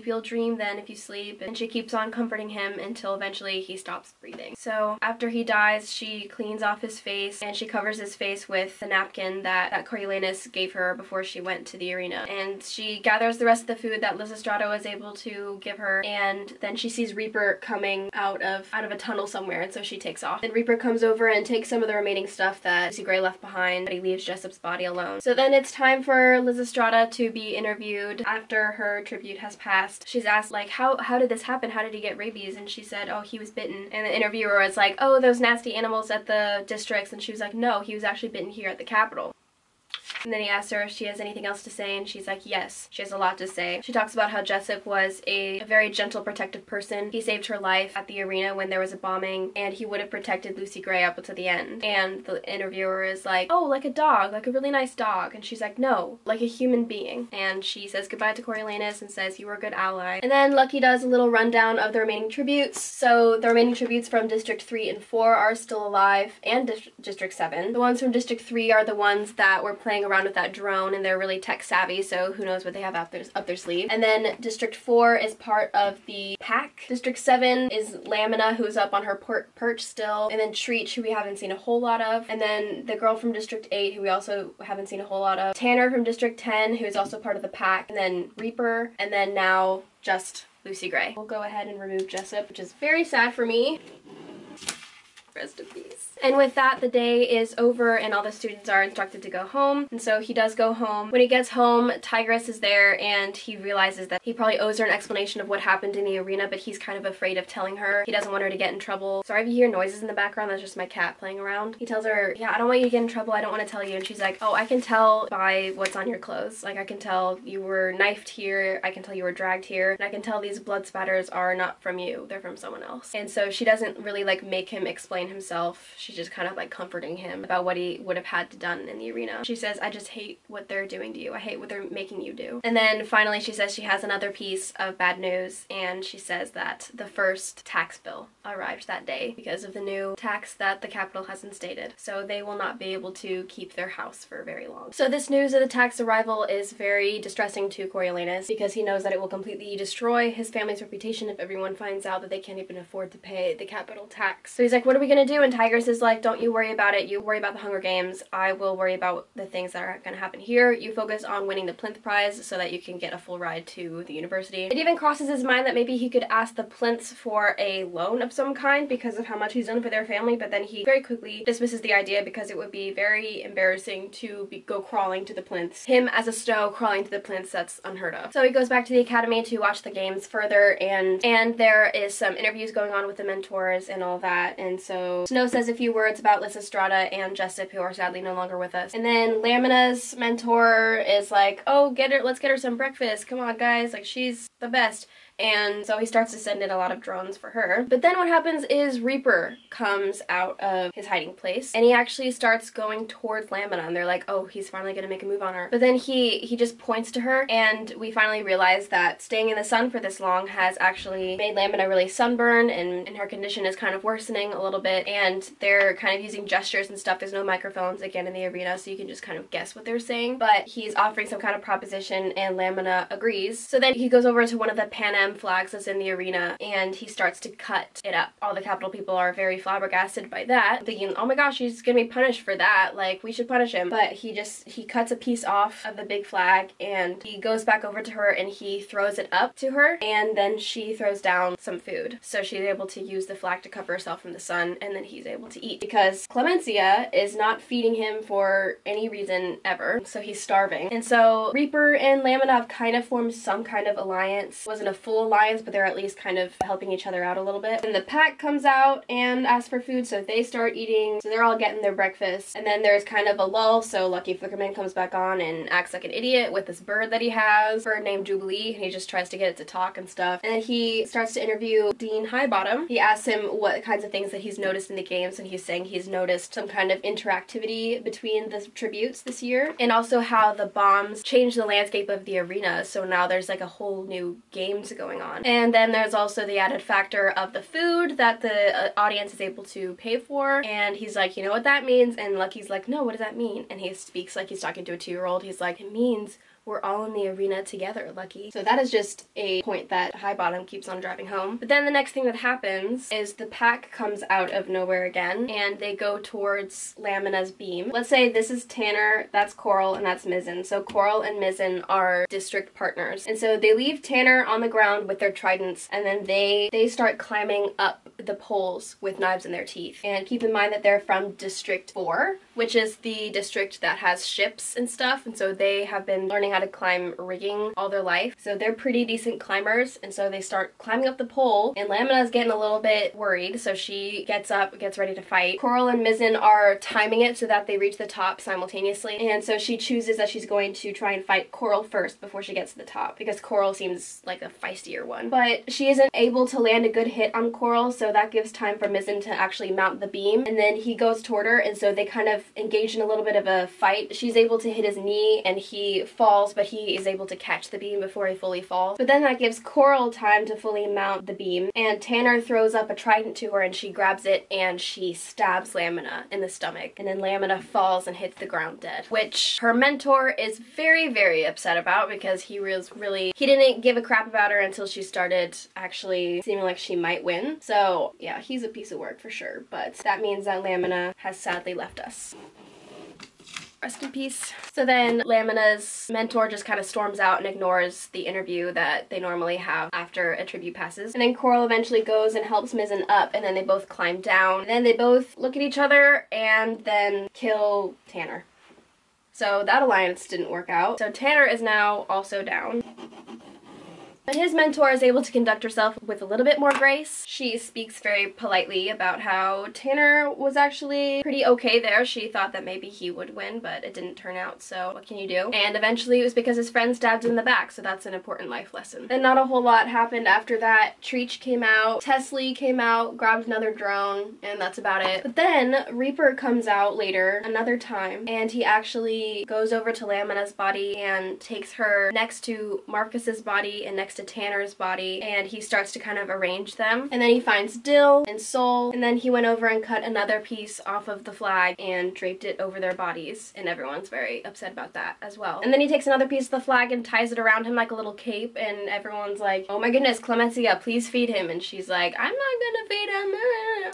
you'll dream then if you sleep. And she keeps on comforting him until eventually he stops breathing. So after he dies, she cleans off his face, and she covers his face with the napkin that Coriolanus gave her before she went to the arena. And she gathers the rest of the food that Lysistrata was able to give her, and then she sees Reaper coming out of a tunnel somewhere, and so she takes off. And Reaper comes over and takes some of the remaining stuff that Lucy Gray left behind, but he leaves Jessup's body alone. So then it's time for Lysistrata to be interviewed after her tribute has passed. She's asked, like, how did this happen? How did he get rabies? And she said, oh, he was bitten. And the interviewer was like, oh, those nasty animals at the districts. And she was like, no, he was actually bitten here at the Capitol. And then he asks her if she has anything else to say, and she's like, yes, she has a lot to say. She talks about how Jessup was a very gentle, protective person. He saved her life at the arena when there was a bombing, and he would have protected Lucy Gray up to the end. And the interviewer is like, oh, like a dog, like a really nice dog. And she's like, no, like a human being. And she says goodbye to Coriolanus and says, you were a good ally. And then Lucky does a little rundown of the remaining tributes. So the remaining tributes from District 3 and 4 are still alive, and District 7. The ones from District 3 are the ones that were playing around around with that drone, and they're really tech savvy, so who knows what they have up their sleeve. And then District 4 is part of the pack. District 7 is Lamina, who's up on her perch still, and then Treach, who we haven't seen a whole lot of, and then the girl from District 8, who we also haven't seen a whole lot of, Tanner from District 10, who's also part of the pack, and then Reaper, and then now just Lucy Gray. We'll go ahead and remove Jessup, which is very sad for me. Rest in peace. And with that, the day is over and all the students are instructed to go home. And so he does go home. When he gets home, Tigress is there and he realizes that he probably owes her an explanation of what happened in the arena, but he's kind of afraid of telling her. He doesn't want her to get in trouble. Sorry if you hear noises in the background, that's just my cat playing around. He tells her, yeah, I don't want you to get in trouble, I don't want to tell you. And she's like, oh, I can tell by what's on your clothes. Like, I can tell you were knifed here, I can tell you were dragged here, and I can tell these blood spatters are not from you, they're from someone else. And so she doesn't really like make him explain himself. She's just kind of like comforting him about what he would have had to done in the arena. She says, I just hate what they're doing to you. I hate what they're making you do. And then finally she says she has another piece of bad news, and she says that the first tax bill arrived that day because of the new tax that the capital has instated. So they will not be able to keep their house for very long. So this news of the tax arrival is very distressing to Coriolanus because he knows that it will completely destroy his family's reputation if everyone finds out that they can't even afford to pay the capital tax. So he's like, what are we gonna do? And Tigress is like, don't you worry about it. You worry about the Hunger Games. I will worry about the things that are gonna happen here. You focus on winning the plinth prize so that you can get a full ride to the university. It even crosses his mind that maybe he could ask the plinths for a loan of some kind because of how much he's done for their family, but then he very quickly dismisses the idea because it would be very embarrassing to go crawling to the plinths. Him as a Snow crawling to the plinths, that's unheard of. So he goes back to the academy to watch the games further, and there is some interviews going on with the mentors and all that, and so Snow says a few words about Lysistrata and Jessup, who are sadly no longer with us. And then Lamina's mentor is like, oh, let's get her some breakfast. Come on, guys. Like, she's the best. And so he starts to send in a lot of drones for her. But then what happens is Reaper comes out of his hiding place, and he actually starts going towards Lamina, and they're like, oh, he's finally gonna make a move on her. But then he just points to her, and we finally realize that staying in the sun for this long has actually made Lamina really sunburned, and her condition is kind of worsening a little bit, and they're kind of using gestures and stuff. There's no microphones, again, in the arena, so you can just kind of guess what they're saying. But he's offering some kind of proposition, and Lamina agrees. So then he goes over to one of the Pan Am flags that's in the arena, and he starts to cut it up. All the capital people are very flabbergasted by that, thinking, oh my gosh, he's gonna be punished for that, like, we should punish him. But he cuts a piece off of the big flag, and he goes back over to her and he throws it up to her, and then she throws down some food. So she's able to use the flag to cover herself from the sun, and then he's able to eat because Clemencia is not feeding him for any reason ever, so he's starving. And so Reaper and Lamina have kind of formed some kind of alliance. It wasn't a full alliance, but they're at least kind of helping each other out a little bit. And the pack comes out and asks for food, so they start eating. So they're all getting their breakfast. And then there's kind of a lull, so Lucky Flickerman comes back on and acts like an idiot with this bird that he has, bird named Jubilee, and he just tries to get it to talk and stuff. And then he starts to interview Dean Highbottom. He asks him what kinds of things that he's noticed in the games, and he's saying he's noticed some kind of interactivity between the tributes this year, and also how the bombs changed the landscape of the arena, so now there's like a whole new game to going on. And then there's also the added factor of the food that the audience is able to pay for, and he's like, you know what that means? And Lucky's like, no, what does that mean? And he speaks like he's talking to a 2-year-old. He's like, it means we're all in the arena together, Lucky. So that is just a point that Highbottom keeps on driving home. But then the next thing that happens is the pack comes out of nowhere again, and they go towards Lamina's beam. Let's say this is Tanner, that's Coral, and that's Mizzen. So Coral and Mizzen are district partners. And so they leave Tanner on the ground with their tridents, and then they start climbing up the poles with knives in their teeth. And keep in mind that they're from District 4, which is the district that has ships and stuff, and so they have been learning how to climb rigging all their life. So they're pretty decent climbers, and so they start climbing up the pole, and Lamina's getting a little bit worried, so she gets up, gets ready to fight. Coral and Mizzen are timing it so that they reach the top simultaneously, and so she chooses that she's going to try and fight Coral first before she gets to the top, because Coral seems like a feistier one. But she isn't able to land a good hit on Coral, so that gives time for Mizzen to actually mount the beam, and then he goes toward her, and so they kind of engage in a little bit of a fight. She's able to hit his knee and he falls, but he is able to catch the beam before he fully falls. But then that gives Coral time to fully mount the beam, and Tanner throws up a trident to her and she grabs it and she stabs Lamina in the stomach, and then Lamina falls and hits the ground dead, which her mentor is very, very upset about because he didn't give a crap about her until she started actually seeming like she might win. So yeah, he's a piece of work for sure, but that means that Lamina has sadly left us. Rest in peace. So then Lamina's mentor just kind of storms out and ignores the interview that they normally have after a tribute passes. And then Coral eventually goes and helps Mizzen up, and then they both climb down. And then they both look at each other and then kill Tanner. So that alliance didn't work out. So Tanner is now also down. But his mentor is able to conduct herself with a little bit more grace. She speaks very politely about how Tanner was actually pretty okay there. She thought that maybe he would win, but it didn't turn out, so what can you do? And eventually it was because his friend stabbed him in the back, so that's an important life lesson. Then not a whole lot happened after that. Treach came out, Tesley came out, grabbed another drone, and that's about it. But then Reaper comes out later, another time, and he actually goes over to Lamina's body and takes her next to Marcus's body and next to Tanner's body, and he starts to kind of arrange them. And then he finds Dill and Sol, and then he went over and cut another piece off of the flag and draped it over their bodies, and everyone's very upset about that as well. And then he takes another piece of the flag and ties it around him like a little cape, and everyone's like, oh my goodness, Clemencia, please feed him. And she's like, I'm not gonna feed him.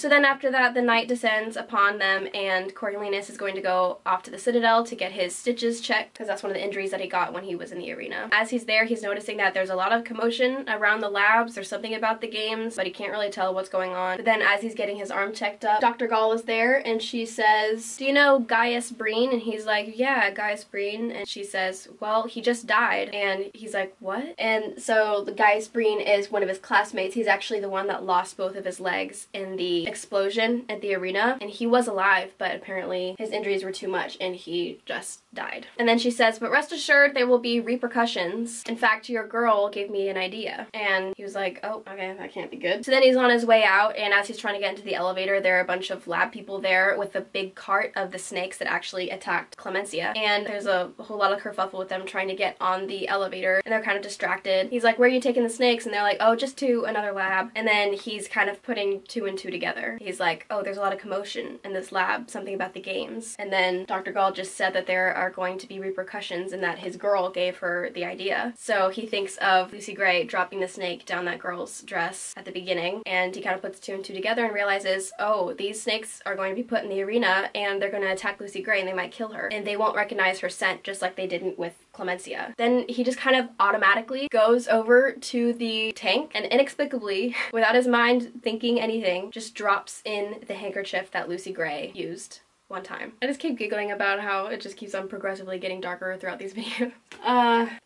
So then after that, the night descends upon them, and Coriolanus is going to go off to the Citadel to get his stitches checked, because that's one of the injuries that he got when he was in the arena. As he's there, he's noticing that there's a lot of commotion around the labs. There's something about the games, but he can't really tell what's going on. But then as he's getting his arm checked up, Dr. Gall is there, and she says, do you know Gaius Breen? And he's like, yeah, Gaius Breen. And she says, well, he just died. And he's like, what? And so the Gaius Breen is one of his classmates. He's actually the one that lost both of his legs in the explosion at the arena, and he was alive, but apparently his injuries were too much and he just died. And then she says, but rest assured there will be repercussions. In fact, your girl gave me an idea. And he was like, oh, okay, that can't be good. So then he's on his way out, and as he's trying to get into the elevator, there are a bunch of lab people there with a big cart of the snakes that actually attacked Clemencia. And there's a whole lot of kerfuffle with them trying to get on the elevator, and they're kind of distracted. He's like, where are you taking the snakes? And they're like, oh, just to another lab. And then he's kind of putting two and two together. He's like, oh, there's a lot of commotion in this lab, something about the games. And then Dr. Gall just said that there are going to be repercussions and that his girl gave her the idea. So he thinks of Lucy Gray dropping the snake down that girl's dress at the beginning, and he kind of puts two and two together and realizes, oh, these snakes are going to be put in the arena and they're going to attack Lucy Gray and they might kill her, and they won't recognize her scent just like they didn't with Clemencia. Then he just kind of automatically goes over to the tank and inexplicably, without his mind thinking anything, just drops in the handkerchief that Lucy Gray used one time. I just keep giggling about how it just keeps on progressively getting darker throughout these videos.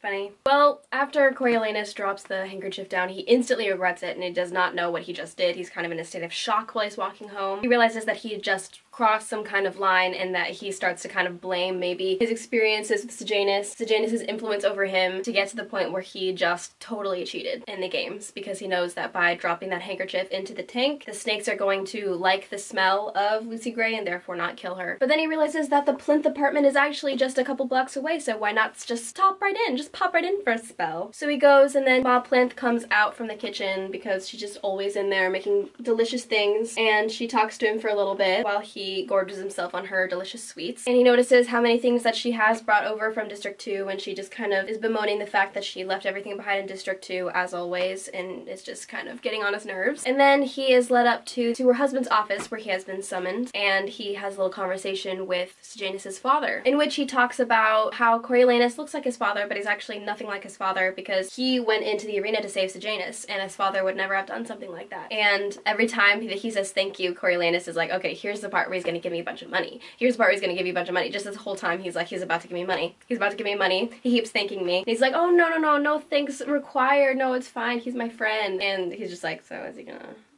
Funny. Well, after Coriolanus drops the handkerchief down, he instantly regrets it and he does not know what he just did. He's kind of in a state of shock while he's walking home. He realizes that he had just crossed some kind of line, and that he starts to kind of blame maybe his experiences with Sejanus' influence over him, to get to the point where he just totally cheated in the games, because he knows that by dropping that handkerchief into the tank, the snakes are going to like the smell of Lucy Gray and therefore not kill her. But then he realizes that the plinth apartment is actually just a couple blocks away, so why not just pop right in for a spell. So he goes, and then Ma Plinth comes out from the kitchen because she's just always in there making delicious things, and she talks to him for a little bit while he gorges himself on her delicious sweets. And he notices how many things that she has brought over from District 2, and she just kind of is bemoaning the fact that she left everything behind in District 2 as always, and it's just kind of getting on his nerves. And then he is led up to her husband's office where he has been summoned, and he has a little conversation with Sejanus' father, in which he talks about how Coriolanus looks like his father, but he's actually nothing like his father because he went into the arena to save Sejanus, and his father would never have done something like that. And every time he says thank you, Coriolanus is like, okay, here's the part where he's gonna give me a bunch of money. Here's the part where he's gonna give you a bunch of money. Just this whole time he's like, he's about to give me money. He's about to give me money. He keeps thanking me. And he's like, oh, no thanks required. No, it's fine. He's my friend. And he's just like, so is he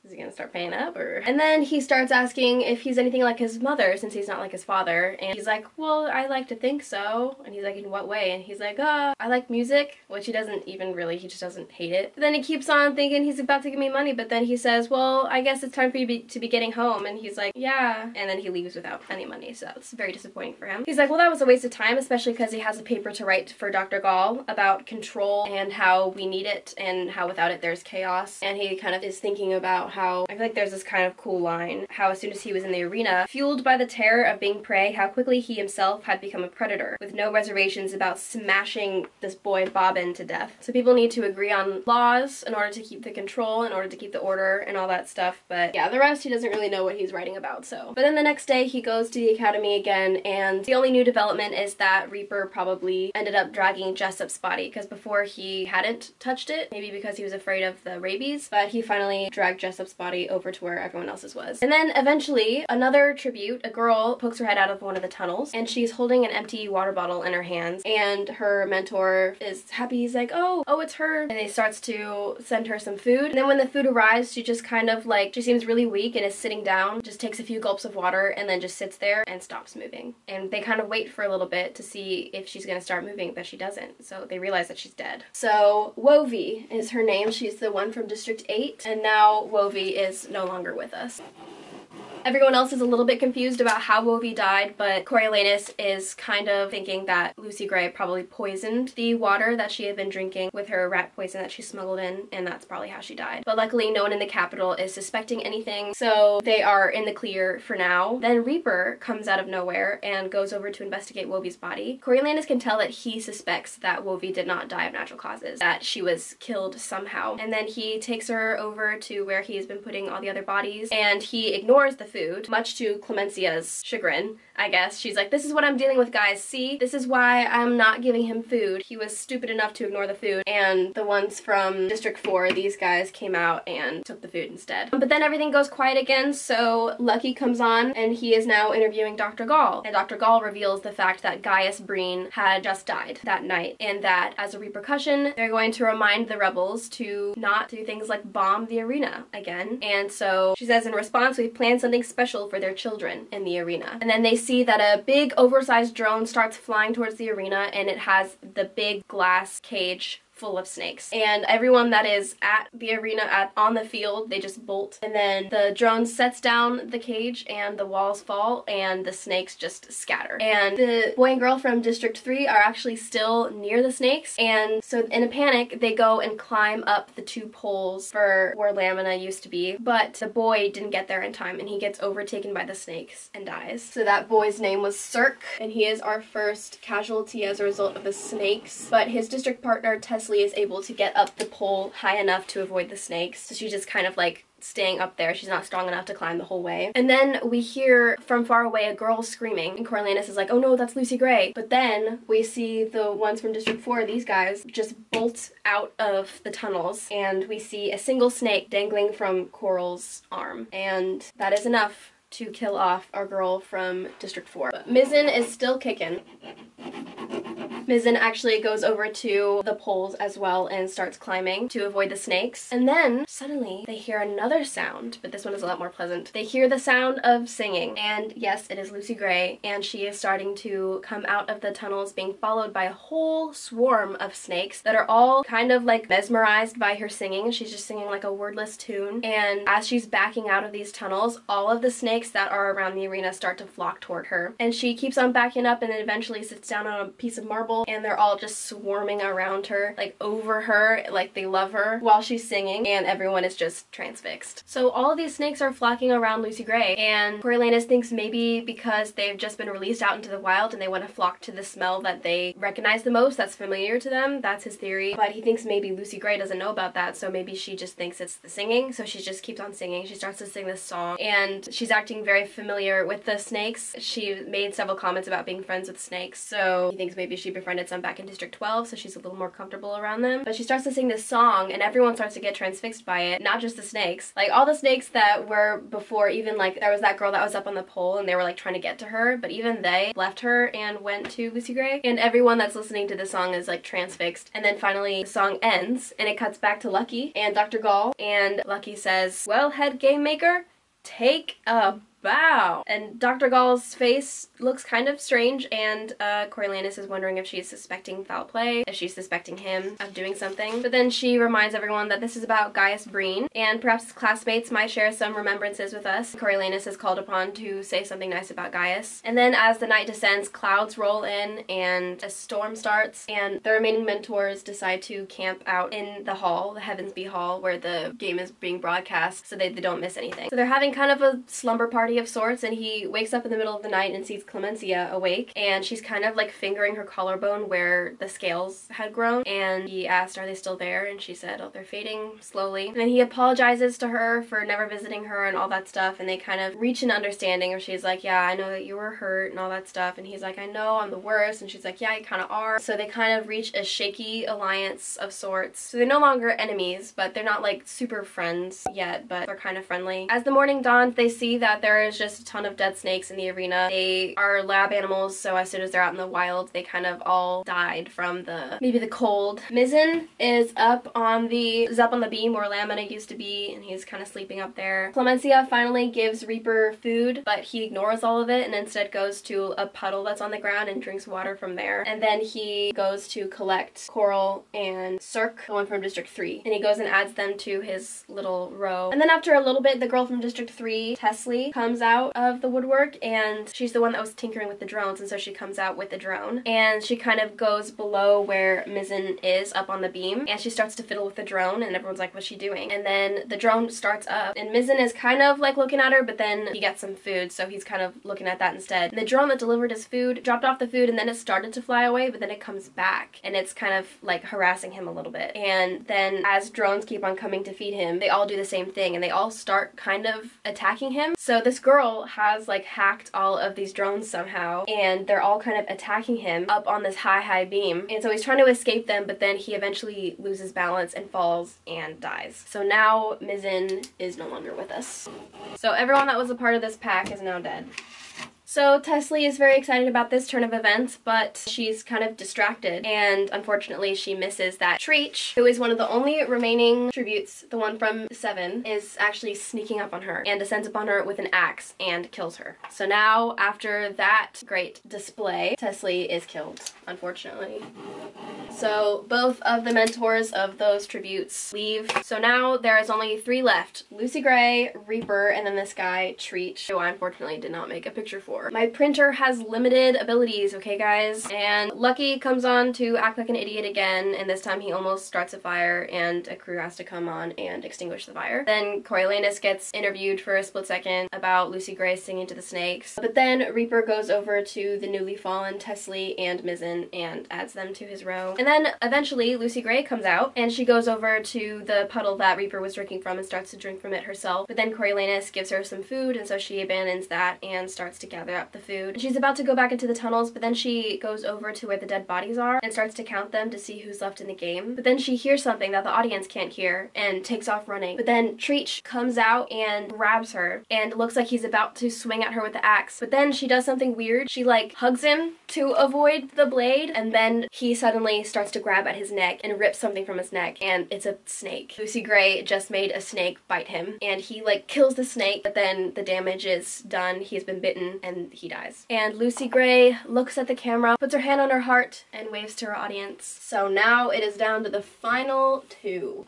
Is he gonna start paying up or? And then he starts asking if he's anything like his mother since he's not like his father. And he's like, well, I like to think so. And he's like, in what way? And he's like, I like music, which he doesn't even really, he just doesn't hate it. But then he keeps on thinking he's about to give me money, but then he says, well, I guess it's time for you to be getting home. And he's like, yeah. And then he leaves without any money, so it's very disappointing for him. He's like, well, that was a waste of time, especially because he has a paper to write for Dr. Gall about control and how we need it and how without it there's chaos. And he kind of is thinking about how, I feel like there's this kind of cool line, how as soon as he was in the arena, fueled by the terror of being prey, how quickly he himself had become a predator, with no reservations about smashing this boy Bobbin to death. So people need to agree on laws in order to keep the control, in order to keep the order and all that stuff, but yeah, the rest he doesn't really know what he's writing about, so. But then the next day he goes to the academy again, and the only new development is that Reaper probably ended up dragging Jessup's body, because before he hadn't touched it, maybe because he was afraid of the rabies, but he finally dragged Jessup's body over to where everyone else's was. And then eventually, another tribute, a girl pokes her head out of one of the tunnels, and she's holding an empty water bottle in her hands, and her mentor is happy. He's like, oh, it's her, and he starts to send her some food. And then when the food arrives, she just kind of like, she seems really weak and is sitting down, just takes a few gulps of water, and then just sits there and stops moving. And they kind of wait for a little bit to see if she's gonna start moving, but she doesn't, so they realize that she's dead. So Wovie is her name. She's the one from District 8, and now Wovie is no longer with us. Everyone else is a little bit confused about how Wovie died, but Coriolanus is kind of thinking that Lucy Gray probably poisoned the water that she had been drinking with her rat poison that she smuggled in, and that's probably how she died. But luckily no one in the capital is suspecting anything, so they are in the clear for now. Then Reaper comes out of nowhere and goes over to investigate Wovie's body. Coriolanus can tell that he suspects that Wovie did not die of natural causes, that she was killed somehow. And then he takes her over to where he's been putting all the other bodies, and he ignores the food, much to Clemencia's chagrin, I guess. She's like, this is what I'm dealing with, guys. See? This is why I'm not giving him food. He was stupid enough to ignore the food. And the ones from District 4, these guys came out and took the food instead. But then everything goes quiet again, so Lucky comes on, and he is now interviewing Dr. Gall. And Dr. Gall reveals the fact that Gaius Breen had just died that night, and that as a repercussion, they're going to remind the rebels to not do things like bomb the arena again. And so she says in response, we've planned something special for their children in the arena. And then they see that a big oversized drone starts flying towards the arena, and it has the big glass cage full of snakes. And everyone that is at the arena on the field, they just bolt. And then the drone sets down the cage and the walls fall and the snakes just scatter. And the boy and girl from District 3 are actually still near the snakes. And so in a panic, they go and climb up the 2 poles for where Lamina used to be. But the boy didn't get there in time, and he gets overtaken by the snakes and dies. So that boy's name was Cirque, and he is our first casualty as a result of the snakes. But his district partner, Teslee, is able to get up the pole high enough to avoid the snakes. So she's just kind of like staying up there. She's not strong enough to climb the whole way. And then we hear from far away a girl screaming, and Coriolanus is like, oh no, that's Lucy Gray. But then we see the ones from District 4, these guys, just bolt out of the tunnels, and we see a single snake dangling from Coral's arm. And that is enough to kill off our girl from District 4. But Mizzen is still kicking. Mizzen actually goes over to the poles as well and starts climbing to avoid the snakes. And then, suddenly, they hear another sound, but this one is a lot more pleasant. They hear the sound of singing, and yes, it is Lucy Gray, and she is starting to come out of the tunnels, being followed by a whole swarm of snakes that are all kind of like mesmerized by her singing. She's just singing like a wordless tune, and as she's backing out of these tunnels, all of the snakes that are around the arena start to flock toward her. And she keeps on backing up and then eventually sits down on a piece of marble, and they're all just swarming around her, like over her, like they love her while she's singing, and everyone is just transfixed. So all of these snakes are flocking around Lucy Gray, and Coriolanus thinks maybe because they've just been released out into the wild and they want to flock to the smell that they recognize the most, that's familiar to them. That's his theory. But he thinks maybe Lucy Gray doesn't know about that, so maybe she just thinks it's the singing, so she just keeps on singing. She starts to sing this song, and she's acting very familiar with the snakes. She made several comments about being friends with snakes, so he thinks maybe she befriends befriended some back in District 12, so she's a little more comfortable around them. But she starts to sing this song, and everyone starts to get transfixed by it. Not just the snakes. Like, all the snakes that were before, even, like, there was that girl that was up on the pole, and they were, like, trying to get to her, but even they left her and went to Lucy Gray. And everyone that's listening to the song is, like, transfixed. And then finally, the song ends, and it cuts back to Lucky and Dr. Gall, and Lucky says, "Well, head game maker, take a bow." And Dr. Gall's face looks kind of strange, and Coriolanus is wondering if she's suspecting foul play, if she's suspecting him of doing something. But then she reminds everyone that this is about Gaius Breen, and perhaps his classmates might share some remembrances with us. Coriolanus is called upon to say something nice about Gaius. And then as the night descends, clouds roll in, and a storm starts, and the remaining mentors decide to camp out in the hall, the Heavensby Hall, where the game is being broadcast, so they don't miss anything. So they're having kind of a slumber party of sorts, and he wakes up in the middle of the night and sees Clemencia awake, and she's kind of like fingering her collarbone where the scales had grown, and he asked, "Are they still there?" And she said, "Oh, they're fading slowly." And then he apologizes to her for never visiting her and all that stuff, and they kind of reach an understanding where she's like, "Yeah, I know that you were hurt and all that stuff," and he's like, "I know, I'm the worst," and she's like, "Yeah, you kind of are." So they kind of reach a shaky alliance of sorts. So they're no longer enemies, but they're not like super friends yet, but they're kind of friendly. As the morning dawns, they see that there is just a ton of dead snakes in the arena. They are lab animals, so as soon as they're out in the wild, they kind of all died from maybe the cold. Mizzen is up on the beam where Lamina used to be, and he's kind of sleeping up there. Clemencia finally gives Reaper food, but he ignores all of it and instead goes to a puddle that's on the ground and drinks water from there. And then he goes to collect Coral and Cirque, the one from District 3, and he goes and adds them to his little row. And then after a little bit, the girl from District 3, Teslie, comes out of the woodwork, and she's the one that was tinkering with the drones, and so she comes out with the drone, and she kind of goes below where Mizzen is up on the beam, and she starts to fiddle with the drone, and everyone's like, "What's she doing?" And then the drone starts up, and Mizzen is kind of like looking at her, but then he gets some food, so he's kind of looking at that instead. And the drone that delivered his food dropped off the food, and then it started to fly away, but then it comes back, and it's kind of like harassing him a little bit. And then as drones keep on coming to feed him, they all do the same thing, and they all start kind of attacking him. So this girl has like hacked all of these drones somehow, and they're all kind of attacking him up on this high beam, and so he's trying to escape them, but then he eventually loses balance and falls and dies. So now Mizzen is no longer with us. So everyone that was a part of this pack is now dead. So Teslie is very excited about this turn of events, but she's kind of distracted, and unfortunately she misses that Treach, who is one of the only remaining tributes, the one from 7, is actually sneaking up on her and descends upon her with an axe and kills her. So now, after that great display, Teslie is killed, unfortunately. So both of the mentors of those tributes leave. So now there is only 3 left. Lucy Gray, Reaper, and then this guy, Treach, who I unfortunately did not make a picture for. My printer has limited abilities, okay guys? And Lucky comes on to act like an idiot again, and this time he almost starts a fire and a crew has to come on and extinguish the fire. Then Coriolanus gets interviewed for a split second about Lucy Gray singing to the snakes. But then Reaper goes over to the newly fallen Teslie and Mizzen and adds them to his row. And then eventually Lucy Gray comes out, and she goes over to the puddle that Reaper was drinking from and starts to drink from it herself. But then Coriolanus gives her some food, and so she abandons that and starts to gather up the food. She's about to go back into the tunnels, but then she goes over to where the dead bodies are and starts to count them to see who's left in the game. But then she hears something that the audience can't hear and takes off running. But then Treach comes out and grabs her, and it looks like he's about to swing at her with the axe. But then she does something weird. She like hugs him to avoid the blade, and then he suddenly starts to grab at his neck and rips something from his neck, and it's a snake. Lucy Gray just made a snake bite him, and he like kills the snake, but then the damage is done. He's been bitten and he dies. And Lucy Gray looks at the camera, puts her hand on her heart, and waves to her audience. So now it is down to the final 2.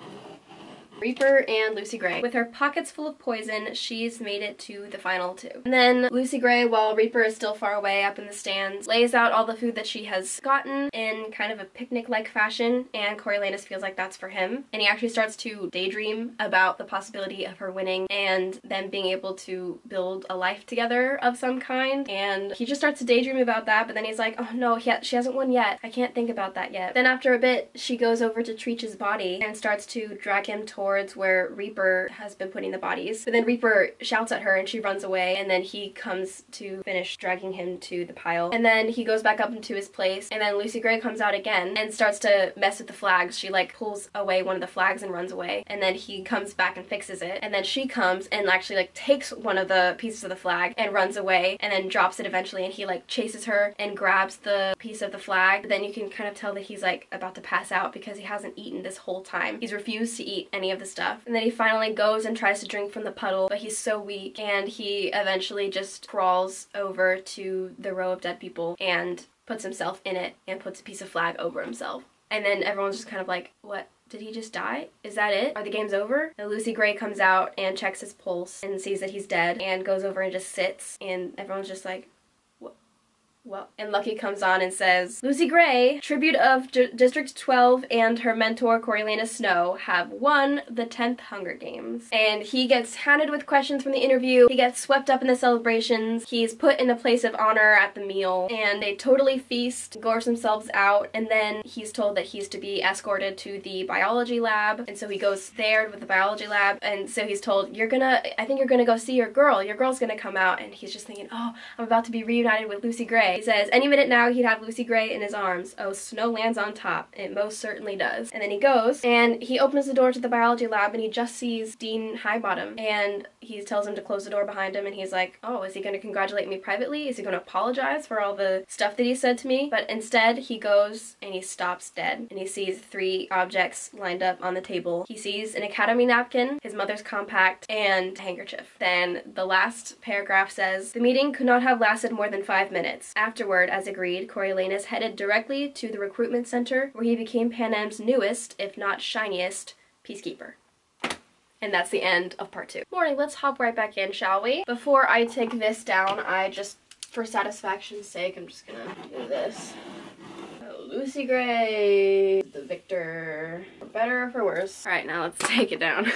Reaper and Lucy Gray. With her pockets full of poison, she's made it to the final 2. And then Lucy Gray, while Reaper is still far away up in the stands, lays out all the food that she has gotten in kind of a picnic-like fashion, and Coriolanus feels like that's for him. And he actually starts to daydream about the possibility of her winning and them being able to build a life together of some kind. And he just starts to daydream about that, but then he's like, oh no, she hasn't won yet. I can't think about that yet. Then after a bit, she goes over to Treach's body and starts to drag him towards towards where Reaper has been putting the bodies. But then Reaper shouts at her and she runs away, and then he comes to finish dragging him to the pile. And then he goes back up into his place, and then Lucy Gray comes out again and starts to mess with the flags. She like pulls away one of the flags and runs away, and then he comes back and fixes it, and then she comes and actually like takes one of the pieces of the flag and runs away, and then drops it eventually, and he like chases her and grabs the piece of the flag. But then you can kind of tell that he's like about to pass out because he hasn't eaten this whole time. He's refused to eat any of the stuff, and then he finally goes and tries to drink from the puddle, but he's so weak, and he eventually just crawls over to the row of dead people and puts himself in it and puts a piece of flag over himself. And then everyone's just kind of like, what? Did he just die? Is that it? Are the games over? And Lucy Gray comes out and checks his pulse and sees that he's dead and goes over and just sits, and everyone's just like, what? And Lucky comes on and says, Lucy Gray, tribute of District 12 and her mentor Coriolanus Snow have won the 10th Hunger Games. And he gets hounded with questions from the interview, he gets swept up in the celebrations, he's put in a place of honor at the meal, and they totally feast, gorge themselves out, and then he's told that he's to be escorted to the biology lab, and so he goes there with the biology lab, and so he's told, I think you're gonna go see your girl's gonna come out, and he's just thinking, oh, I'm about to be reunited with Lucy Gray. He says, any minute now he'd have Lucy Gray in his arms. Oh, Snow lands on top. It most certainly does. And then he goes, and he opens the door to the biology lab, and he just sees Dean Highbottom, and he tells him to close the door behind him, and he's like, oh, is he going to congratulate me privately? Is he going to apologize for all the stuff that he said to me? But instead, he goes, and he stops dead, and he sees 3 objects lined up on the table. He sees an academy napkin, his mother's compact, and a handkerchief. Then the last paragraph says, the meeting could not have lasted more than 5 minutes. Afterward, as agreed, Coriolanus headed directly to the recruitment center, where he became Panem's newest, if not shiniest, peacekeeper. And that's the end of part 2. Morning, let's hop right back in, shall we? Before I take this down, for satisfaction's sake, I'm just gonna do this. Oh, Lucy Gray, the victor. For better or for worse. Alright, now let's take it down.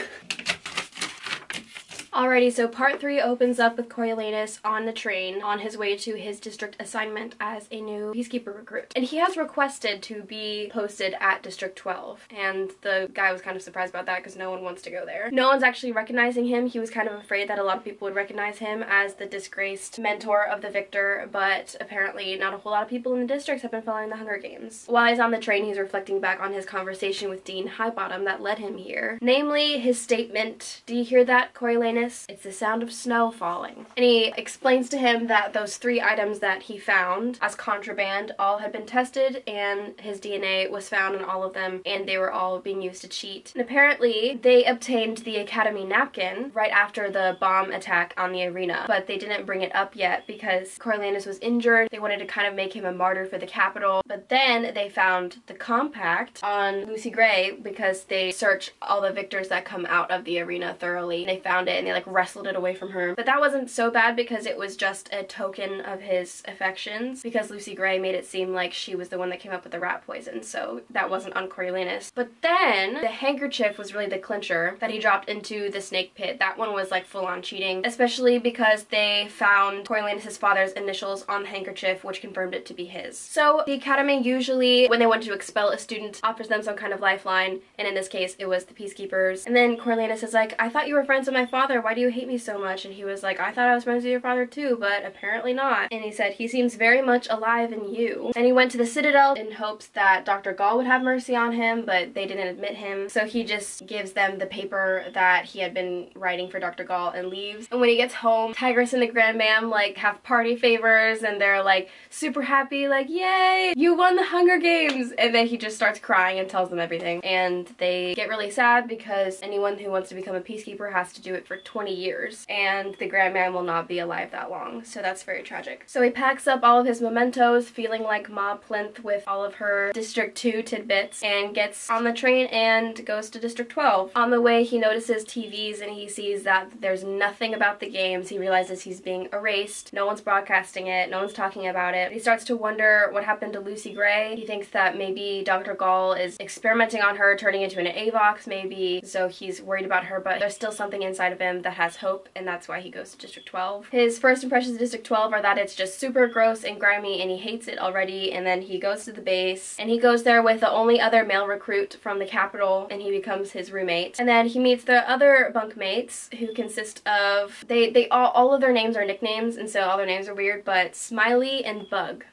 Alrighty, so part 3 opens up with Coriolanus on the train on his way to his district assignment as a new peacekeeper recruit. And he has requested to be posted at District 12. And the guy was kind of surprised about that because no one wants to go there. No one's actually recognizing him. He was kind of afraid that a lot of people would recognize him as the disgraced mentor of the victor, but apparently not a whole lot of people in the districts have been following the Hunger Games. While he's on the train, he's reflecting back on his conversation with Dean Highbottom that led him here. Namely, his statement, do you hear that, Coriolanus? It's the sound of snow falling. And he explains to him that those 3 items that he found as contraband all had been tested, and his DNA was found in all of them, and they were all being used to cheat. And apparently they obtained the academy napkin right after the bomb attack on the arena, but they didn't bring it up yet because Coriolanus was injured. They wanted to kind of make him a martyr for the Capitol, but then they found the compact on Lucy Gray because they search all the victors that come out of the arena thoroughly. They found it and they like wrestled it away from her. But that wasn't so bad because it was just a token of his affections, because Lucy Gray made it seem like she was the one that came up with the rat poison, so that wasn't on Coriolanus. But then the handkerchief was really the clincher that he dropped into the snake pit. That one was like full-on cheating, especially because they found Coriolanus' father's initials on the handkerchief, which confirmed it to be his. So the academy usually, when they want to expel a student, offers them some kind of lifeline, and in this case it was the peacekeepers. And then Coriolanus is like, I thought you were friends with my father, why do you hate me so much? And he was like, I thought I was friends with your father too, but apparently not. And he said, he seems very much alive in you. And he went to the Citadel in hopes that Dr. Gall would have mercy on him, but they didn't admit him. So he just gives them the paper that he had been writing for Dr. Gall and leaves. And when he gets home, Tigress and the Grand Mam like have party favors, and they're like super happy, like, yay, you won the Hunger Games! And then he just starts crying and tells them everything. And they get really sad because anyone who wants to become a peacekeeper has to do it for 20 years, and the Grand Man will not be alive that long, so that's very tragic. So he packs up all of his mementos, feeling like Ma Plinth with all of her District 2 tidbits, and gets on the train and goes to District 12. On the way, he notices TVs and he sees that there's nothing about the games. He realizes he's being erased. No one's broadcasting it. No one's talking about it. He starts to wonder what happened to Lucy Gray. He thinks that maybe Dr. Gall is experimenting on her, turning into an Avox maybe, so he's worried about her, but there's still something inside of him that has hope, and that's why he goes to District 12. His first impressions of District 12 are that it's just super gross and grimy and he hates it already, and then he goes to the base and he goes there with the only other male recruit from the capital and he becomes his roommate. And then he meets the other bunkmates who consist of, they all of their names are nicknames, and so all their names are weird, but Smiley and Bug.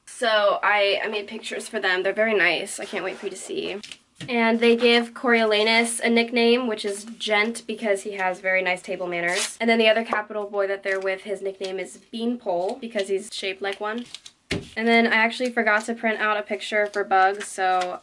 So I made pictures for them. They're very nice. I can't wait for you to see. And they give Coriolanus a nickname, which is Gent, because he has very nice table manners. And then the other capital boy that they're with, his nickname is Beanpole, because he's shaped like one. And then I actually forgot to print out a picture for Bug, so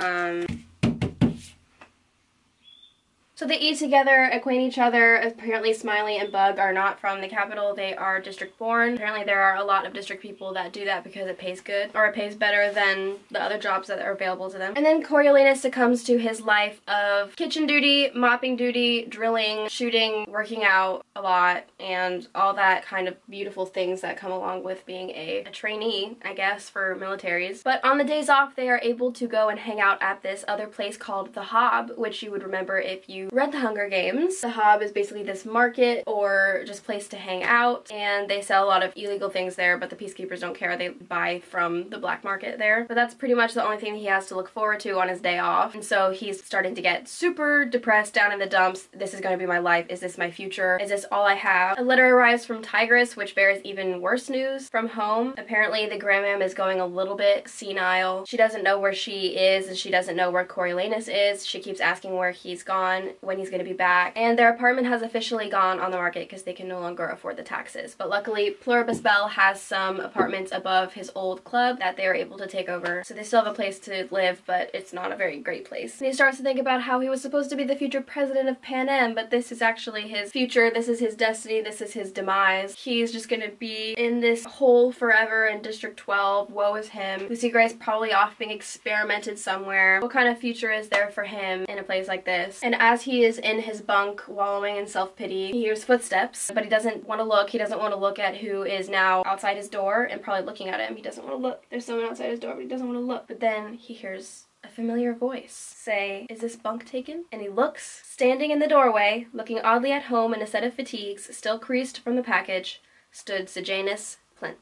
they eat together, acquaint each other. Apparently Smiley and Bug are not from the capital, they are district born. Apparently there are a lot of district people that do that because it pays good, or it pays better than the other jobs that are available to them. And then Coriolanus succumbs to his life of kitchen duty, mopping duty, drilling, shooting, working out a lot, and all that kind of beautiful things that come along with being a trainee, I guess, for militaries. But on the days off, they are able to go and hang out at this other place called the Hob, which you would remember if you read The Hunger Games. The Hob is basically this market or just place to hang out, and they sell a lot of illegal things there, but the peacekeepers don't care. They buy from the black market there. But that's pretty much the only thing he has to look forward to on his day off. And so he's starting to get super depressed, down in the dumps. This is going to be my life. Is this my future? Is this all I have? A letter arrives from Tigress, which bears even worse news from home. Apparently the grandmam is going a little bit senile. She doesn't know where she is, and she doesn't know where Coriolanus is. She keeps asking where he's gone, when he's going to be back. And their apartment has officially gone on the market because they can no longer afford the taxes. But luckily Pluribus Bell has some apartments above his old club that they are able to take over. So they still have a place to live, but it's not a very great place. And he starts to think about how he was supposed to be the future president of Pan Am, but this is actually his future, this is his destiny, this is his demise. He's just gonna be in this hole forever in District 12. Woe is him. Lucy Gray's probably off being experimented somewhere. What kind of future is there for him in a place like this? And as he is in his bunk wallowing in self-pity, he hears footsteps, but he doesn't want to look. He doesn't want to look at who is now outside his door and probably looking at him. He doesn't want to look. There's someone outside his door, but he doesn't want to look. But then he hears a familiar voice say, "Is this bunk taken?" And he looks. Standing in the doorway, looking oddly at home in a set of fatigues, still creased from the package, stood Sejanus Plinth.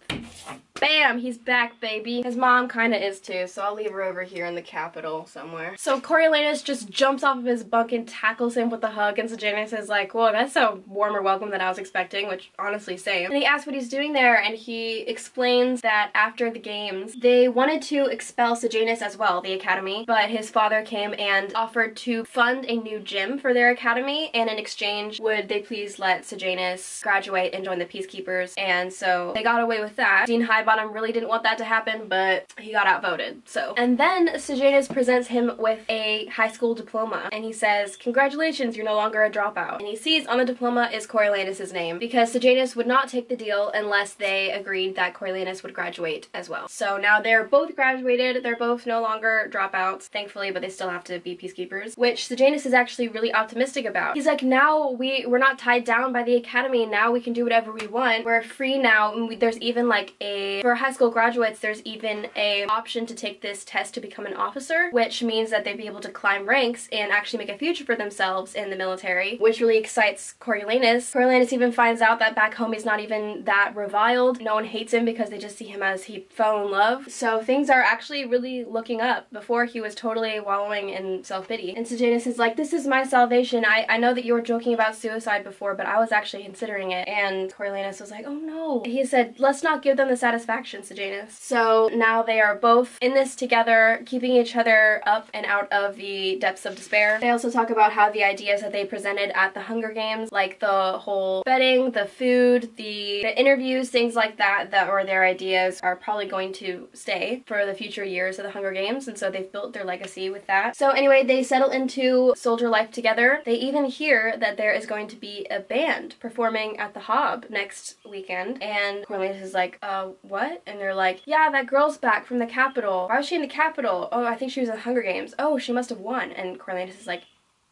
Bam! He's back, baby. His mom kinda is too, so I'll leave her over here in the capital somewhere. So Coriolanus just jumps off of his bunk and tackles him with a hug, and Sejanus is like, whoa, that's a warmer welcome than I was expecting, which honestly, same. And he asks what he's doing there, and he explains that after the games, they wanted to expel Sejanus as well, the academy, but his father came and offered to fund a new gym for their academy, and in exchange, would they please let Sejanus graduate and join the Peacekeepers, and so they got away with that. Dean Highbottom really didn't want that to happen, but he got outvoted, so. And then Sejanus presents him with a high school diploma, and he says, "Congratulations, you're no longer a dropout." And he sees on the diploma is Coriolanus' name, because Sejanus would not take the deal unless they agreed that Coriolanus would graduate as well. So now they're both graduated, they're both no longer dropouts, thankfully, but they still have to be peacekeepers, which Sejanus is actually really optimistic about. He's like, now we're not tied down by the academy, now we can do whatever we want, we're free now, and there's even like for high school graduates, there's even a option to take this test to become an officer, which means that they'd be able to climb ranks and actually make a future for themselves in the military, which really excites Coriolanus. Coriolanus even finds out that back home he's not even that reviled. No one hates him because they just see him as he fell in love. So things are actually really looking up. Before, he was totally wallowing in self-pity. And Sejanus is like, this is my salvation. I know that you were joking about suicide before, but I was actually considering it. And Coriolanus was like, oh no. He said, let's not give them the satisfaction, Sejanus. So now they are both in this together, keeping each other up and out of the depths of despair. They also talk about how the ideas that they presented at the Hunger Games, like the whole bedding, the food, the interviews, things like that were their ideas, are probably going to stay for the future years of the Hunger Games, and so they've built their legacy with that. So anyway, they settle into soldier life together. They even hear that there is going to be a band performing at the Hob next weekend, and Coriolanus is like, what? And they're like, yeah, that girl's back from the capital. Why was she in the capital? Oh, I think she was in the Hunger Games. Oh, she must have won. And Coriolanus is like,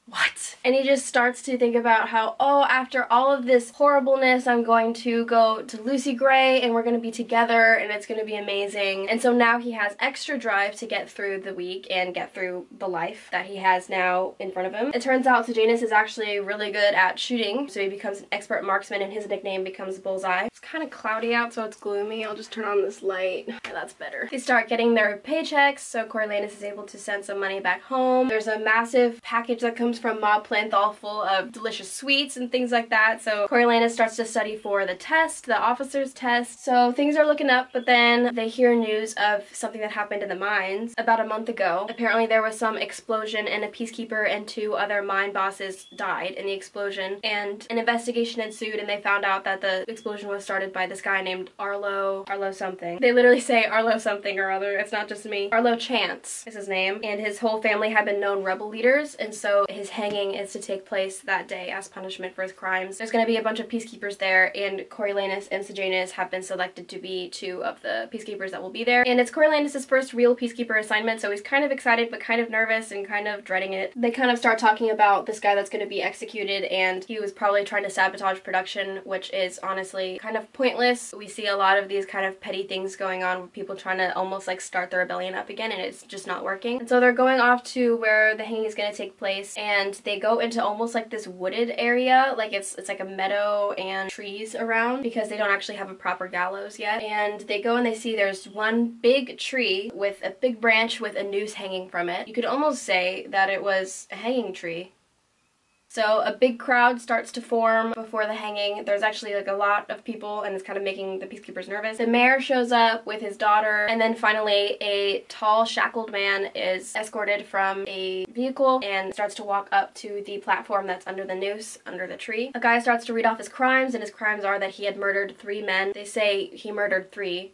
what? And he just starts to think about how, oh, after all of this horribleness, I'm going to go to Lucy Gray and we're going to be together and it's going to be amazing. And so now he has extra drive to get through the week and get through the life that he has now in front of him. It turns out Sejanus is actually really good at shooting, so he becomes an expert marksman and his nickname becomes Bullseye. It's kind of cloudy out, so it's gloomy. I'll just turn on this light. Yeah, that's better. They start getting their paychecks, so Coriolanus is able to send some money back home. There's a massive package that comes from Mob Planthal full of delicious sweets and things like that, so Coriolanus starts to study for the test, the officer's test. So things are looking up, but then they hear news of something that happened in the mines about a month ago. Apparently there was some explosion and a peacekeeper and 2 other mine bosses died in the explosion, and an investigation ensued and they found out that the explosion was started by this guy named Arlo something. They literally say Arlo something or other, it's not just me. Arlo Chance is his name, and his whole family had been known rebel leaders, and so his hanging is to take place that day as punishment for his crimes. There's going to be a bunch of peacekeepers there, and Coriolanus and Sejanus have been selected to be 2 of the peacekeepers that will be there. And it's Coriolanus' first real peacekeeper assignment, so he's kind of excited but kind of nervous and kind of dreading it. They kind of start talking about this guy that's going to be executed, and he was probably trying to sabotage production, which is honestly kind of pointless. We see a lot of these kind of petty things going on with people trying to almost like start the rebellion up again, and it's just not working. And so they're going off to where the hanging is going to take place, and they go into almost like this wooded area, like it's like a meadow and trees around, because they don't actually have a proper gallows yet. And they go and they see there's one big tree with a big branch with a noose hanging from it. You could almost say that it was a hanging tree. So a big crowd starts to form before the hanging. There's actually like a lot of people, and it's kind of making the peacekeepers nervous. The mayor shows up with his daughter, and then finally a tall shackled man is escorted from a vehicle and starts to walk up to the platform that's under the noose, under the tree. A guy starts to read off his crimes, and his crimes are that he had murdered 3 men. They say he murdered 3.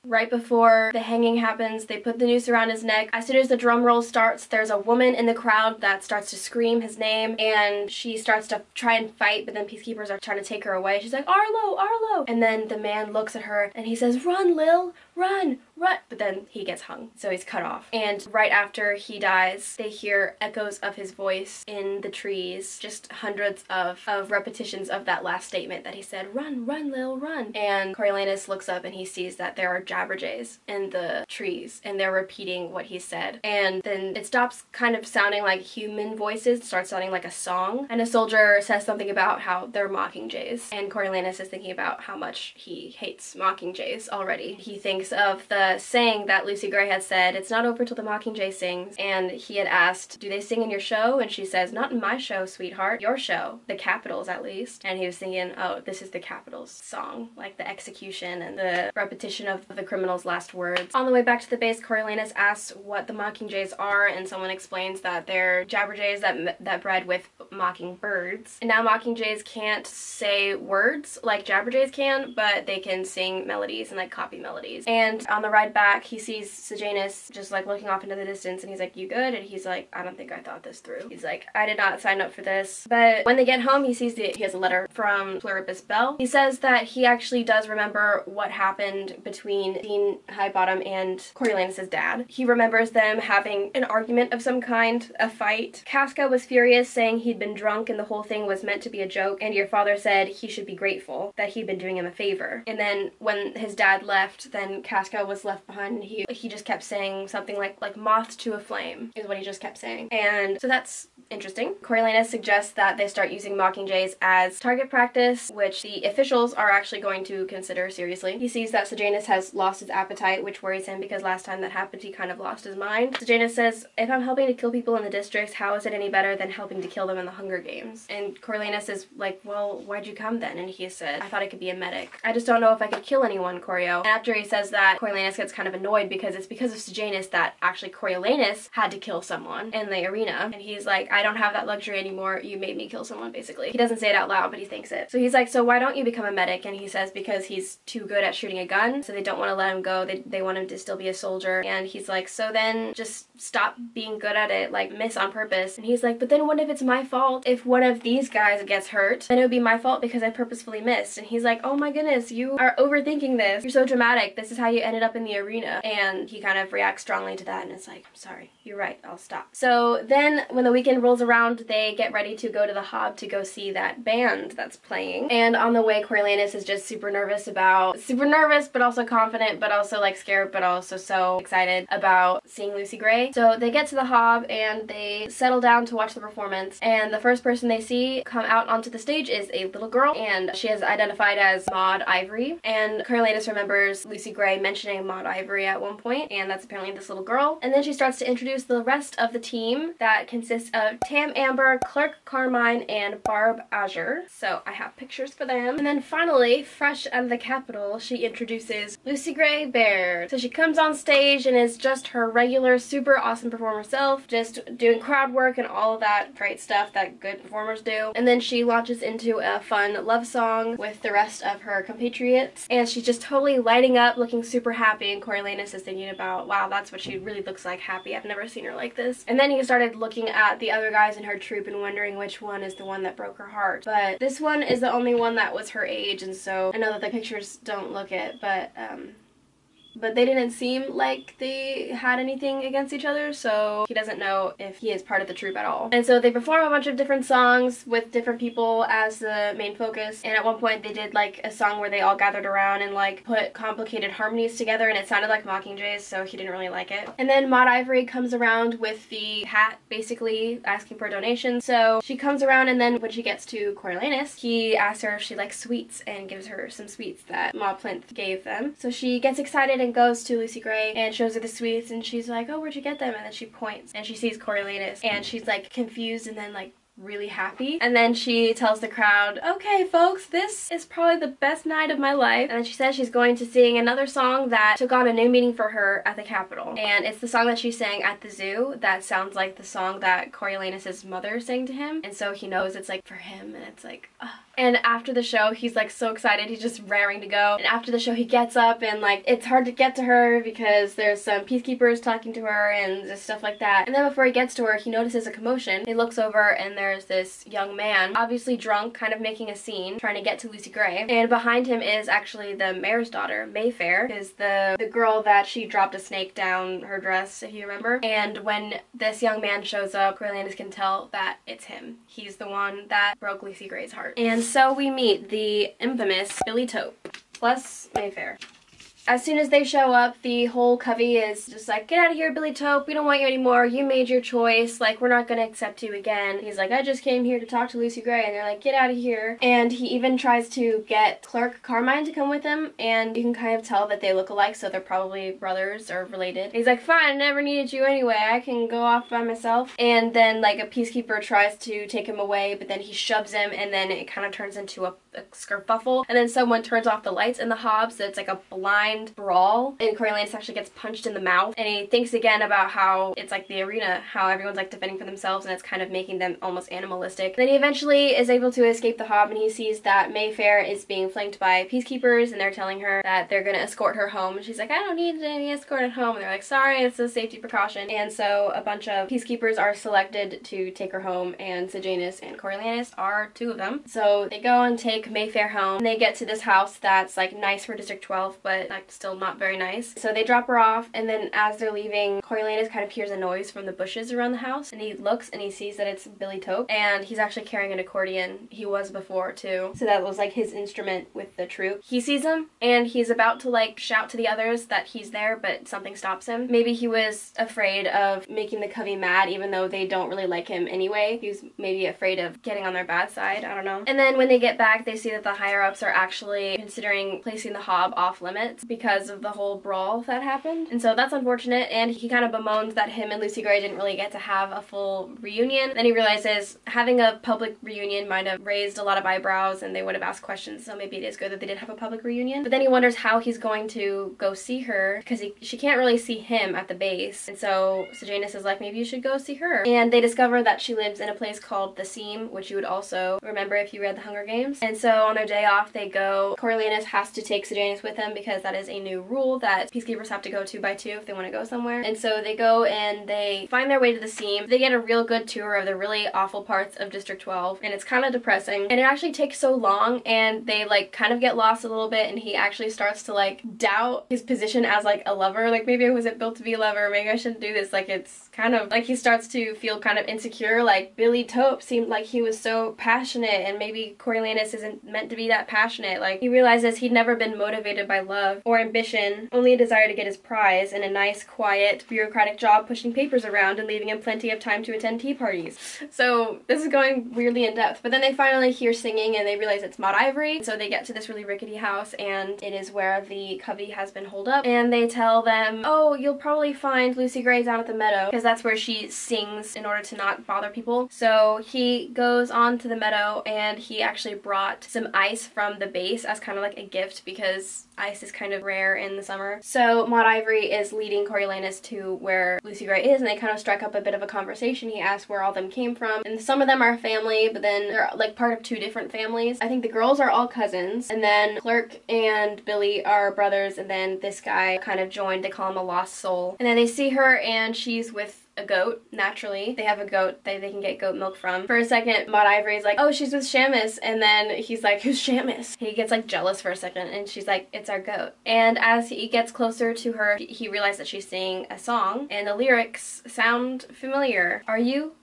Right before the hanging happens, they put the noose around his neck. As soon as the drum roll starts, there's a woman in the crowd that starts to scream his name, and she starts to try and fight, but then peacekeepers are trying to take her away. She's like, Arlo, Arlo! And then the man looks at her and he says, run, Lil, run, run! But then he gets hung, so he's cut off. And right after he dies, they hear echoes of his voice in the trees, just hundreds of repetitions of that last statement that he said, run, run, Lil, run! And Coriolanus looks up and he sees that there are jabberjays in the trees, and they're repeating what he said. And then it stops kind of sounding like human voices, starts sounding like a song, and a soldier says something about how they're mockingjays, and Coriolanus is thinking about how much he hates mockingjays already. He thinks of the saying that Lucy Gray had said, it's not over till the mockingjay sings, and he had asked, do they sing in your show? And she says, not in my show, sweetheart, your show, the Capitals at least. And he was thinking, oh, this is the Capitals song, like the execution and the repetition of the criminal's last words. On the way back to the base, Coriolanus asks what the mockingjays are, and someone explains that they're jabberjays that bred with mockingbirds. And now mockingjays can't say words like jabberjays can, but they can sing melodies and like copy melodies. And on the ride back, he sees Sejanus just like looking off into the distance, and he's like, you good? And he's like, I don't think I thought this through. He's like, I did not sign up for this. But when they get home, he sees that he has a letter from Pluribus Bell. He says that he actually does remember what happened between Dean Highbottom and Coriolanus' dad. He remembers them having an argument of some kind, a fight. Casca was furious, saying he'd been drunk and the whole thing was meant to be a joke, and your father said he should be grateful that he'd been doing him a favor. And then when his dad left, then Casca was left behind, and he just kept saying something like moth to a flame is what he just kept saying. And so that's interesting. Coriolanus suggests that they start using mockingjays as target practice, which the officials are actually going to consider seriously. He sees that Sejanus has lost his appetite, which worries him because last time that happened he kind of lost his mind. Sejanus says, if I'm helping to kill people in the districts, how is it any better than helping to kill them in the Hunger Games? And Coriolanus is like, well, why'd you come then? And he said, I thought I could be a medic. I just don't know if I could kill anyone, Corio. And after he says that, Coriolanus gets kind of annoyed because it's because of Sejanus that actually Coriolanus had to kill someone in the arena. And he's like, I don't have that luxury anymore. You made me kill someone, basically. He doesn't say it out loud, but he thinks it. So he's like, so why don't you become a medic? And he says because he's too good at shooting a gun, so they don't want to let him go. They want him to still be a soldier. And he's like, so then just stop being good at it, like miss on purpose. And he's like, but then what if it's my fault? If one of these guys gets hurt, then it would be my fault because I purposefully missed. And he's like, oh my goodness, you are overthinking this. You're so dramatic. This is how you ended up in the arena. And he kind of reacts strongly to that and is like, I'm sorry, you're right, I'll stop. So then when the weekend rolls around, they get ready to go to the Hob to go see that band that's playing. And on the way, Coriolanus is just super nervous but also confident, but also like scared, but also so excited about seeing Lucy Gray. So they get to the Hob and they settle down to watch the performance, and the first person they see come out onto the stage is a little girl, and she is identified as Maud Ivory. And Coriolanus remembers Lucy Gray mentioning Maud Ivory at one point, and that's apparently this little girl. And then she starts to introduce the rest of the team that consists of Tam Amber, Clark Carmine, and Barb Azure. So I have pictures for them. And then finally, fresh out of the Capitol, she introduces Lucy Gray Baird. So she comes on stage and is just her regular super awesome performer self, just doing crowd work and all of that great stuff that good performers do. And then she launches into a fun love song with the rest of her compatriots, and she's just totally lighting up, looking super happy, and Coriolanus is thinking about, wow, that's what she really looks like, happy. I've never seen her like this. And then he started looking at the other guys in her troupe and wondering which one is the one that broke her heart. But this one is the only one that was her age, and so I know that the pictures don't look it, but they didn't seem like they had anything against each other, so he doesn't know if he is part of the troupe at all. And so they perform a bunch of different songs with different people as the main focus, and at one point they did like a song where they all gathered around and like put complicated harmonies together, and it sounded like Mockingjays, so he didn't really like it. And then Maud Ivory comes around with the hat, basically asking for a donation. So she comes around, and then when she gets to Coriolanus, he asks her if she likes sweets and gives her some sweets that Maud Plinth gave them. So she gets excited and goes to Lucy Gray and shows her the sweets, and she's like, oh, where'd you get them? And then she points and she sees Coriolanus, and she's like confused and then like really happy. And then she tells the crowd, okay folks, this is probably the best night of my life. And then she says she's going to sing another song that took on a new meaning for her at the Capitol. And it's the song that she sang at the zoo that sounds like the song that Coriolanus' mother sang to him. And so he knows it's like for him, and it's like, ugh. And after the show, he's like so excited, he's just raring to go. And after the show, he gets up, and like it's hard to get to her because there's some peacekeepers talking to her and just stuff like that. And then before he gets to her, he notices a commotion. He looks over, and there's this young man, obviously drunk, kind of making a scene, trying to get to Lucy Gray. And behind him is actually the mayor's daughter, Mayfair, is the girl that she dropped a snake down her dress, if you remember. And when this young man shows up, Coriolanus can tell that it's him. He's the one that broke Lucy Gray's heart. And so we meet the infamous Billy Tope plus Mayfair. As soon as they show up, the whole covey is just like, get out of here, Billy Tope, we don't want you anymore, you made your choice, like, we're not gonna accept you again. He's like, I just came here to talk to Lucy Gray, and they're like, get out of here. And he even tries to get Clark Carmine to come with him, and you can kind of tell that they look alike, so they're probably brothers or related. And he's like, fine, I never needed you anyway, I can go off by myself. And then, like, a peacekeeper tries to take him away, but then he shoves him, and then it kind of turns into a kerfuffle, and then someone turns off the lights in the Hob, so it's like a blind brawl, and Coriolanus actually gets punched in the mouth, and he thinks again about how it's like the arena, how everyone's like defending for themselves, and it's kind of making them almost animalistic. Then he eventually is able to escape the Hob, and he sees that Mayfair is being flanked by peacekeepers, and they're telling her that they're gonna escort her home, and she's like, I don't need any escort at home, and they're like, sorry, it's a safety precaution. And so a bunch of peacekeepers are selected to take her home, and Sejanus and Coriolanus are two of them. So they go and take Mayfair home, and they get to this house that's like nice for District 12, but like still not very nice. So they drop her off, and then as they're leaving, Coriolanus kind of hears a noise from the bushes around the house, and he looks and he sees that it's Billy Tope, and he's actually carrying an accordion. He was before too, so that was like his instrument with the troupe. He sees him, and he's about to like shout to the others that he's there, but something stops him. Maybe he was afraid of making the covey mad, even though they don't really like him anyway. He was maybe afraid of getting on their bad side, I don't know. And then when they get back, they see that the higher-ups are actually considering placing the Hob off limits because of the whole brawl that happened. And so that's unfortunate, and he kind of bemoans that him and Lucy Gray didn't really get to have a full reunion. Then he realizes having a public reunion might have raised a lot of eyebrows, and they would have asked questions, so maybe it is good that they didn't have a public reunion. But then he wonders how he's going to go see her, because she can't really see him at the base. And so Sejanus is like, maybe you should go see her. And they discover that she lives in a place called the Seam, which you would also remember if you read The Hunger Games. And so on their day off, they go. Coriolanus has to take Sejanus with him because that is a new rule that peacekeepers have to go 2 by 2 if they want to go somewhere. And so they go and they find their way to the seam. They get a real good tour of the really awful parts of District 12, and it's kind of depressing. And it actually takes so long, and they like kind of get lost a little bit, and he actually starts to like doubt his position as like a lover. Like, maybe I wasn't built to be a lover, maybe I shouldn't do this. Like, it's kind of like he starts to feel kind of insecure. Like, Billy Taupe seemed like he was so passionate, and maybe Coriolanus isn't meant to be that passionate. Like, he realizes he'd never been motivated by love or ambition, only a desire to get his prize and a nice, quiet, bureaucratic job pushing papers around and leaving him plenty of time to attend tea parties. So this is going weirdly in depth, but then they finally hear singing and they realize it's Maud Ivory. So they get to this really rickety house, and it is where the covey has been holed up, and they tell them, oh, you'll probably find Lucy Gray down at the meadow, because that's where she sings in order to not bother people. So he goes on to the meadow, and he actually brought some ice from the base as kind of like a gift, because ice is kind of rare in the summer. So Maud Ivory is leading Coriolanus to where Lucy Gray is, and they kind of strike up a bit of a conversation. He asks where all of them came from, and some of them are family, but then they're like part of 2 different families. I think the girls are all cousins, and then Clerk and Billy are brothers, and then this guy kind of joined. They call him a lost soul. And then they see her, and she's with a goat, naturally. They have a goat that they can get goat milk from. For a second, Maud Ivory's like, oh, she's with Shamus, and then he's like, who's Shamus? He gets like jealous for a second, and she's like, it's our goat. And as he gets closer to her, he realizes that she's singing a song, and the lyrics sound familiar. Are you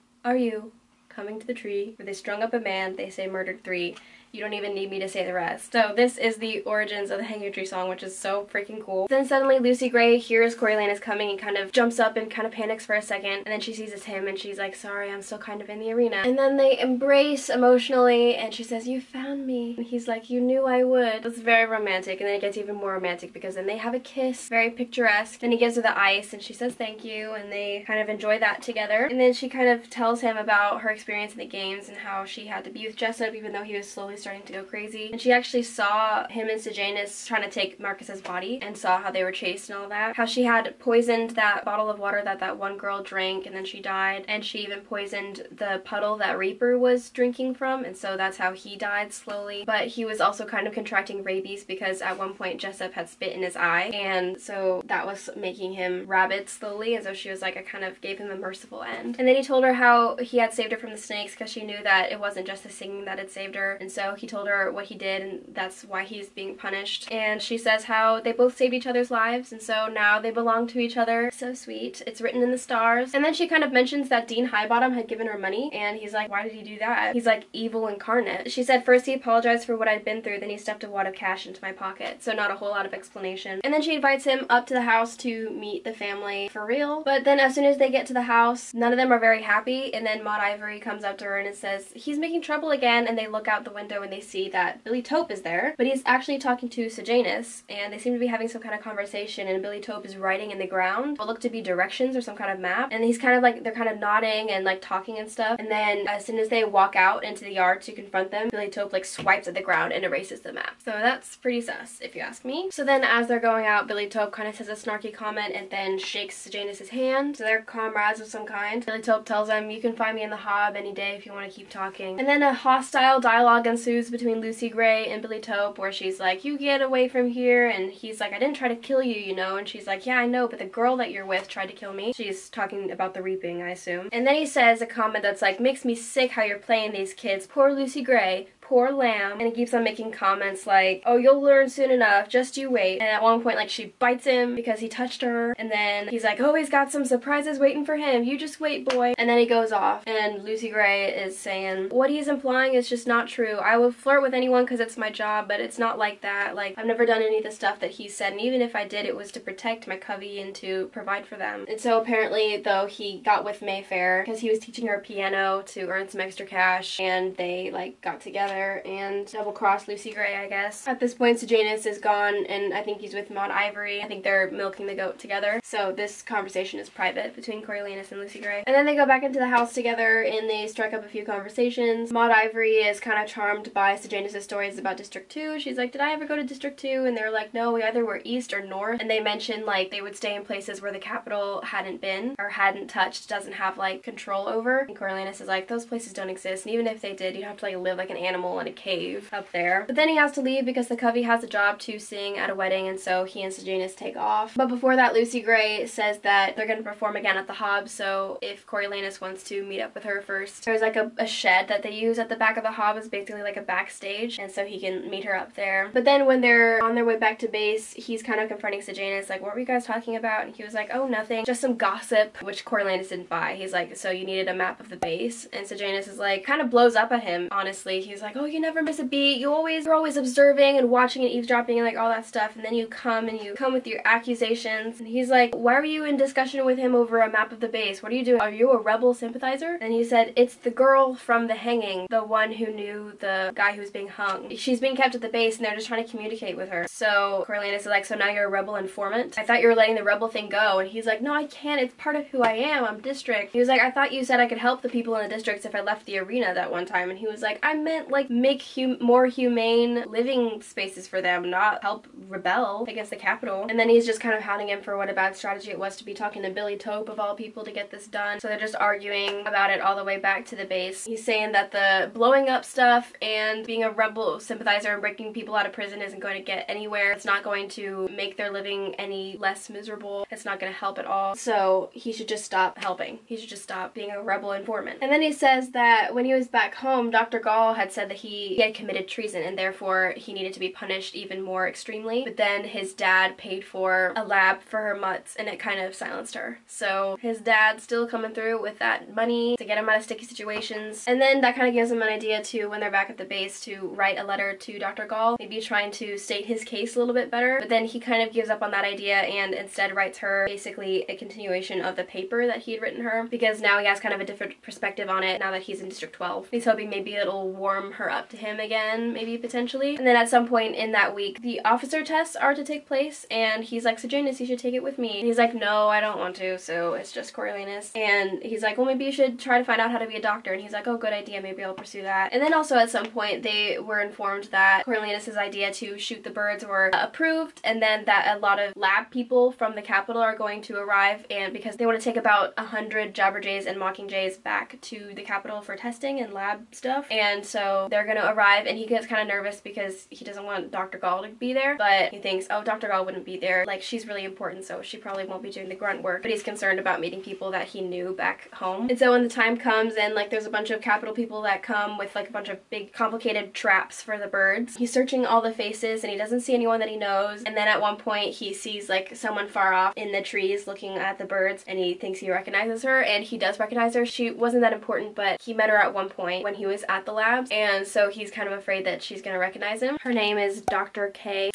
coming to the tree where they strung up a man, they say murdered 3? You don't even need me to say the rest. So this is the origins of the Hanging Tree song, which is so freaking cool. Then suddenly Lucy Gray hears Coriolanus coming and kind of jumps up and kind of panics for a second, and then she sees it's him, and she's like, sorry, I'm still kind of in the arena. And then they embrace emotionally, and she says, you found me. And he's like, you knew I would. It's very romantic, and then it gets even more romantic because then they have a kiss, very picturesque. Then he gives her the ice, and she says thank you, and they kind of enjoy that together. And then she kind of tells him about her experience in the games and how she had to be with Jessup even though he was slowly starting to go crazy. And she actually saw him and Sejanus trying to take Marcus's body and saw how they were chased and all that. How she had poisoned that bottle of water that one girl drank, and then she died. And she even poisoned the puddle that Reaper was drinking from, and so that's how he died slowly. But he was also kind of contracting rabies because at one point Jessup had spit in his eye, and so that was making him rabid slowly, and so she was like, I kind of gave him a merciful end. And then he told her how he had saved her from the snakes because she knew that it wasn't just the singing that had saved her, and so he told her what he did, and that's why he's being punished. And she says how they both saved each other's lives, and so now they belong to each other. So sweet. It's written in the stars. And then she kind of mentions that Dean Highbottom had given her money, and he's like, why did he do that? He's like, evil incarnate. She said first he apologized for what I'd been through, then he stuffed a wad of cash into my pocket. So not a whole lot of explanation. And then she invites him up to the house to meet the family for real. But then as soon as they get to the house, none of them are very happy, and then Maud Ivory comes up to her and it says, he's making trouble again, and they look out the window and they see that Billy Taupe is there, but he's actually talking to Sejanus, and they seem to be having some kind of conversation, and Billy Taupe is writing in the ground what look to be directions or some kind of map, and he's kind of like, they're kind of nodding and like talking and stuff, and then as soon as they walk out into the yard to confront them, Billy Taupe like swipes at the ground and erases the map. So that's pretty sus, if you ask me. So then as they're going out, Billy Taupe kind of says a snarky comment and then shakes Sejanus' hand, so they're comrades of some kind. Billy Taupe tells him, you can find me in the Hob any day if you want to keep talking. And then a hostile dialogue ensues between Lucy Gray and Billy Taupe, where she's like, you get away from here, and he's like, I didn't try to kill you, you know, and she's like, yeah, I know, but the girl that you're with tried to kill me. She's talking about the reaping, I assume. And then he says a comment that's like, makes me sick how you're playing these kids. Poor Lucy Gray. Poor lamb. And he keeps on making comments like, oh, you'll learn soon enough, just you wait. And at one point, like, she bites him because he touched her, and then he's like, oh, he's got some surprises waiting for him, you just wait, boy. And then he goes off, and Lucy Gray is saying, what he's implying is just not true. I will flirt with anyone because it's my job, but it's not like that. Like, I've never done any of the stuff that he said, and even if I did, it was to protect my covey and to provide for them. And so apparently, though, he got with Mayfair because he was teaching her piano to earn some extra cash, and they, like, got together and double-crossed Lucy Gray, I guess. At this point, Sejanus is gone, and I think he's with Maud Ivory. I think they're milking the goat together. So this conversation is private between Coriolanus and Lucy Gray. And then they go back into the house together, and they strike up a few conversations. Maud Ivory is kind of charmed by Sejanus' stories about District 2. She's like, did I ever go to District 2? And they're like, no, we either were east or north. And they mention, like, they would stay in places where the capital hadn't been, or hadn't touched, doesn't have, like, control over. And Coriolanus is like, those places don't exist, and even if they did, you'd have to, like, live like an animal animal in a cave up there. But then he has to leave because the Covey has a job to sing at a wedding, and so he and Sejanus take off. But before that, Lucy Gray says that they're going to perform again at the Hobbs, so if Coriolanus wants to meet up with her first. There's like a shed that they use at the back of the Hobbs, basically like a backstage, and so he can meet her up there. But then when they're on their way back to base, he's kind of confronting Sejanus, like, what were you guys talking about? And he was like, oh, nothing, just some gossip, which Coriolanus didn't buy. He's like, so you needed a map of the base? And Sejanus is like, kind of blows up at him, honestly. He's like, oh, you never miss a beat, you're always observing and watching and eavesdropping and like all that stuff, and then you come with your accusations. And he's like, why were you in discussion with him over a map of the base? What are you doing? Are you a rebel sympathizer? And he said, it's the girl from the hanging, the one who knew the guy who was being hung. She's being kept at the base and they're just trying to communicate with her. So Coriolanus is like, so now you're a rebel informant? I thought you were letting the rebel thing go. And he's like, no, I can't, it's part of who I am, I'm district. He was like, I thought you said I could help the people in the districts if I left the arena that one time. And he was like, I meant like make more humane living spaces for them, not help rebel against the Capitol. And then he's just kind of hounding him for what a bad strategy it was to be talking to Billy Tope of all people to get this done. So they're just arguing about it all the way back to the base. He's saying that the blowing up stuff and being a rebel sympathizer and breaking people out of prison isn't going to get anywhere. It's not going to make their living any less miserable. It's not going to help at all. So he should just stop helping. He should just stop being a rebel informant. And then he says that when he was back home, Dr. Gall had said that he had committed treason and therefore he needed to be punished even more extremely. But then his dad paid for a lab for her mutts and it kind of silenced her. So his dad's still coming through with that money to get him out of sticky situations. And then that kind of gives him an idea to, when they're back at the base, to write a letter to Dr. Gall, maybe trying to state his case a little bit better. But then he kind of gives up on that idea and instead writes her basically a continuation of the paper that he had written her, because now he has kind of a different perspective on it now that he's in District 12. He's hoping maybe it'll warm her up to him again, maybe potentially. And then at some point in that week, the officer tests are to take place and he's like, Sejanus, you should take it with me. And he's like, no, I don't want to, so it's just Coriolanus. And he's like, well, maybe you should try to find out how to be a doctor. And he's like, oh, good idea, maybe I'll pursue that. And then also at some point they were informed that Coriolanus's idea to shoot the birds were approved, and then that a lot of lab people from the Capitol are going to arrive, and because they want to take about 100 Jabberjays and Mockingjays back to the Capitol for testing and lab stuff. And so they're gonna arrive and he gets kind of nervous because he doesn't want Dr. Gall to be there, but he thinks, oh, Dr. Gall wouldn't be there, like she's really important, so she probably won't be doing the grunt work. But he's concerned about meeting people that he knew back home. And so when the time comes and like there's a bunch of Capitol people that come with like a bunch of big complicated traps for the birds, he's searching all the faces and he doesn't see anyone that he knows. And then at one point he sees like someone far off in the trees looking at the birds and he thinks he recognizes her, and he does recognize her. She wasn't that important, but he met her at one point when he was at the labs, and so he's kind of afraid that she's gonna recognize him. Her name is Dr. K.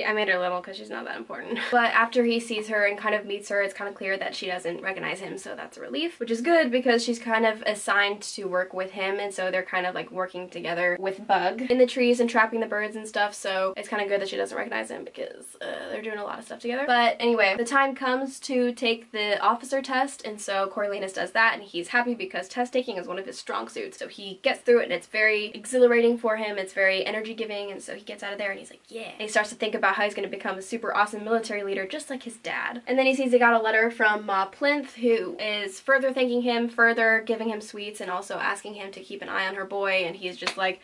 I made her little because she's not that important. But after he sees her and kind of meets her, it's kind of clear that she doesn't recognize him, so that's a relief, which is good because she's kind of assigned to work with him, and so they're kind of like working together with Bug in the trees and trapping the birds and stuff, so it's kind of good that she doesn't recognize him because they're doing a lot of stuff together. But anyway, the time comes to take the officer test, and so Coriolanus does that, and he's happy because test taking is one of his strong suits, so he gets through it and it's very exhilarating for him, it's very energy giving, and so he gets out of there and he's like, yeah. And he starts to think about how he's going to become a super awesome military leader just like his dad. And then he sees he got a letter from Ma Plinth, who is further thanking him, further giving him sweets, and also asking him to keep an eye on her boy, and he's just like,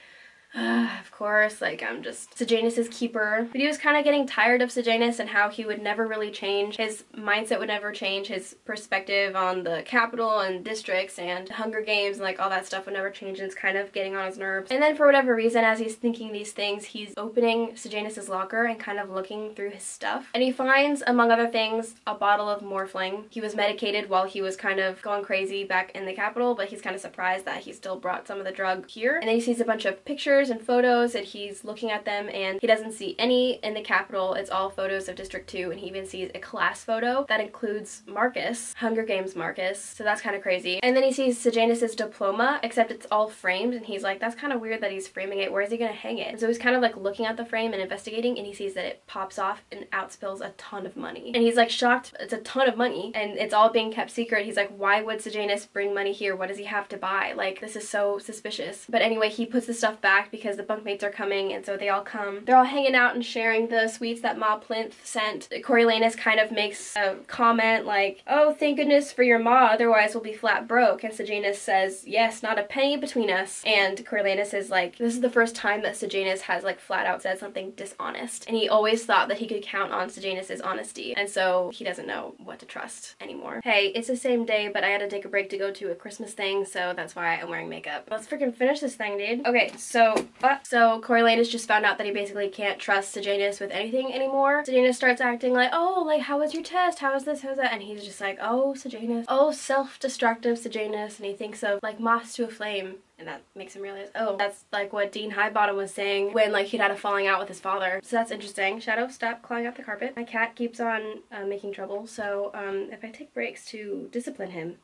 of course, like, I'm just Sejanus's keeper. But he was kind of getting tired of Sejanus and how he would never really change. His mindset would never change. His perspective on the Capitol and districts and Hunger Games and like all that stuff would never change, and it's kind of getting on his nerves. And then for whatever reason, as he's thinking these things, he's opening Sejanus's locker and kind of looking through his stuff. And he finds, among other things, a bottle of Morphling. He was medicated while he was kind of going crazy back in the Capitol, but he's kind of surprised that he still brought some of the drug here. And then he sees a bunch of pictures and photos, and he's looking at them and he doesn't see any in the Capitol. It's all photos of District 2, and he even sees a class photo that includes Marcus, Hunger Games Marcus, so that's kind of crazy. And then he sees Sejanus's diploma, except it's all framed, and he's like, that's kind of weird that he's framing it, where is he gonna hang it? And so he's kind of like looking at the frame and investigating, and he sees that it pops off and out spills a ton of money. And he's like shocked, it's a ton of money, and it's all being kept secret. He's like, why would Sejanus bring money here? What does he have to buy? Like, this is so suspicious. But anyway, he puts the stuff back back because the bunkmates are coming, and so they all come. They're all hanging out and sharing the sweets that Ma Plinth sent. Coriolanus kind of makes a comment like, oh, thank goodness for your ma, otherwise we'll be flat broke. And Sejanus says, yes, not a penny between us. And Coriolanus is like, this is the first time that Sejanus has like flat out said something dishonest. And he always thought that he could count on Sejanus's honesty. And so he doesn't know what to trust anymore. Hey, it's the same day, but I had to take a break to go to a Christmas thing, so that's why I'm wearing makeup. Let's freaking finish this thing, dude. Okay, so Coriolanus just found out that he basically can't trust Sejanus with anything anymore. Sejanus starts acting like, oh, like, how was your test? How was this? How was that? And he's just like, oh, Sejanus. Oh, self-destructive Sejanus. And he thinks of, like, moths to a flame. And that makes him realize, oh, that's like what Dean Highbottom was saying when like he'd had a falling out with his father. So that's interesting. Shadow, stop clawing up the carpet. My cat keeps on making trouble, so if I take breaks to discipline him,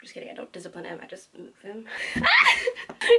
just kidding, I don't discipline him, I just move him.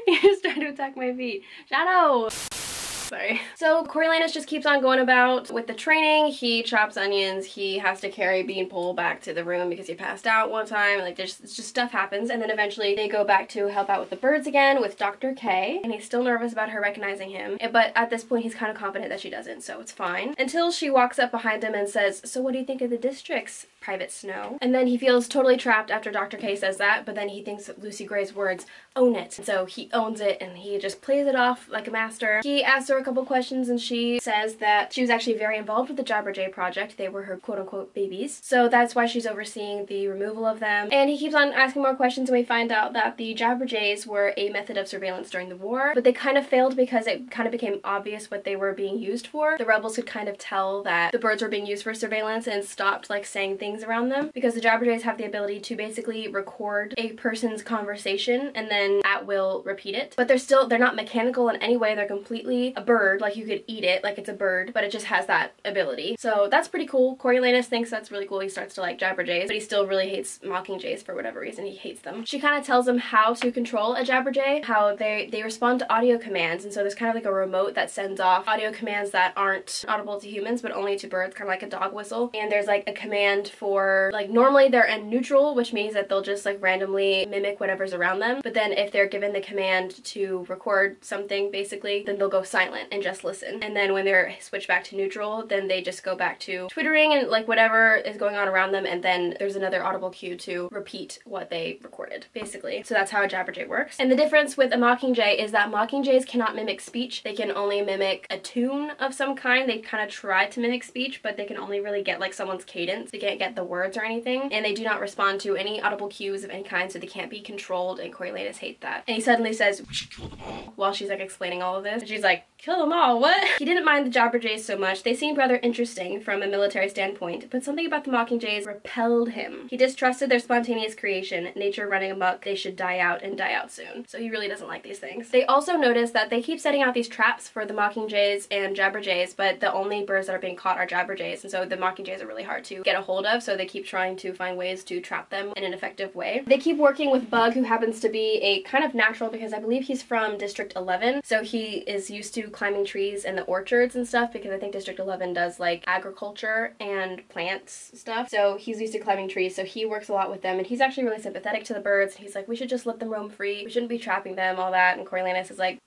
He just tried to attack my feet. Shadow! Sorry. So Coriolanus just keeps on going about with the training. He chops onions. He has to carry Beanpole back to the room because he passed out one time. Like it's just stuff happens. And then eventually they go back to help out with the birds again with Dr. K. And he's still nervous about her recognizing him. But at this point he's kind of confident that she doesn't, so it's fine. Until she walks up behind him and says, so what do you think of the districts, Private Snow? And then he feels totally trapped after Dr. K says that, but then he thinks of Lucy Gray's words, own it. And so he owns it and he just plays it off like a master. He asks her a couple questions and she says that she was actually very involved with the Jabberjay project. They were her quote-unquote babies. So that's why she's overseeing the removal of them. And he keeps on asking more questions and we find out that the Jabberjays were a method of surveillance during the war, but they kind of failed because it kind of became obvious what they were being used for. The rebels could kind of tell that the birds were being used for surveillance and stopped like saying things around them because the Jabberjays have the ability to basically record a person's conversation and then at will repeat it. But they're not mechanical in any way. They're completely a bird, like you could eat it like it's a bird, but it just has that ability. So that's pretty cool. Coriolanus thinks that's really cool. He starts to like Jabberjays, but he still really hates Mockingjays for whatever reason. He hates them. She kind of tells him how to control a Jabberjay, how they respond to audio commands, and so there's kind of like a remote that sends off audio commands that aren't audible to humans but only to birds, kind of like a dog whistle. And there's like a command for, like, normally they're in neutral, which means that they'll just like randomly mimic whatever's around them, but then if they're given the command to record something basically, then they'll go silent and just listen. And then when they're switched back to neutral, then they just go back to twittering and like whatever is going on around them, and then there's another audible cue to repeat what they recorded basically. So that's how a Jabberjay works. And the difference with a Mockingjay is that Mockingjays cannot mimic speech. They can only mimic a tune of some kind. They kind of try to mimic speech, but they can only really get like someone's cadence. They can't get the words or anything, and they do not respond to any audible cues of any kind, so they can't be controlled, and Coriolanus hates that. And he suddenly says, we should kill them all, while she's like explaining all of this. And she's like, kill them all, what? He didn't mind the Jabberjays so much. They seemed rather interesting from a military standpoint, but something about the Mockingjays repelled him. He distrusted their spontaneous creation, nature running amok, they should die out and die out soon. So he really doesn't like these things. They also notice that they keep setting out these traps for the Mockingjays and Jabberjays, but the only birds that are being caught are Jabberjays, and so the Mockingjays are really hard to get a hold of, so they keep trying to find ways to trap them in an effective way. They keep working with Bug, who happens to be a kind of natural because I believe he's from District 11, so he is used to climbing trees in the orchards and stuff because I think District 11 does like agriculture and plants stuff, so he's used to climbing trees, so he works a lot with them, and he's actually really sympathetic to the birds. He's like, we should just let them roam free, we shouldn't be trapping them, all that. And Coriolanus is like,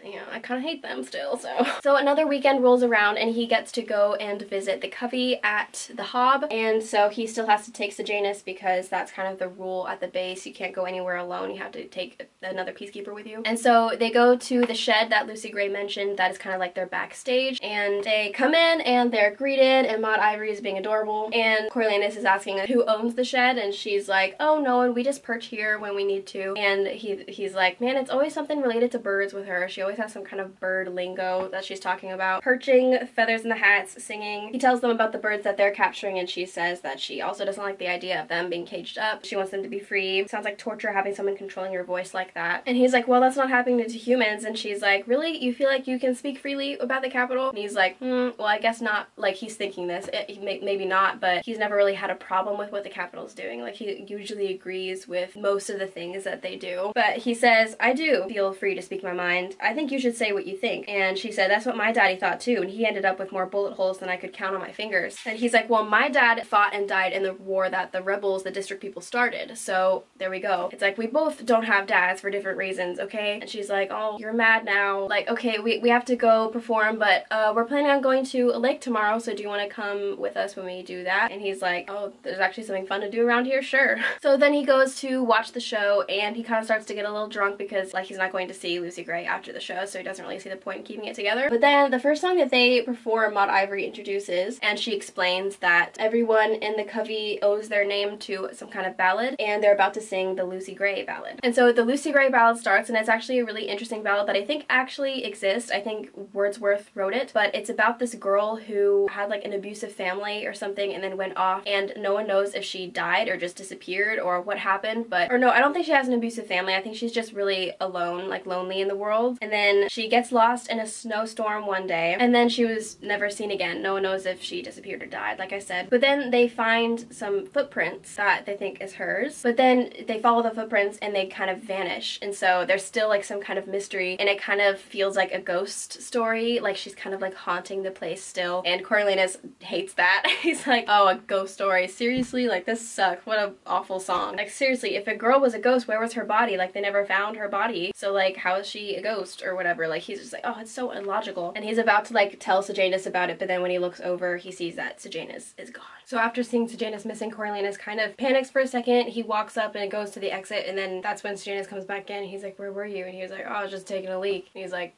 you know, I kind of hate them still, so. So another weekend rolls around and he gets to go and visit the Covey at the Hob, and so he still has to take Sejanus because that's kind of the rule at the base. You can't go anywhere alone, you have to take another peacekeeper with you. And so they go to the shed that Lucy Gray mentioned that is kind of like their backstage, and they come in and they're greeted, and Maud Ivory is being adorable, and Coriolanus is asking who owns the shed, and she's like, oh, no one, we just perch here when we need to. And he's like, man, it's always something related to birds with her. She always has some kind of bird lingo that she's talking about. Perching, feathers in the hats, singing. He tells them about the birds that they're capturing, and she says that she also doesn't like the idea of them being caged up. She wants them to be free. Sounds like torture having someone controlling your voice like that. And he's like, well, that's not happening to humans. And she's like, really? You feel like you can speak freely about the Capitol? And he's like, well, I guess not. Like, he's thinking this. Maybe not, but he's never really had a problem with what the Capitol's doing. Like, he usually agrees with most of the things that they do. But he says, I do feel free to speak my mind. I think you should say what you think. And she said, that's what my daddy thought too, and he ended up with more bullet holes than I could count on my fingers. And he's like, well, my dad fought and died in the war that the rebels, the district people, started. So there we go. It's like, we both don't have dads for different reasons, okay? And she's like, oh, you're mad now. Like, okay, we have to go perform, but we're planning on going to a lake tomorrow, so do you want to come with us when we do that? And he's like, oh, there's actually something fun to do around here? Sure. So then he goes to watch the show, and he kind of starts to get a little drunk because, like, he's not going to see Lucy Gray after the show, so he doesn't really see the point in keeping it together. But then the first song that they perform, Maud Ivory introduces, and she explains that everyone in the covey owes their name to some kind of ballad, and they're about to sing the Lucy Gray ballad. And so the Lucy Gray ballad starts, and it's actually a really interesting ballad that I think actually exists. I think Wordsworth wrote it, but it's about this girl who had like an abusive family or something and then went off, and no one knows if she died or just disappeared or what happened, or no, I don't think she has an abusive family. I think she's just really alone, like lonely in the world. And then she gets lost in a snowstorm one day, and then she was never seen again. No one knows if she disappeared or died, like I said. But then they find some footprints that they think is hers, but then they follow the footprints and they kind of vanish. And so there's still like some kind of mystery, and it kind of feels like a ghost story, like she's kind of like haunting the place still. And Coriolanus hates that. He's like, oh, a ghost story? Seriously? Like, this sucks. What an awful song. Like, seriously, if a girl was a ghost, where was her body? Like, they never found her body, so like, how is she a ghost or whatever? Like, he's just like, oh, it's so illogical. And he's about to like tell Sejanus about it, but then when he looks over, he sees that Sejanus is gone. So after seeing Sejanus missing, Coriolanus kind of panics for a second. He walks up and goes to the exit, and then that's when Sejanus comes back in. He's like, where were you? And he was like, oh, I was just taking a leak. And he's like,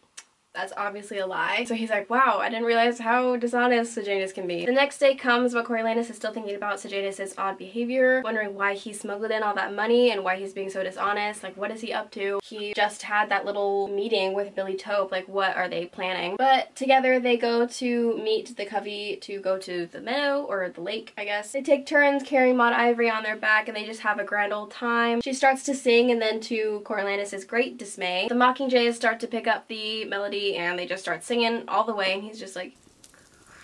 that's obviously a lie. So he's like, wow, I didn't realize how dishonest Sejanus can be. The next day comes, but Coriolanus is still thinking about Sejanus' odd behavior, wondering why he smuggled in all that money and why he's being so dishonest. Like, what is he up to? He just had that little meeting with Billy Tope. Like, what are they planning? But together they go to meet the covey to go to the meadow, or the lake, I guess. They take turns carrying Maud Ivory on their back, and they just have a grand old time. She starts to sing, and then to Coriolanus' great dismay, the Mockingjays start to pick up the melody, and they just start singing all the way, and he's just like,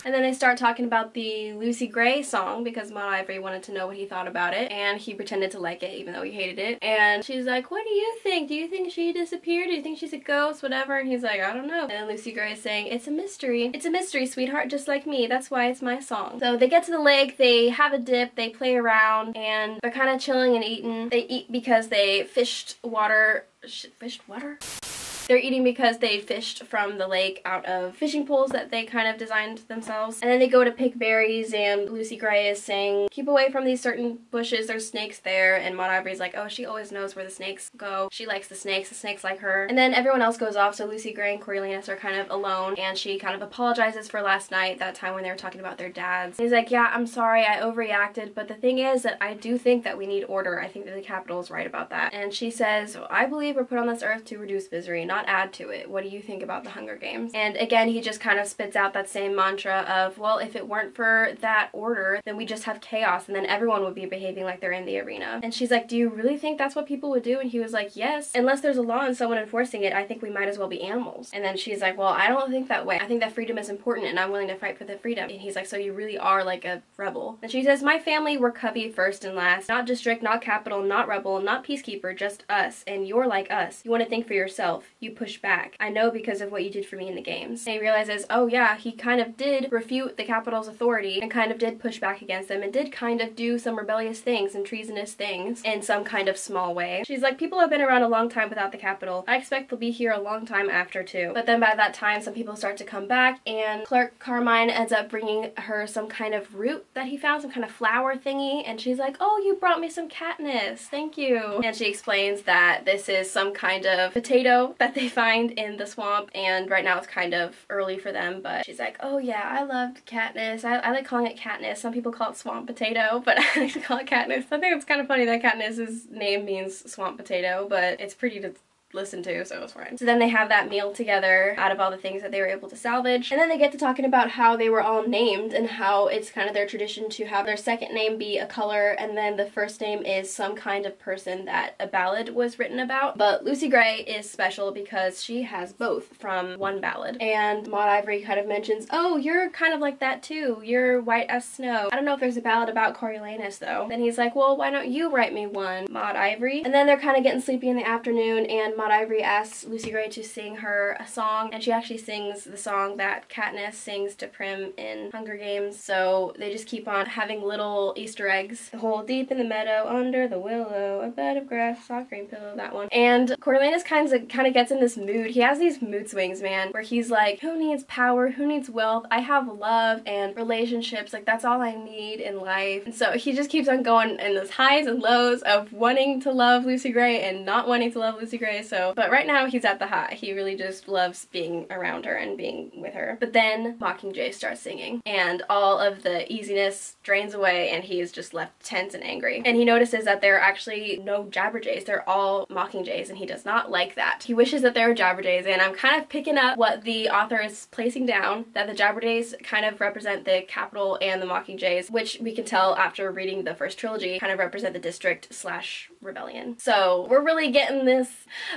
and then they start talking about the Lucy Gray song because Maud Ivory wanted to know what he thought about it, and he pretended to like it even though he hated it. And she's like, what do you think? Do you think she disappeared? Do you think she's a ghost? Whatever. And he's like, I don't know. And then Lucy Gray is saying, it's a mystery. It's a mystery, sweetheart, just like me. That's why it's my song. So they get to the lake, they have a dip, they play around, and they're kind of chilling and eating. They eat because they fished water. Fished water? They're eating because they fished from the lake out of fishing poles that they kind of designed themselves. And then they go to pick berries, and Lucy Gray is saying, keep away from these certain bushes, there's snakes there. And Maud Ivory's like, oh, she always knows where the snakes go. She likes the snakes like her. And then everyone else goes off, so Lucy Gray and Coriolanus are kind of alone, and she kind of apologizes for last night, that time when they were talking about their dads. And he's like, yeah, I'm sorry, I overreacted, but the thing is that I do think that we need order. I think that the Capitol is right about that. And she says, I believe we're put on this earth to reduce misery, not add to it. What do you think about the Hunger Games? And again, he just kind of spits out that same mantra of, well, if it weren't for that order, then we just have chaos, and then everyone would be behaving like they're in the arena. And she's like, do you really think that's what people would do? And he was like, yes. Unless there's a law and someone enforcing it, I think we might as well be animals. And then she's like, well, I don't think that way. I think that freedom is important, and I'm willing to fight for the freedom. And he's like, so you really are like a rebel. And she says, my family were covey first and last. Not district, not capital, not rebel, not peacekeeper, just us. And you're like us. You want to think for yourself. You push back. I know because of what you did for me in the games. And he realizes, oh yeah, he kind of did refute the Capitol's authority and kind of did push back against them and did kind of do some rebellious things and treasonous things in some kind of small way. She's like, people have been around a long time without the Capitol. I expect they'll be here a long time after too. But then by that time, some people start to come back, and Clerk Carmine ends up bringing her some kind of root that he found, some kind of flower thingy, and she's like, oh, you brought me some Katniss. Thank you. And she explains that this is some kind of potato that they find in the swamp, and right now it's kind of early for them, but she's like, oh yeah, I loved Katniss. I like calling it Katniss. Some people call it swamp potato, but I like to call it Katniss. I think it's kind of funny that Katniss's name means swamp potato, but it's pretty to listen to, so it's fine. So then they have that meal together out of all the things that they were able to salvage, and then they get to talking about how they were all named and how it's kind of their tradition to have their second name be a color, and then the first name is some kind of person that a ballad was written about. But Lucy Gray is special because she has both from one ballad, and Maud Ivory kind of mentions, oh, you're kind of like that too, you're white as snow. I don't know if there's a ballad about Coriolanus though. Then he's like, well, why don't you write me one, Maud Ivory? And then they're kind of getting sleepy in the afternoon, and Maud Ivory asks Lucy Gray to sing her a song, and she actually sings the song that Katniss sings to Prim in Hunger Games. So they just keep on having little Easter eggs. The hole deep in the meadow, under the willow, a bed of grass, soft green pillow, that one. And Coriolanus kind of gets in this mood. He has these mood swings, man, where he's like, who needs power? Who needs wealth? I have love and relationships. Like, that's all I need in life. And so he just keeps on going in those highs and lows of wanting to love Lucy Gray and not wanting to love Lucy Gray. So, but right now he's at the high. He really just loves being around her and being with her. But then Mockingjay starts singing, and all of the easiness drains away, and he is just left tense and angry. And he notices that there are actually no Jabberjays. They're all Mockingjays, and he does not like that. He wishes that there were Jabberjays, and I'm kind of picking up what the author is placing down, that the Jabberjays kind of represent the capital, and the Mockingjays, which we can tell after reading the first trilogy, kind of represent the district slash rebellion. So we're really getting this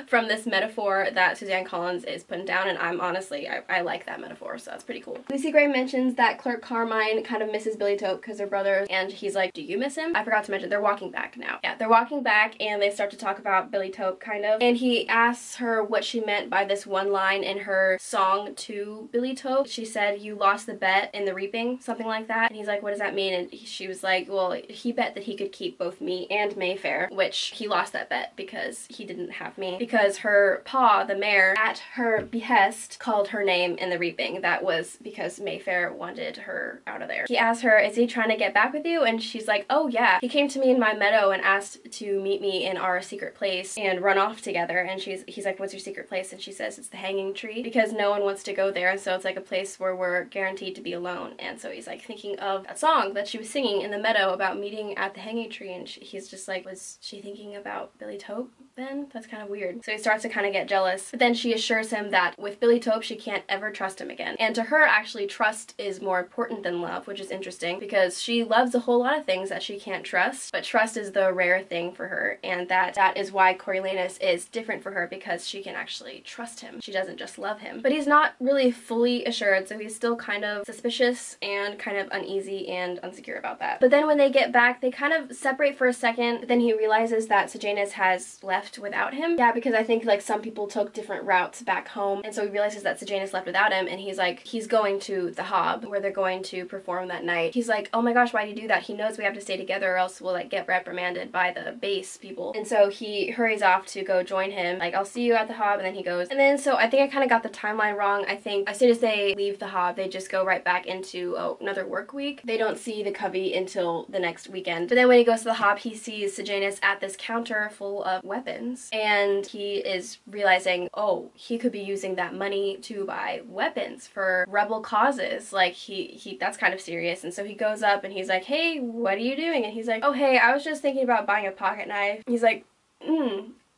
from this metaphor that Suzanne Collins is putting down, and I'm honestly, I like that metaphor, so that's pretty cool. Lucy Gray mentions that Clerk Carmine kind of misses Billy Tope because they're brothers, and he's like, do you miss him? I forgot to mention, they're walking back now. Yeah, they're walking back, and they start to talk about Billy Tope, kind of, and he asks her what she meant by this one line in her song to Billy Tope. She said, you lost the bet in the reaping, something like that, and he's like, what does that mean? And she was like, well, he bet that he could keep both me and Mayfair, which he lost that bet because he didn't have me, because her pa, the mayor, at her behest, called her name in the reaping. That was because Mayfair wanted her out of there. He asked her, is he trying to get back with you? And she's like, oh yeah, he came to me in my meadow and asked to meet me in our secret place and run off together. And he's like, what's your secret place? And she says it's the Hanging Tree, because no one wants to go there, and so it's like a place where we're guaranteed to be alone. And so he's like thinking of that song that she was singing in the meadow about meeting at the Hanging Tree, and he's just like, was she thinking about Billy Tope then? That's kind of weird. So he starts to kind of get jealous, but then she assures him that with Billy Tope she can't ever trust him again. And to her, actually, trust is more important than love, which is interesting because she loves a whole lot of things that she can't trust, but trust is the rare thing for her, and that is why Coriolanus is different for her, because she can actually trust him. She doesn't just love him. But he's not really fully assured, so he's still kind of suspicious and kind of uneasy and insecure about that. But then when they get back, they kind of separate for a second, but then he realizes that Sejanus has left without him. Yeah, because I think like some people took different routes back home, and so he realizes that Sejanus left without him, and he's like, he's going to the Hob where they're going to perform that night. He's like, oh my gosh, why'd you do that? He knows we have to stay together or else we'll like get reprimanded by the base people. And so he hurries off to go join him, like, I'll see you at the Hob, and then he goes. And then so I think I kind of got the timeline wrong. I think as soon as they leave the Hob, they just go right back into another work week. They don't see the Covey until the next weekend. But then when he goes to the Hob, he sees Sejanus at this counter full of weapons, and he is realizing, oh, he could be using that money to buy weapons for rebel causes. Like, he that's kind of serious. And so he goes up and he's like, hey, what are you doing? And he's like, oh, hey, I was just thinking about buying a pocket knife. He's like,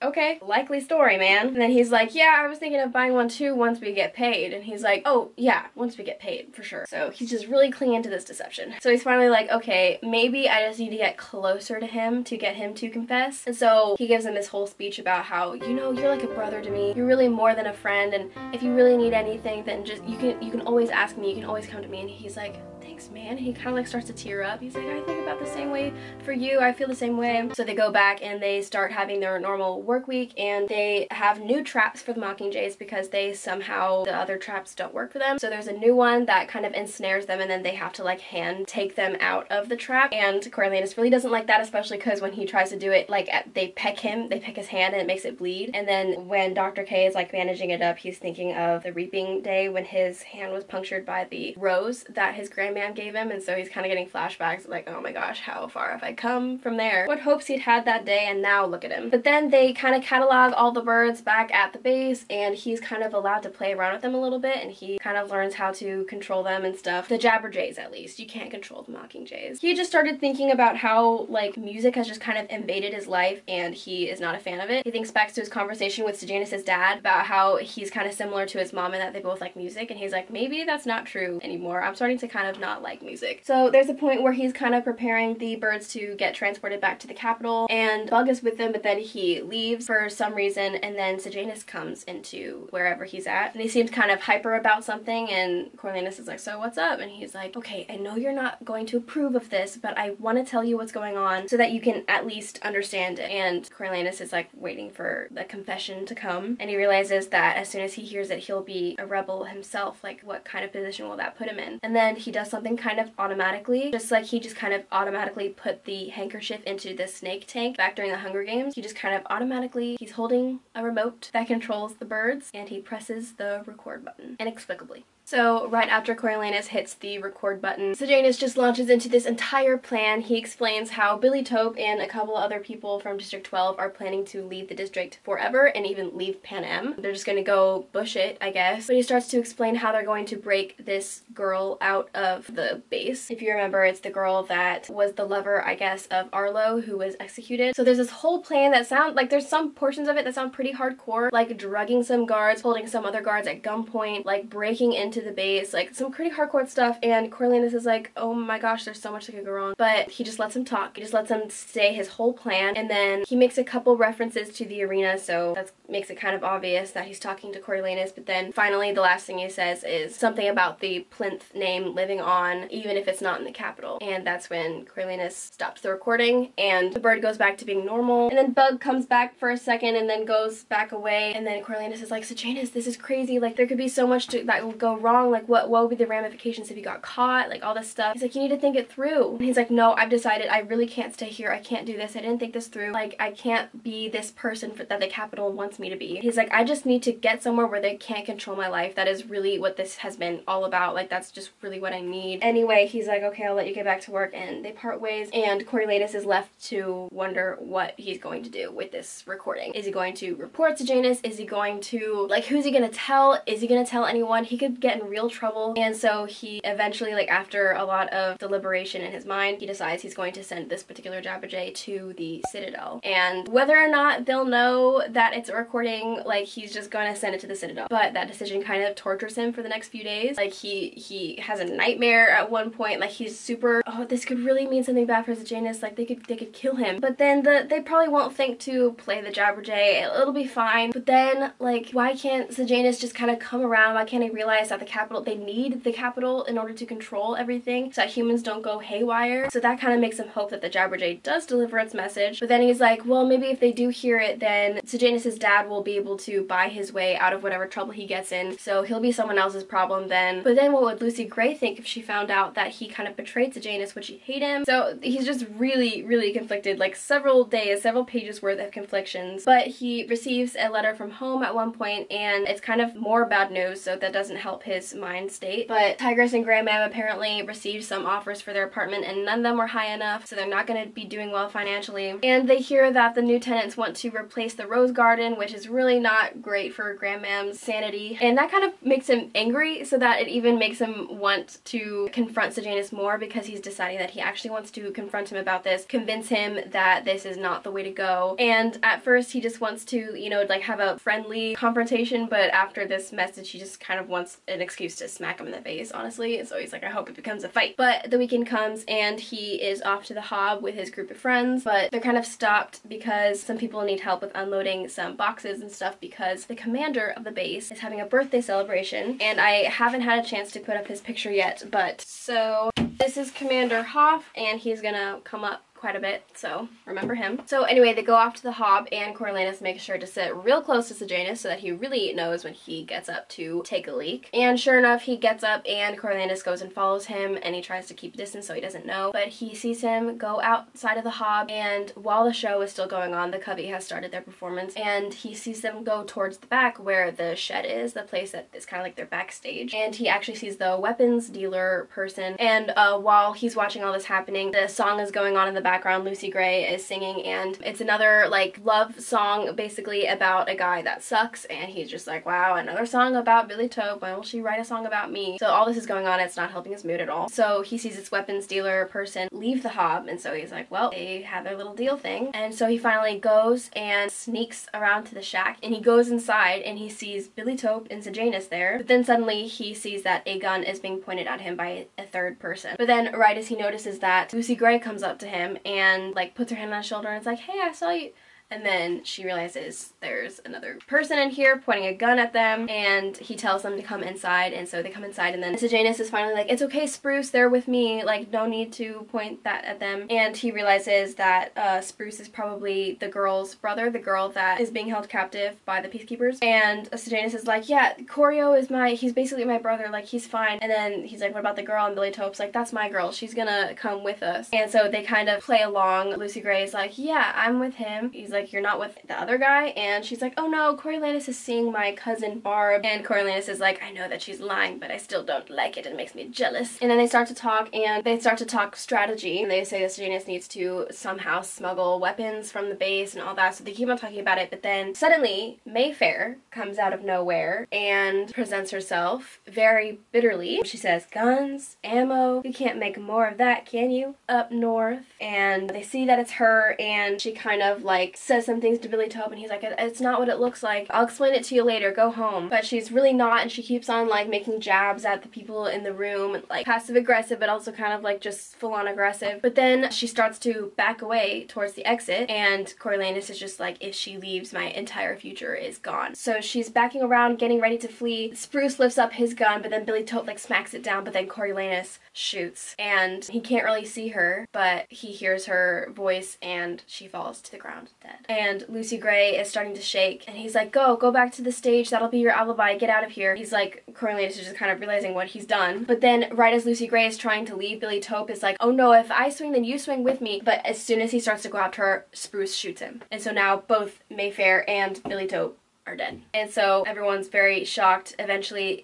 okay, likely story, man. And then he's like, yeah, I was thinking of buying one too once we get paid. And he's like, oh yeah, once we get paid, for sure. So he's just really clinging to this deception. So he's finally like, okay, maybe I just need to get closer to him to get him to confess. And so he gives him this whole speech about how, you know, you're like a brother to me. You're really more than a friend, and if you really need anything, then just you can always ask me. You can always come to me. And he's like, thanks, man. He kind of like starts to tear up. He's like, I think about the same way for you. I feel the same way. So they go back and they start having their normal work week, and they have new traps for the Mockingjays because the other traps don't work for them. So there's a new one that kind of ensnares them, and then they have to like hand take them out of the trap. And Coriolanus really doesn't like that, especially because when he tries to do it, like they peck his hand and it makes it bleed. And then when Dr. K is like bandaging it up, he's thinking of the reaping day when his hand was punctured by the rose that his grandman gave him, and so he's kind of getting flashbacks like, oh my gosh, how far have I come from there? What hopes he'd had that day, and now look at him. But then they kind of catalog all the birds back at the base, and he's kind of allowed to play around with them a little bit, and he kind of learns how to control them and stuff. The Jabberjays, at least. You can't control the Mockingjays. He just started thinking about how like music has just kind of invaded his life, and he is not a fan of it. He thinks back to his conversation with Sejanus' dad about how he's kind of similar to his mom and that they both like music, and he's like, maybe that's not true anymore. I'm starting to kind of not not like music. So there's a point where he's kind of preparing the birds to get transported back to the capital, and Bug is with them, but then he leaves for some reason, and then Sejanus comes into wherever he's at, and he seems kind of hyper about something, and Coriolanus is like, so what's up? And he's like, okay, I know you're not going to approve of this, but I want to tell you what's going on so that you can at least understand it. And Coriolanus is like waiting for the confession to come, and he realizes that as soon as he hears it, he'll be a rebel himself. Like, what kind of position will that put him in? And then he does something kind of automatically, just like he just kind of automatically put the handkerchief into the snake tank back during the Hunger Games. He just kind of automatically, he's holding a remote that controls the birds, and he presses the record button inexplicably. So right after Coriolanus hits the record button, Sejanus just launches into this entire plan. He explains how Billy Taupe and a couple other people from District 12 are planning to leave the district forever and even leave Pan Am. They're just gonna go bush it, I guess. But he starts to explain how they're going to break this girl out of the base. If you remember, it's the girl that was the lover, I guess, of Arlo, who was executed. So there's this whole plan that sound like there's some portions of it that sound pretty hardcore, like drugging some guards, holding some other guards at gunpoint, like breaking into the base, like some pretty hardcore stuff. And Coriolanus is like, oh my gosh, there's so much that could go wrong. But he just lets him talk. He just lets him say his whole plan, and then he makes a couple references to the arena, so that makes it kind of obvious that he's talking to Coriolanus. But then finally the last thing he says is something about the plinth name living on, even if it's not in the capital. And that's when Coriolanus stops the recording, and the bird goes back to being normal. And then Bug comes back for a second and then goes back away, and then Coriolanus is like, Sejanus, this is crazy, like there could be so much that will go wrong, like what would be the ramifications if you got caught, like all this stuff. He's like, you need to think it through. And he's like, no, I've decided I really can't stay here, I can't do this, I didn't think this through, like I can't be this person that the capital wants me to be. He's like, I just need to get somewhere where they can't control my life. That is really what this has been all about, like that's just really what I need. Anyway, he's like, okay, I'll let you get back to work, and they part ways, and Coriolanus is left to wonder what he's going to do with this recording. Is he going to report Sejanus? Is he going to, like, who's he gonna tell? Is he gonna tell anyone? He could get in real trouble. And so he eventually, like after a lot of deliberation in his mind, he decides he's going to send this particular Jabberjay to the Citadel. And whether or not they'll know that it's a recording, like he's just gonna send it to the Citadel. But that decision kind of tortures him for the next few days. Like he has a nightmare at one point, like he's super, oh, this could really mean something bad for Sejanus, like they could kill him. But then they probably won't think to play the Jabberjay, it'll be fine. But then, like, why can't Sejanus just kind of come around? Why can't he realize that the capital, they need the capital in order to control everything so that humans don't go haywire? So that kind of makes him hope that the Jabberjay does deliver its message. But then he's like, well, maybe if they do hear it, then Sejanus's dad will be able to buy his way out of whatever trouble he gets in, so he'll be someone else's problem then. But then what would Lucy Gray think if she found out that he kind of betrayed Sejanus? Would she hate him? So he's just really, really conflicted, like several days, several pages worth of conflictions. But he receives a letter from home at one point, and it's kind of more bad news, so that doesn't help his mind state. But Tigress and Grey Ma'am apparently received some offers for their apartment, and none of them were high enough, so they're not going to be doing well financially. And they hear that the new tenants want to replace the rose garden, which is really not great for Grey Ma'am's sanity. And that kind of makes him angry, so that it even makes him want to confront Sejanus more, because he's deciding that he actually wants to confront him about this, convince him that this is not the way to go. And at first he just wants to, you know, like have a friendly confrontation, but after this message he just kind of wants an excuse to smack him in the face, honestly. So he's like, I hope it becomes a fight. But the weekend comes and he is off to the Hob with his group of friends, but they're kind of stopped because some people need help with unloading some boxes and stuff, because the commander of the base is having a birthday celebration, and I haven't had a chance to put up his picture yet. But so this is Commander Hoff, and he's gonna come up quite a bit, so remember him. So anyway, they go off to the Hob, and Coriolanus makes sure to sit real close to Sejanus so that he really knows when he gets up to take a leak. And sure enough, he gets up and Coriolanus goes and follows him, and he tries to keep distance so he doesn't know. But he sees him go outside of the Hob, and while the show is still going on, the Covey has started their performance, and he sees them go towards the back where the shed is, the place that is kind of like their backstage. And he actually sees the weapons dealer person, and while he's watching all this happening, the song is going on in the background, Lucy Gray is singing, and it's another like love song basically about a guy that sucks, and he's just like, wow, another song about Billy Tope, when will she write a song about me? So all this is going on, it's not helping his mood at all. So he sees this weapons dealer person leave the Hob, and so he's like, well, they have their little deal thing. And so he finally goes and sneaks around to the shack, and he goes inside and he sees Billy Tope and Sejanus there, but then suddenly he sees that a gun is being pointed at him by a third person. But then right as he notices that, Lucy Gray comes up to him and like puts her hand on his shoulder and is like, hey, I saw you. And then she realizes there's another person in here pointing a gun at them, and he tells them to come inside, and so they come inside, and then Sejanus is finally like, it's okay, Spruce, they're with me, like, no need to point that at them. And he realizes that Spruce is probably the girl's brother, the girl that is being held captive by the peacekeepers. And Sejanus is like, yeah, Corio is he's basically my brother, like, he's fine. And then he's like, what about the girl? And Billy Tope's like, that's my girl, she's gonna come with us. And so they kind of play along. Lucy Gray is like, yeah, I'm with him. He's like, you're not with the other guy? And she's like, oh no, Coriolanus is seeing my cousin Barb. And Coriolanus is like, I know that she's lying, but I still don't like it. It makes me jealous. And then they start to talk, and they start to talk strategy. And they say that Sejanus needs to somehow smuggle weapons from the base and all that. So they keep on talking about it, but then suddenly Mayfair comes out of nowhere and presents herself very bitterly. She says, guns, ammo, you can't make more of that, can you? Up north. And they see that it's her, and she kind of like says something to Billy Tope, and he's like, it's not what it looks like. I'll explain it to you later. Go home. But she's really not, and she keeps on like making jabs at the people in the room, like passive aggressive, but also kind of like just full on aggressive. But then she starts to back away towards the exit, and Coriolanus is just like, if she leaves, my entire future is gone. So she's backing around, getting ready to flee. Spruce lifts up his gun, but then Billy Tope like smacks it down, but then Coriolanus shoots, and he can't really see her, but he hears her voice, and she falls to the ground dead. And Lucy Gray is starting to shake, and he's like, go back to the stage, that'll be your alibi, get out of here. He's like, Coriolanus is just kind of realizing what he's done. But then right as Lucy Gray is trying to leave, Billy Tope is like, oh no, if I swing, then you swing with me. But as soon as he starts to go after her, Spruce shoots him. And so now both Mayfair and Billy Tope are dead. And so everyone's very shocked. Eventually,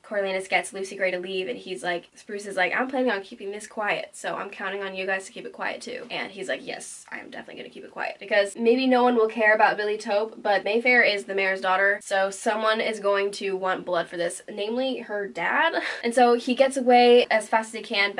Coriolanus gets Lucy Gray to leave, and he's like, Spruce is like, I'm planning on keeping this quiet, so I'm counting on you guys to keep it quiet too. And he's like, yes, I am definitely gonna keep it quiet, because maybe no one will care about Billy Tope, but Mayfair is the mayor's daughter, so someone is going to want blood for this, namely her dad. And so he gets away as fast as he can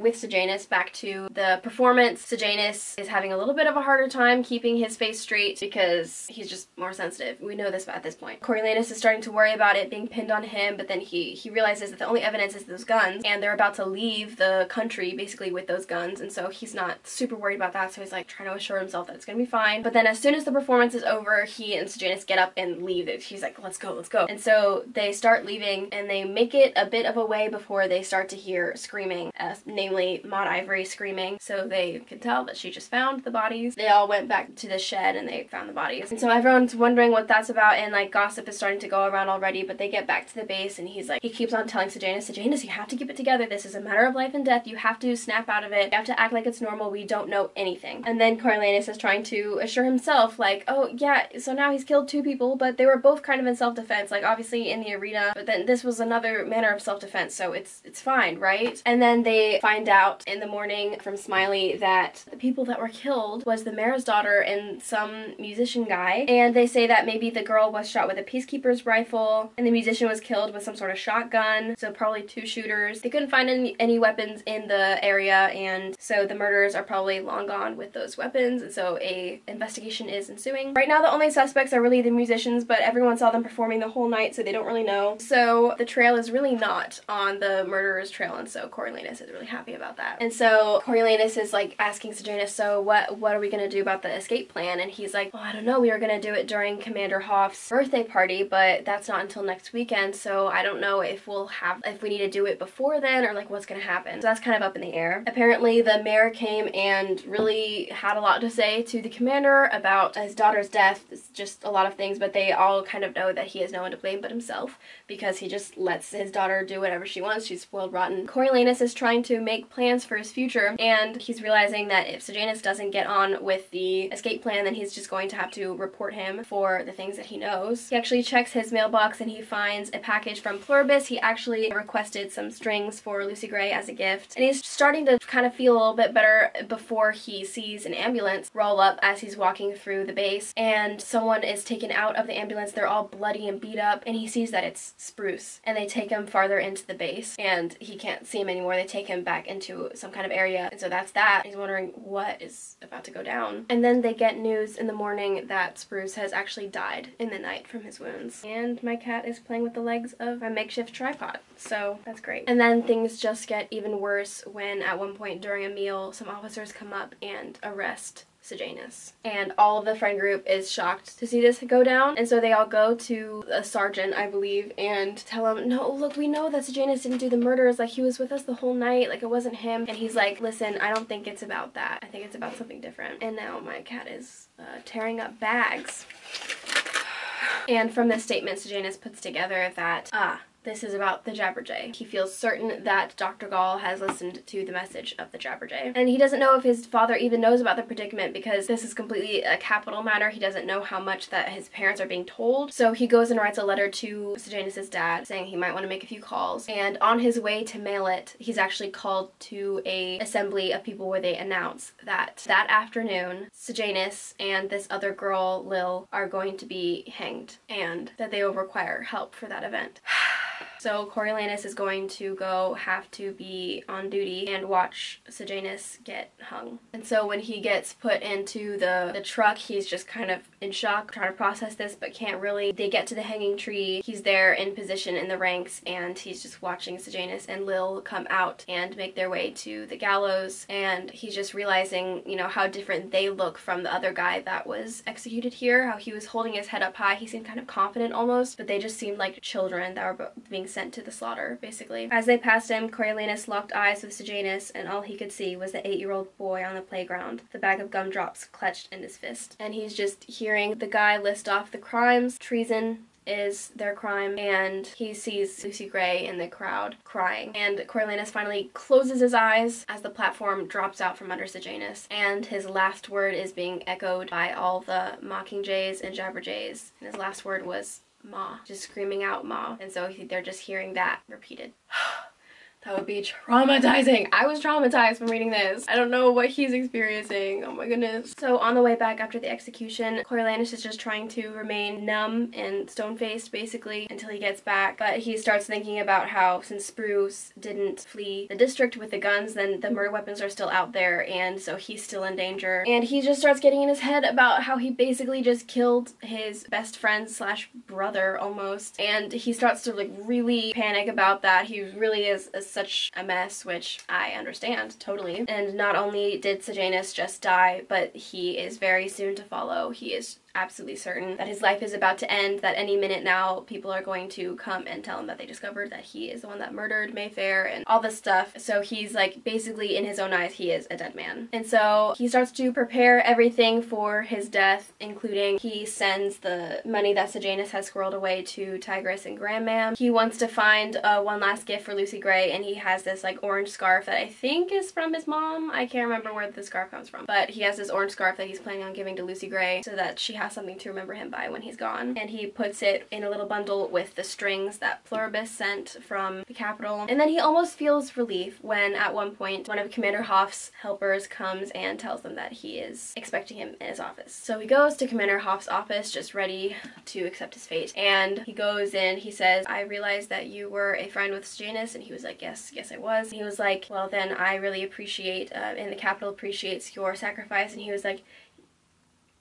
with Sejanus, back to the performance. Sejanus is having a little bit of a harder time keeping his face straight because he's just more sensitive. We know this at this point. Coriolanus is starting to worry about it being pinned on him, but then he realizes that the only evidence is those guns, and they're about to leave the country basically with those guns, and so he's not super worried about that, so he's like trying to assure himself that it's gonna be fine. But then as soon as the performance is over, he and Sejanus get up and leave. He's like, let's go. And so they start leaving, and they make it a bit of a way before they start to hear screaming, namely Maud Ivory screaming, so they can tell that she just found the bodies. They all went back to the shed and they found the bodies, and so everyone's wondering what that's about, and like gossip is starting to go around already. But they get back to the base, and he's like, he keeps on telling Sejanus, you have to keep it together, this is a matter of life and death, you have to snap out of it, you have to act like it's normal, we don't know anything. And then Coriolanus is trying to assure himself, like, oh yeah, so now he's killed 2 people, but they were both kind of in self-defense, like obviously in the arena, but then this was another manner of self-defense, so it's fine, right? And then they find out in the morning from Smiley that the people that were killed was the mayor's daughter and some musician guy, and they say that maybe the girl was shot with a peacekeeper's rifle, and the musician was killed with some sort of shotgun, so probably 2 shooters. They couldn't find any weapons in the area, and so the murderers are probably long gone with those weapons, and so a investigation is ensuing. Right now the only suspects are really the musicians, but everyone saw them performing the whole night, so they don't really know. So the trail is really not on the murderer's trail, and so Coriolanus is really happy about that. And so Coriolanus is like asking Sejanus, so what are we gonna do about the escape plan? And he's like, oh, I don't know, we were gonna do it during Commander Hoff's birthday party, but that's not until next weekend, so I don't know if we need to do it before then, or like what's gonna happen. So that's kind of up in the air. Apparently the mayor came and really had a lot to say to the commander about his daughter's death. It's just a lot of things, but they all kind of know that he has no one to blame but himself, because he just lets his daughter do whatever she wants. She's spoiled rotten. Coriolanus is trying to make plans for his future, and he's realizing that if Sejanus doesn't get on with the escape plan, then he's just going to have to report him for the things that he knows. He actually checks his mailbox, and he finds a package from Pluribus, he actually requested some strings for Lucy Gray as a gift, and he's starting to kind of feel a little bit better before he sees an ambulance roll up as he's walking through the base, and someone is taken out of the ambulance. They're all bloody and beat up, and he sees that it's Spruce, and they take him farther into the base, and he can't see him anymore. They take him back into some kind of area, and so that's that. He's wondering what is about to go down. And then they get news in the morning that Spruce has actually died in the night from his wounds. And my cat is playing with the legs of a makeshift tripod, so that's great. And then things just get even worse when at one point during a meal, some officers come up and arrest Sejanus. And all of the friend group is shocked to see this go down, and so they all go to a sergeant, I believe, and tell him, no, look, we know that Sejanus didn't do the murders, like he was with us the whole night, like it wasn't him. And he's like, listen, I don't think it's about that. I think it's about something different. And now my cat is tearing up bags. And from this statement, Sejanus puts together that, this is about the Jabberjay. He feels certain that Dr. Gall has listened to the message of the Jabberjay. And he doesn't know if his father even knows about the predicament because this is completely a capital matter. He doesn't know how much that his parents are being told. So he goes and writes a letter to Sejanus' dad saying he might want to make a few calls. And on his way to mail it, he's actually called to a assembly of people where they announce that that afternoon, Sejanus and this other girl, Lil, are going to be hanged and that they will require help for that event. So Coriolanus is going to have to be on duty and watch Sejanus get hung. And so when he gets put into the truck, he's just kind of in shock, trying to process this, but can't really. They get to the hanging tree. He's there in position in the ranks, and he's just watching Sejanus and Lil come out and make their way to the gallows. And he's just realizing, you know, how different they look from the other guy that was executed here, how he was holding his head up high. He seemed kind of confident almost, but they just seemed like children that were being sent to the slaughter, basically. As they passed him, Coriolanus locked eyes with Sejanus, and all he could see was the 8-year-old boy on the playground, the bag of gumdrops clutched in his fist. And he's just hearing the guy list off the crimes. Treason is their crime, and he sees Lucy Gray in the crowd crying. And Coriolanus finally closes his eyes as the platform drops out from under Sejanus, and his last word is being echoed by all the mockingjays and jabberjays. And his last word was Ma, just screaming out Ma. And so they're just hearing that repeated. That would be traumatizing. I was traumatized from reading this. I don't know what he's experiencing. Oh my goodness. So on the way back after the execution, Coriolanus is just trying to remain numb and stone-faced basically until he gets back. But he starts thinking about how since Spruce didn't flee the district with the guns, then the murder weapons are still out there, and so he's still in danger. And he just starts getting in his head about how he basically just killed his best friend slash brother almost. And he starts to like really panic about that. He really is such a mess, which I understand totally. And not only did Sejanus just die, but he is very soon to follow. He is absolutely certain that his life is about to end, that any minute now people are going to come and tell him that they discovered that he is the one that murdered Mayfair and all this stuff. So he's like, basically in his own eyes, he is a dead man. And so he starts to prepare everything for his death, including he sends the money that Sejanus has squirreled away to Tigress and Grandmam. He wants to find one last gift for Lucy Gray, and he has this like orange scarf that I think is from his mom. I can't remember where the scarf comes from, but he has this orange scarf that he's planning on giving to Lucy Gray so that she has something to remember him by when he's gone. And he puts it in a little bundle with the strings that Pluribus sent from the capital. And then he almost feels relief when at one point one of Commander Hoff's helpers comes and tells them that he is expecting him in his office. So he goes to Commander Hoff's office just ready to accept his fate. And he goes in, he says, I realized that you were a friend with Sejanus. And he was like, yes, I was. And he was like, well then I really appreciate, and the capital appreciates your sacrifice. And he was like,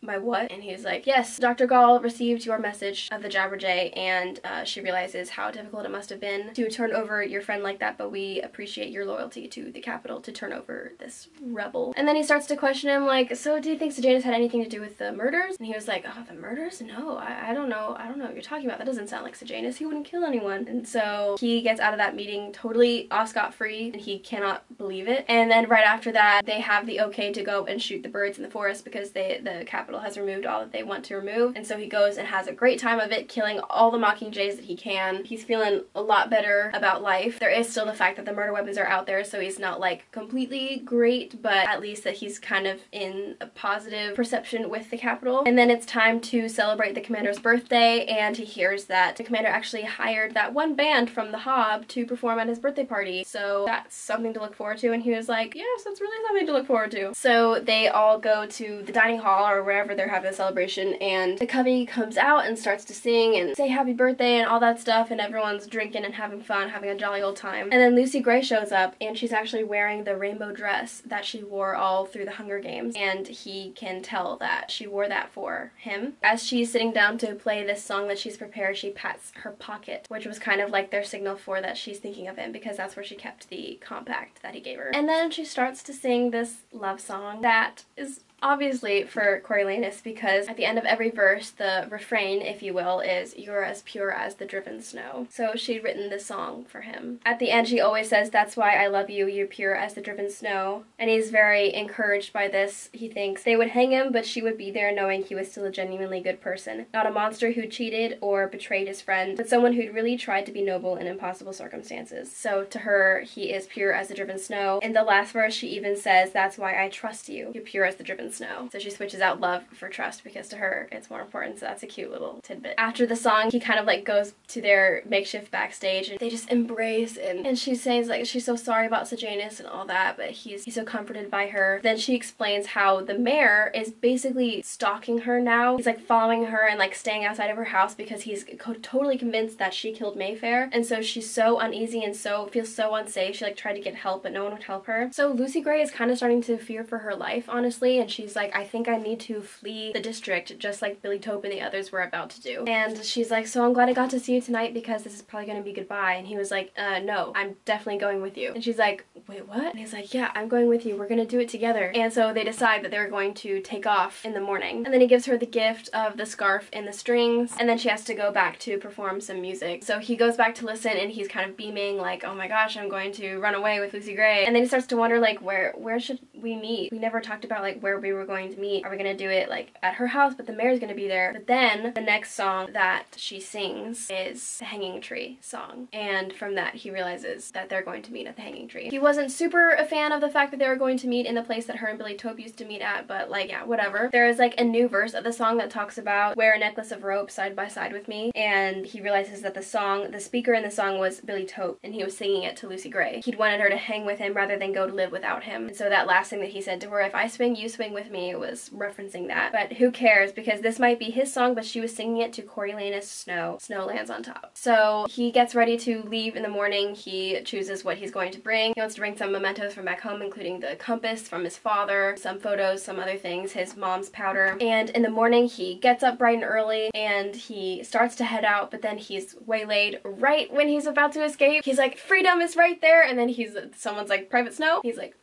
my what? And he's like, yes, Dr. Gall received your message of the Jabberjay, and she realizes how difficult it must have been to turn over your friend like that, but we appreciate your loyalty to the capital to turn over this rebel. And then he starts to question him like, so do you think Sejanus had anything to do with the murders? And he was like, oh, the murders? No, I don't know what you're talking about. That doesn't sound like Sejanus. He wouldn't kill anyone. And so he gets out of that meeting totally scot-free, and he cannot believe it. And then right after that, they have the okay to go and shoot the birds in the forest because the capital Capitol has removed all that they want to remove, and so he goes and has a great time of it, killing all the Mockingjays that he can. He's feeling a lot better about life. There is still the fact that the murder weapons are out there, so he's not like completely great, but at least that he's kind of in a positive perception with the Capitol. And then it's time to celebrate the commander's birthday, and he hears that the commander actually hired that one band from the Hob to perform at his birthday party, so that's something to look forward to. And he was like, yes, that's really something to look forward to. So they all go to the dining hall or wherever they're having a celebration, and the Cubby comes out and starts to sing and say happy birthday and all that stuff, and everyone's drinking and having fun, having a jolly old time. And then Lucy Gray shows up, and she's actually wearing the rainbow dress that she wore all through the Hunger Games, and he can tell that she wore that for him. As she's sitting down to play this song that she's prepared, she pats her pocket, which was kind of like their signal for that she's thinking of him, because that's where she kept the compact that he gave her. And then she starts to sing this love song that is obviously for Coriolanus, because at the end of every verse, the refrain, if you will, is "You're as pure as the driven snow." So she'd written this song for him. At the end, she always says, "That's why I love you, you're pure as the driven snow." And he's very encouraged by this. He thinks they would hang him, but she would be there knowing he was still a genuinely good person. Not a monster who cheated or betrayed his friend, but someone who'd really tried to be noble in impossible circumstances. So to her, he is pure as the driven snow. In the last verse, she even says, "That's why I trust you, you're pure as the driven snow." So she switches out love for trust, because to her it's more important, so that's a cute little tidbit. After the song, he kind of like goes to their makeshift backstage, and they just embrace, and she says like she's so sorry about Sejanus and all that, but he's so comforted by her. Then she explains how the mayor is basically stalking her now. He's like following her and like staying outside of her house because he's totally convinced that she killed Mayfair, and so she's so uneasy and feels so unsafe. She like tried to get help, but no one would help her. So Lucy Gray is kind of starting to fear for her life, honestly, and she's like, I think I need to flee the district, just like Billy Tope and the others were about to do. And she's like, so I'm glad I got to see you tonight, because this is probably gonna be goodbye. And he was like, no, I'm definitely going with you. And she's like, wait, what? And he's like, yeah, I'm going with you. We're gonna do it together. And so they decide that they're going to take off in the morning. And then he gives her the gift of the scarf and the strings, and then she has to go back to perform some music. So he goes back to listen, and he's kind of beaming like, oh my gosh, I'm going to run away with Lucy Gray. And then he starts to wonder like, where should we meet? We never talked about like where we were going to meet. Are we gonna do it like at her house, but the mayor's gonna be there? But then the next song that she sings is the Hanging Tree song, and from that he realizes that they're going to meet at the Hanging Tree. He wasn't super a fan of the fact that they were going to meet in the place that her and Billy Tope used to meet at, but like, yeah, whatever. There is like a new verse of the song that talks about wear a necklace of rope side by side with me, and he realizes that the speaker in the song was Billy Tope, and he was singing it to Lucy Gray. He'd wanted her to hang with him rather than go to live without him. And so that last thing that he said to her, if I swing, you swing with me, was referencing that. But who cares, because this might be his song, but she was singing it to Coriolanus Snow. Snow lands on top. So he gets ready to leave in the morning. He chooses what he's going to bring. He wants to bring some mementos from back home, including the compass from his father, some photos, some other things, his mom's powder. And in the morning, he gets up bright and early, and he starts to head out, but then he's waylaid right when he's about to escape. He's like, freedom is right there, and then someone's like, Private Snow? He's like,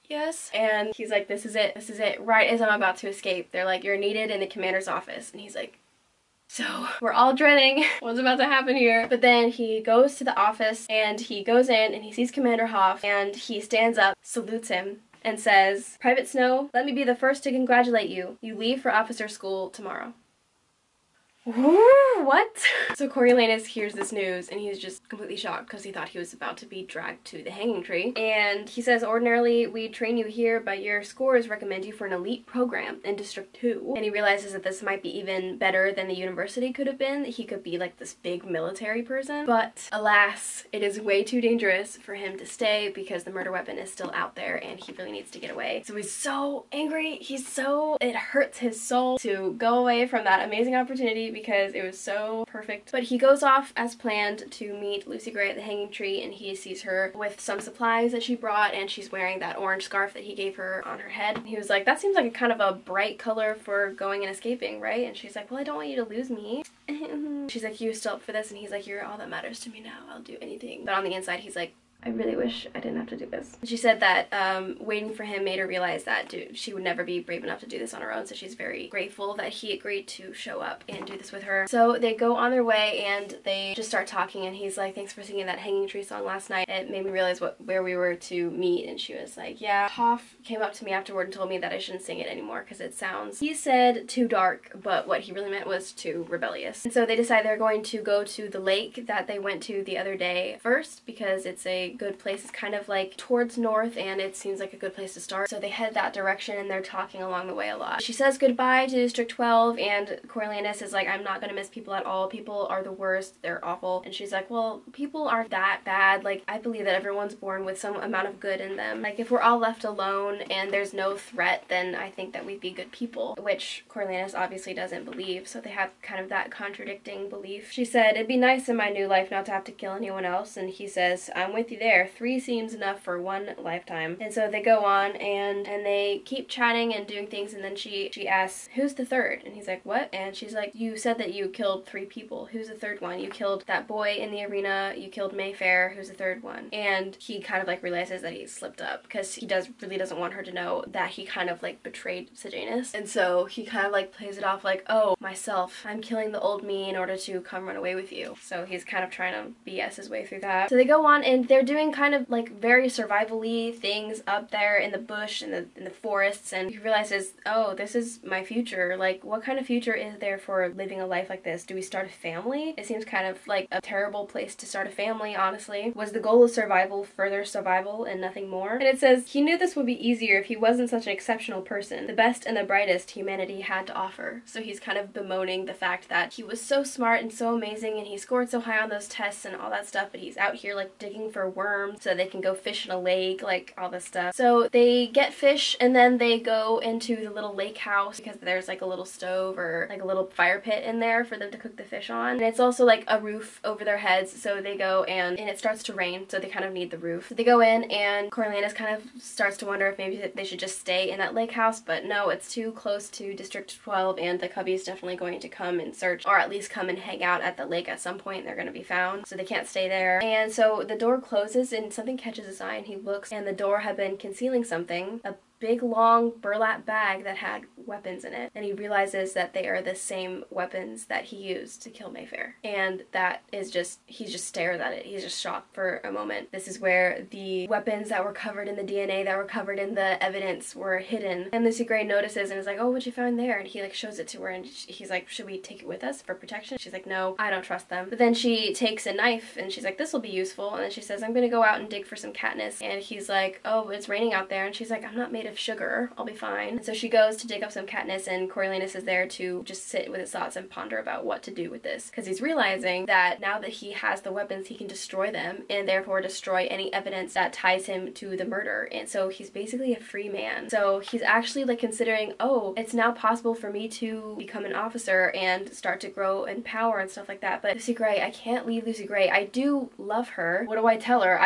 yes. And he's like, this is it, right as I'm about to escape. They're like, you're needed in the commander's office. And he's like, so we're all dreading what's about to happen here. But then he goes to the office, and he goes in, and he sees Commander Hoff, and he stands up, salutes him, and says, Private Snow, let me be the first to congratulate you. You leave for officer school tomorrow. Ooh, what? So Coriolanus hears this news, and he's just completely shocked because he thought he was about to be dragged to the hanging tree. And he says, ordinarily we train you here, but your scores recommend you for an elite program in District 2. And he realizes that this might be even better than the university could have been. He could be like this big military person. But alas, it is way too dangerous for him to stay because the murder weapon is still out there and he really needs to get away. So he's so angry. It hurts his soul to go away from that amazing opportunity because it was so perfect. But he goes off as planned to meet Lucy Gray at the hanging tree, and he sees her with some supplies that she brought, and she's wearing that orange scarf that he gave her on her head. And he was like, that seems like a kind of a bright color for going and escaping, right? And she's like, well, I don't want you to lose me. She's like, you still up for this? And he's like, you're all that matters to me now. I'll do anything. But on the inside, he's like, I really wish I didn't have to do this. She said that waiting for him made her realize that she would never be brave enough to do this on her own, so she's very grateful that he agreed to show up and do this with her. So they go on their way and they just start talking, and he's like, thanks for singing that Hanging Tree song last night. It made me realize where we were to meet. And she was like, yeah. Hoff came up to me afterward and told me that I shouldn't sing it anymore because it sounds, he said, too dark, but what he really meant was too rebellious. And so they decide they're going to go to the lake that they went to the other day first because it's a good place. It's kind of like towards north and it seems like a good place to start. So they head that direction and they're talking along the way a lot. She says goodbye to District 12 and Coriolanus is like, I'm not gonna miss people at all. People are the worst. They're awful. And she's like, well, people aren't that bad. Like, I believe that everyone's born with some amount of good in them. Like, if we're all left alone and there's no threat, then I think that we'd be good people, which Coriolanus obviously doesn't believe. So they have kind of that contradicting belief. She said, it'd be nice in my new life not to have to kill anyone else. And he says, I'm with you there. 3 seems enough for 1 lifetime. And so they go on and they keep chatting and doing things, and then she asks, who's the third? And he's like, what? And she's like, you said that you killed 3 people. Who's the third one? You killed that boy in the arena, you killed Mayfair. Who's the third one? And he kind of like realizes that he slipped up because he really doesn't want her to know that he kind of like betrayed Sejanus. And so he kind of like plays it off like, oh, myself, I'm killing the old me in order to come run away with you. So he's kind of trying to BS his way through that. So they go on and they're doing kind of like very survival-y things up there in the bush and in the forests, and he realizes, oh, this is my future. Like, what kind of future is there for living a life like this? Do we start a family? It seems kind of like a terrible place to start a family, honestly. Was the goal of survival further survival and nothing more? And it says, he knew this would be easier if he wasn't such an exceptional person, the best and the brightest humanity had to offer. So he's kind of bemoaning the fact that he was so smart and so amazing and he scored so high on those tests and all that stuff, but he's out here like digging for worms so they can go fish in a lake, like all this stuff. So they get fish and then they go into the little lake house because there's like a little stove or like a little fire pit in there for them to cook the fish on. And it's also like a roof over their heads, so they go and it starts to rain, so they kind of need the roof. So they go in and Coriolanus kind of starts to wonder if maybe they should just stay in that lake house, but no, it's too close to District 12 and the Cubby is definitely going to come and search, or at least come and hang out at the lake at some point. They're going to be found, so they can't stay there. And so the door closes and something catches his eye and he looks, and the door had been concealing something, a big long burlap bag that had weapons in it, and he realizes that they are the same weapons that he used to kill Mayfair. And that is just, he just stares at it. He's just shocked for a moment. This is where the weapons that were covered in the DNA, that were covered in the evidence, were hidden. And Lucy Gray notices and is like, oh, what'd you find there? And he like shows it to her and he's like, should we take it with us for protection? She's like, no, I don't trust them. But then she takes a knife and she's like, this will be useful. And then she says, I'm gonna go out and dig for some Katniss. And he's like, oh, it's raining out there. And she's like, I'm not made of sugar, I'll be fine. And so she goes to dig up some Katniss and Coriolanus is there to just sit with his thoughts and ponder about what to do with this, because he's realizing that now that he has the weapons he can destroy them and therefore destroy any evidence that ties him to the murder. And so he's basically a free man. So he's actually like considering, oh, it's now possible for me to become an officer and start to grow in power and stuff like that. But Lucy Gray, I can't leave Lucy Gray. I do love her. What do I tell her?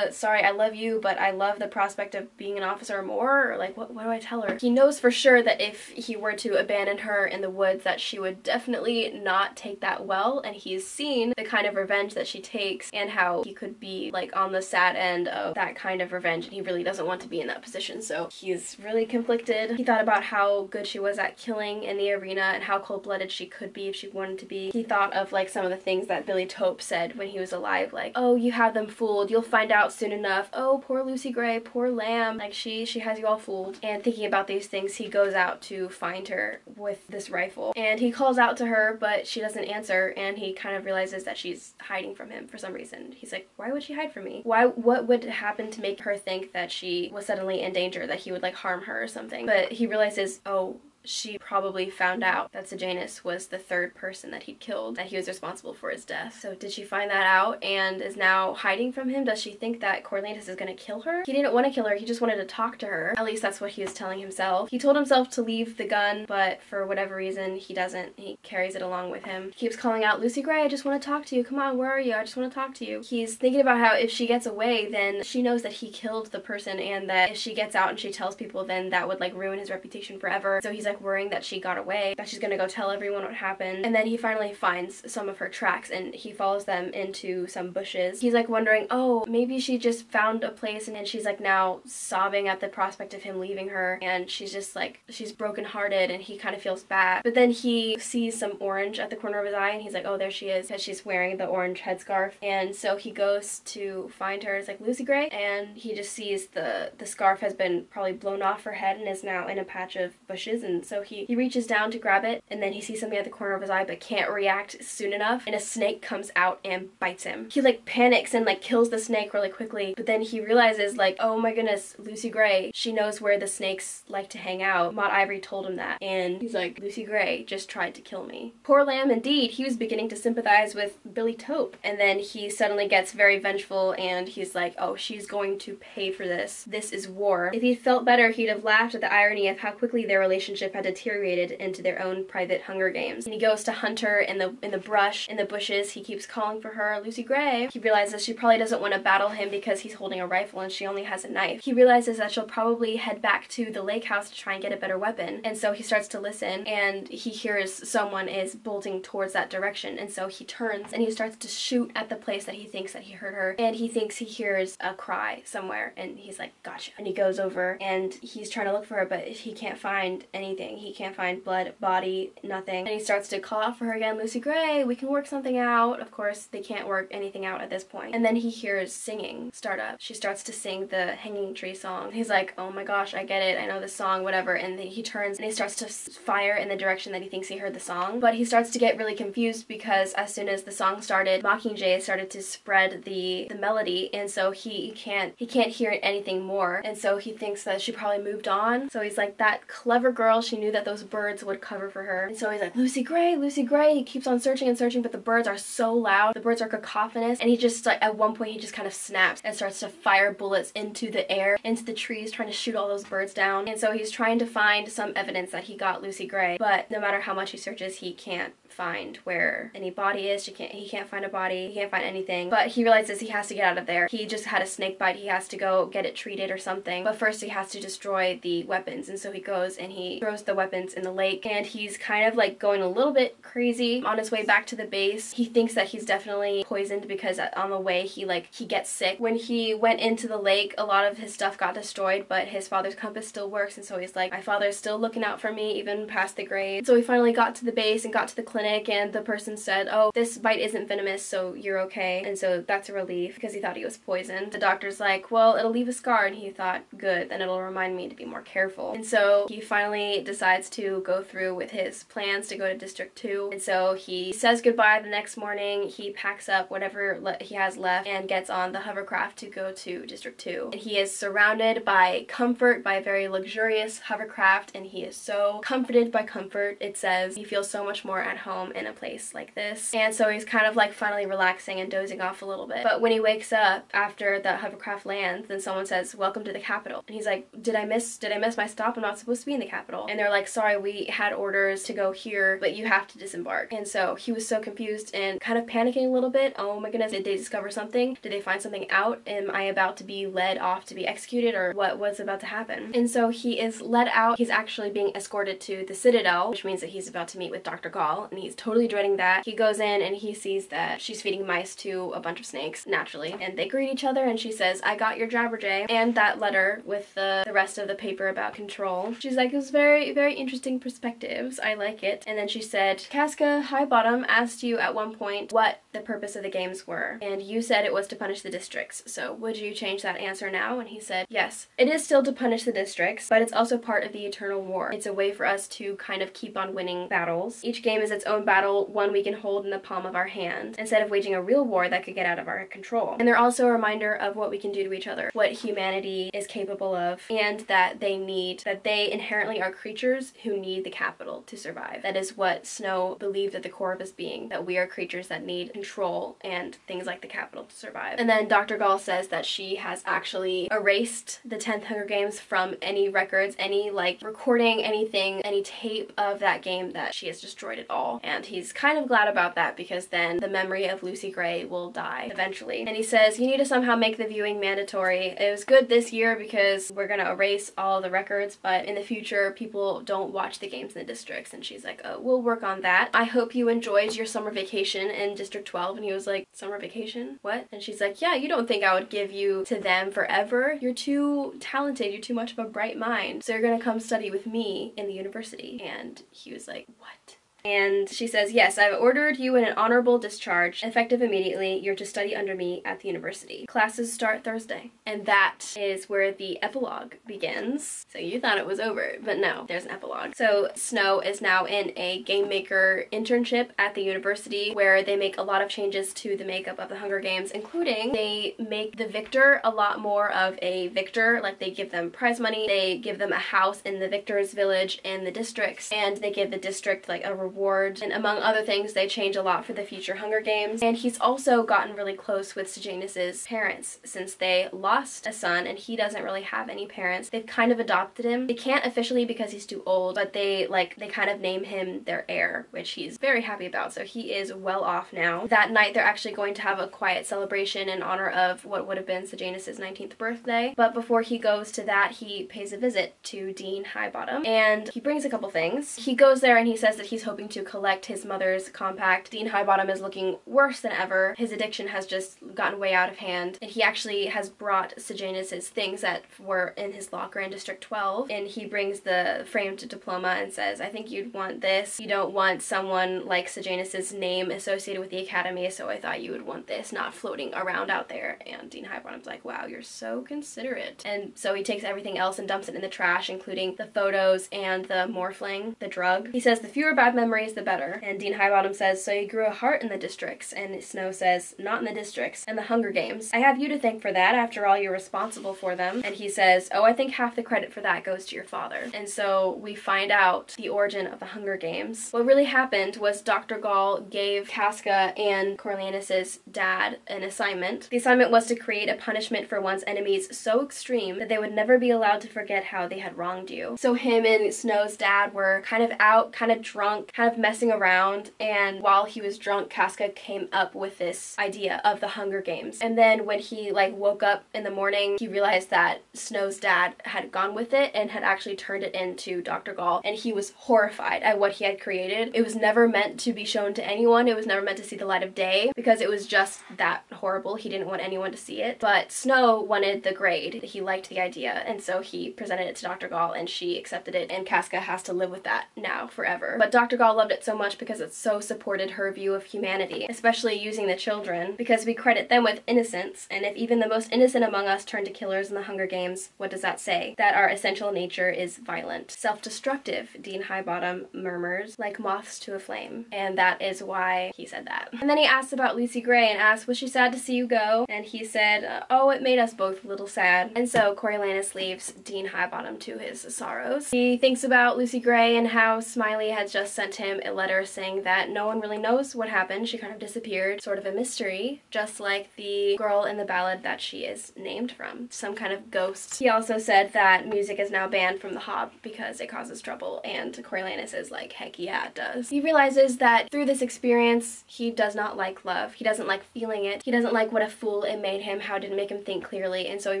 Sorry, I love you, but I love the prospect of being an officer more? Or like, what do I tell her? He knows for sure that if he were to abandon her in the woods, that she would definitely not take that well, and he's seen the kind of revenge that she takes and how he could be like on the sad end of that kind of revenge, and he really doesn't want to be in that position. So he's really conflicted. He thought about how good she was at killing in the arena and how cold-blooded she could be if she wanted to be. He thought of like some of the things that Billy Tope said when he was alive, like, oh, you have them fooled, you'll find out soon enough. Oh, poor Lucy Gray, poor lamb, like she has you all fooled. And thinking about these things, he goes out to find her with this rifle. And he calls out to her, but she doesn't answer, and he kind of realizes that she's hiding from him for some reason. He's like, why would she hide from me? What would happen to make her think that she was suddenly in danger, that he would like harm her or something? But he realizes, oh, she probably found out that Sejanus was the third person that he'd killed, that he was responsible for his death. So did she find that out and is now hiding from him? Does she think that Coriolanus is going to kill her? He didn't want to kill her, he just wanted to talk to her. At least that's what he was telling himself. He told himself to leave the gun, but for whatever reason, he doesn't. He carries it along with him. He keeps calling out, Lucy Gray, I just want to talk to you. Come on, where are you? I just want to talk to you. He's thinking about how if she gets away, then she knows that he killed the person, and that if she gets out and she tells people, then that would like ruin his reputation forever. So he's like, like worrying that she got away, that she's gonna go tell everyone what happened. And then he finally finds some of her tracks and he follows them into some bushes. He's like wondering, oh, maybe she just found a place, and she's like now sobbing at the prospect of him leaving her, and she's just like, she's brokenhearted, and he kind of feels bad. But then he sees some orange at the corner of his eye, and he's like, oh, there she is, because she's wearing the orange headscarf. And so he goes to find her. It's like, Lucy Gray, and he just sees the scarf has been probably blown off her head and is now in a patch of bushes. And so he reaches down to grab it, and then he sees something at the corner of his eye but can't react soon enough, and a snake comes out and bites him. He like panics and like kills the snake really quickly, but then he realizes like, oh my goodness, Lucy Gray, she knows where the snakes like to hang out. Maude Ivory told him that, and he's like, Lucy Gray just tried to kill me. Poor lamb indeed. He was beginning to sympathize with Billy Taupe, and then he suddenly gets very vengeful, and he's like, oh, she's going to pay for this. This is war. If he'd felt better, he'd have laughed at the irony of how quickly their relationship had deteriorated into their own private Hunger Games. And he goes to hunt her in the brush, in the bushes. He keeps calling for her, Lucy Gray. He realizes she probably doesn't want to battle him because he's holding a rifle and she only has a knife. He realizes that she'll probably head back to the lake house to try and get a better weapon, and so he starts to listen, and he hears someone is bolting towards that direction, and so he turns and he starts to shoot at the place that he thinks that he heard her, and he thinks he hears a cry somewhere, and he's like, gotcha. And he goes over and he's trying to look for her, but he can't find anything. He can't find blood, body, nothing. And he starts to call out for her again, Lucy Gray, we can work something out. Of course, they can't work anything out at this point. And then he hears singing start up. She starts to sing the Hanging Tree song. He's like, oh my gosh, I get it, I know this song, whatever. And then he turns and he starts to fire in the direction that he thinks he heard the song. But he starts to get really confused because as soon as the song started, Mockingjay started to spread the melody, and so he can't hear anything more. And so he thinks that she probably moved on. So he's like, that clever girl, she knew that those birds would cover for her. And so he's like, Lucy Gray, Lucy Gray. He keeps on searching and searching, but the birds are so loud. The birds are cacophonous, and he just like, at one point he just kind of snaps and starts to fire bullets into the air, into the trees, trying to shoot all those birds down. And so he's trying to find some evidence that he got Lucy Gray, but no matter how much he searches, he can't find where any body is. He can't find a body. He can't find anything. But he realizes he has to get out of there. He just had a snake bite. He has to go get it treated or something. But first he has to destroy the weapons. And so he goes and he throws the weapons in the lake, and he's kind of like going a little bit crazy on his way back to the base. He thinks that he's definitely poisoned because on the way he gets sick. When he went into the lake, a lot of his stuff got destroyed, but his father's compass still works, and so he's like, my father's still looking out for me even past the grave. So he finally got to the base and got to the clinic, and the person said, oh, this bite isn't venomous, so you're okay. And so that's a relief because he thought he was poisoned. The doctor's like, well, it'll leave a scar, and he thought, good, then it'll remind me to be more careful. And so he finally decides to go through with his plans to go to District 2. And so he says goodbye the next morning. He packs up whatever he has left and gets on the hovercraft to go to District 2. And he is surrounded by comfort, by a very luxurious hovercraft, and he is so comforted by comfort. It says he feels so much more at home in a place like this. And so he's kind of like finally relaxing and dozing off a little bit. But when he wakes up after the hovercraft lands, then someone says, welcome to the Capitol. And he's like, did I miss my stop? I'm not supposed to be in the Capitol. And they're like, sorry, we had orders to go here, but you have to disembark. And so he was so confused and kind of panicking a little bit. Oh my goodness, did they discover something? Did they find something out? Am I about to be led off to be executed, or what's about to happen? And so he is led out. He's actually being escorted to the Citadel, which means that he's about to meet with Dr. Gall, and he's totally dreading that. He goes in and he sees that she's feeding mice to a bunch of snakes, naturally, and they greet each other, and she says, I got your Jabberjay, and that letter with the rest of the paper about control. She's like, it was very, very interesting perspectives. I like it. And then she said, Casca Highbottom asked you at one point what the purpose of the games were, and you said it was to punish the districts. So would you change that answer now? And he said, yes, it is still to punish the districts, but it's also part of the Eternal War. It's a way for us to kind of keep on winning battles. Each game is its own battle, one we can hold in the palm of our hand, instead of waging a real war that could get out of our control. And they're also a reminder of what we can do to each other, what humanity is capable of, and that they inherently are creatures who need the capital to survive. That is what Snow believed at the core of his being, that we are creatures that need control and things like the capital to survive. And then Dr. Gall says that she has actually erased the 10th Hunger Games from any records, any like recording, anything, any tape of that game, that she has destroyed it all. And he's kind of glad about that because then the memory of Lucy Gray will die eventually. And he says, you need to somehow make the viewing mandatory. It was good this year because we're gonna erase all the records, but in the future people people don't watch the games in the districts. And she's like, oh, we'll work on that. I hope you enjoyed your summer vacation in District 12. And he was like, summer vacation? What? And she's like, yeah, you don't think I would give you to them forever? You're too talented. You're too much of a bright mind. So you're gonna come study with me in the university. And he was like, what? And she says, yes, I've ordered you an honorable discharge. Effective immediately, you're to study under me at the university. Classes start Thursday. And that is where the epilogue begins. So you thought it was over, but no, there's an epilogue. So Snow is now in a game maker internship at the university where they make a lot of changes to the makeup of the Hunger Games, including they make the victor a lot more of a victor. Like, they give them prize money, they give them a house in the victor's village in the districts, and they give the district like a reward, and among other things they change a lot for the future Hunger Games. And he's also gotten really close with Sejanus's parents since they lost a son and he doesn't really have any parents. They've kind of adopted him. They can't officially because he's too old, but they kind of name him their heir, which he's very happy about, so he is well off now. That night they're actually going to have a quiet celebration in honor of what would have been Sejanus's 19th birthday, but before he goes to that he pays a visit to Dean Highbottom and he brings a couple things. He goes there and he says that he's hoping to collect his mother's compact. Dean Highbottom is looking worse than ever. His addiction has just gotten way out of hand, and he actually has brought Sejanus's things that were in his locker in District 12, and he brings the framed diploma and says, I think you'd want this. You don't want someone like Sejanus's name associated with the academy, so I thought you would want this, not floating around out there. And Dean Highbottom's like, wow, you're so considerate. And so he takes everything else and dumps it in the trash, including the photos and the morphling, the drug. He says the fewer bad memories the better. And Dean Highbottom says, so you grew a heart in the districts. And Snow says, not in the districts, and the Hunger Games. I have you to thank for that. After all, you're responsible for them. And he says, oh, I think half the credit for that goes to your father. And so we find out the origin of the Hunger Games. What really happened was Dr. Gall gave Casca and Coriolanus's dad an assignment. The assignment was to create a punishment for one's enemies so extreme that they would never be allowed to forget how they had wronged you. So him and Snow's dad were kind of out, kind of drunk, kind of messing around, and while he was drunk, Casca came up with this idea of the Hunger Games. And then when he woke up in the morning, he realized that Snow's dad had gone with it and had actually turned it into Dr. Gall, and he was horrified at what he had created. It was never meant to be shown to anyone. It was never meant to see the light of day because it was just that horrible. He didn't want anyone to see it. But Snow wanted the grade. He liked the idea, and so he presented it to Dr. Gall and she accepted it, and Casca has to live with that now forever. But Dr. Gall loved it so much because it so supported her view of humanity, especially using the children, because we credit them with innocence, and if even the most innocent among us turn to killers in the Hunger Games, what does that say? That our essential nature is violent. Self-destructive, Dean Highbottom murmurs, like moths to a flame. And that is why he said that. And then he asks about Lucy Gray and asks, was she sad to see you go? And he said, oh, it made us both a little sad. And so Coriolanus leaves Dean Highbottom to his sorrows. He thinks about Lucy Gray and how Smiley had just sent him a letter saying that no one really knows what happened. She kind of disappeared, sort of a mystery, just like the girl in the ballad that she is named from, some kind of ghost. He also said that music is now banned from the Hob because it causes trouble, and Coriolanus is like, heck yeah, it does. He realizes that through this experience, he does not like love. He doesn't like feeling it. He doesn't like what a fool it made him, how it didn't make him think clearly, and so he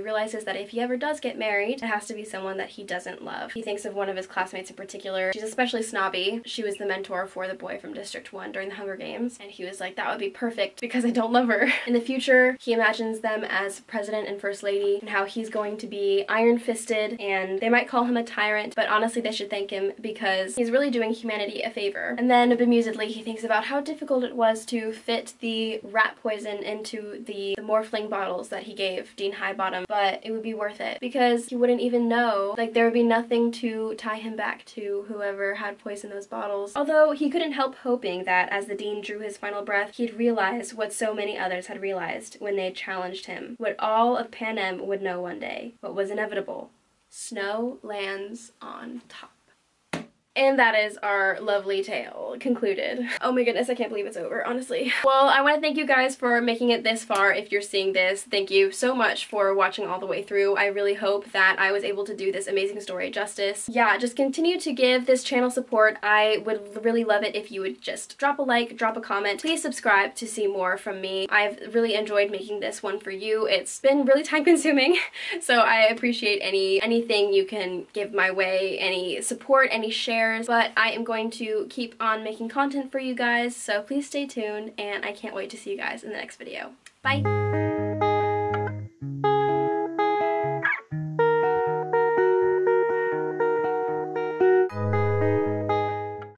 realizes that if he ever does get married, it has to be someone that he doesn't love. He thinks of one of his classmates in particular. She's especially snobby. She was the mentor for the boy from District 1 during the Hunger Games, and he was like, that would be perfect because I don't love her. In the future, he imagines them as president and first lady, and how he's going to be iron-fisted, and they might call him a tyrant, but honestly they should thank him because he's really doing humanity a favor. And then bemusedly he thinks about how difficult it was to fit the rat poison into the morphling bottles that he gave Dean Highbottom, but it would be worth it because he wouldn't even know. Like, there would be nothing to tie him back to whoever had poisoned those bottles. Although he couldn't help hoping that as the dean drew his final breath, he'd realize what so many others had realized when they challenged him, what all of Panem would know one day, what was inevitable. Snow lands on top. And that is our lovely tale concluded. Oh my goodness, I can't believe it's over, honestly. Well, I want to thank you guys for making it this far. If you're seeing this, thank you so much for watching all the way through. I really hope that I was able to do this amazing story justice. Yeah, just continue to give this channel support. I would really love it if you would just drop a like, drop a comment. Please subscribe to see more from me. I've really enjoyed making this one for you. It's been really time consuming, so I appreciate anything you can give my way, any support, any shares, but I am going to keep on making content for you guys, so please stay tuned, and I can't wait to see you guys in the next video. Bye!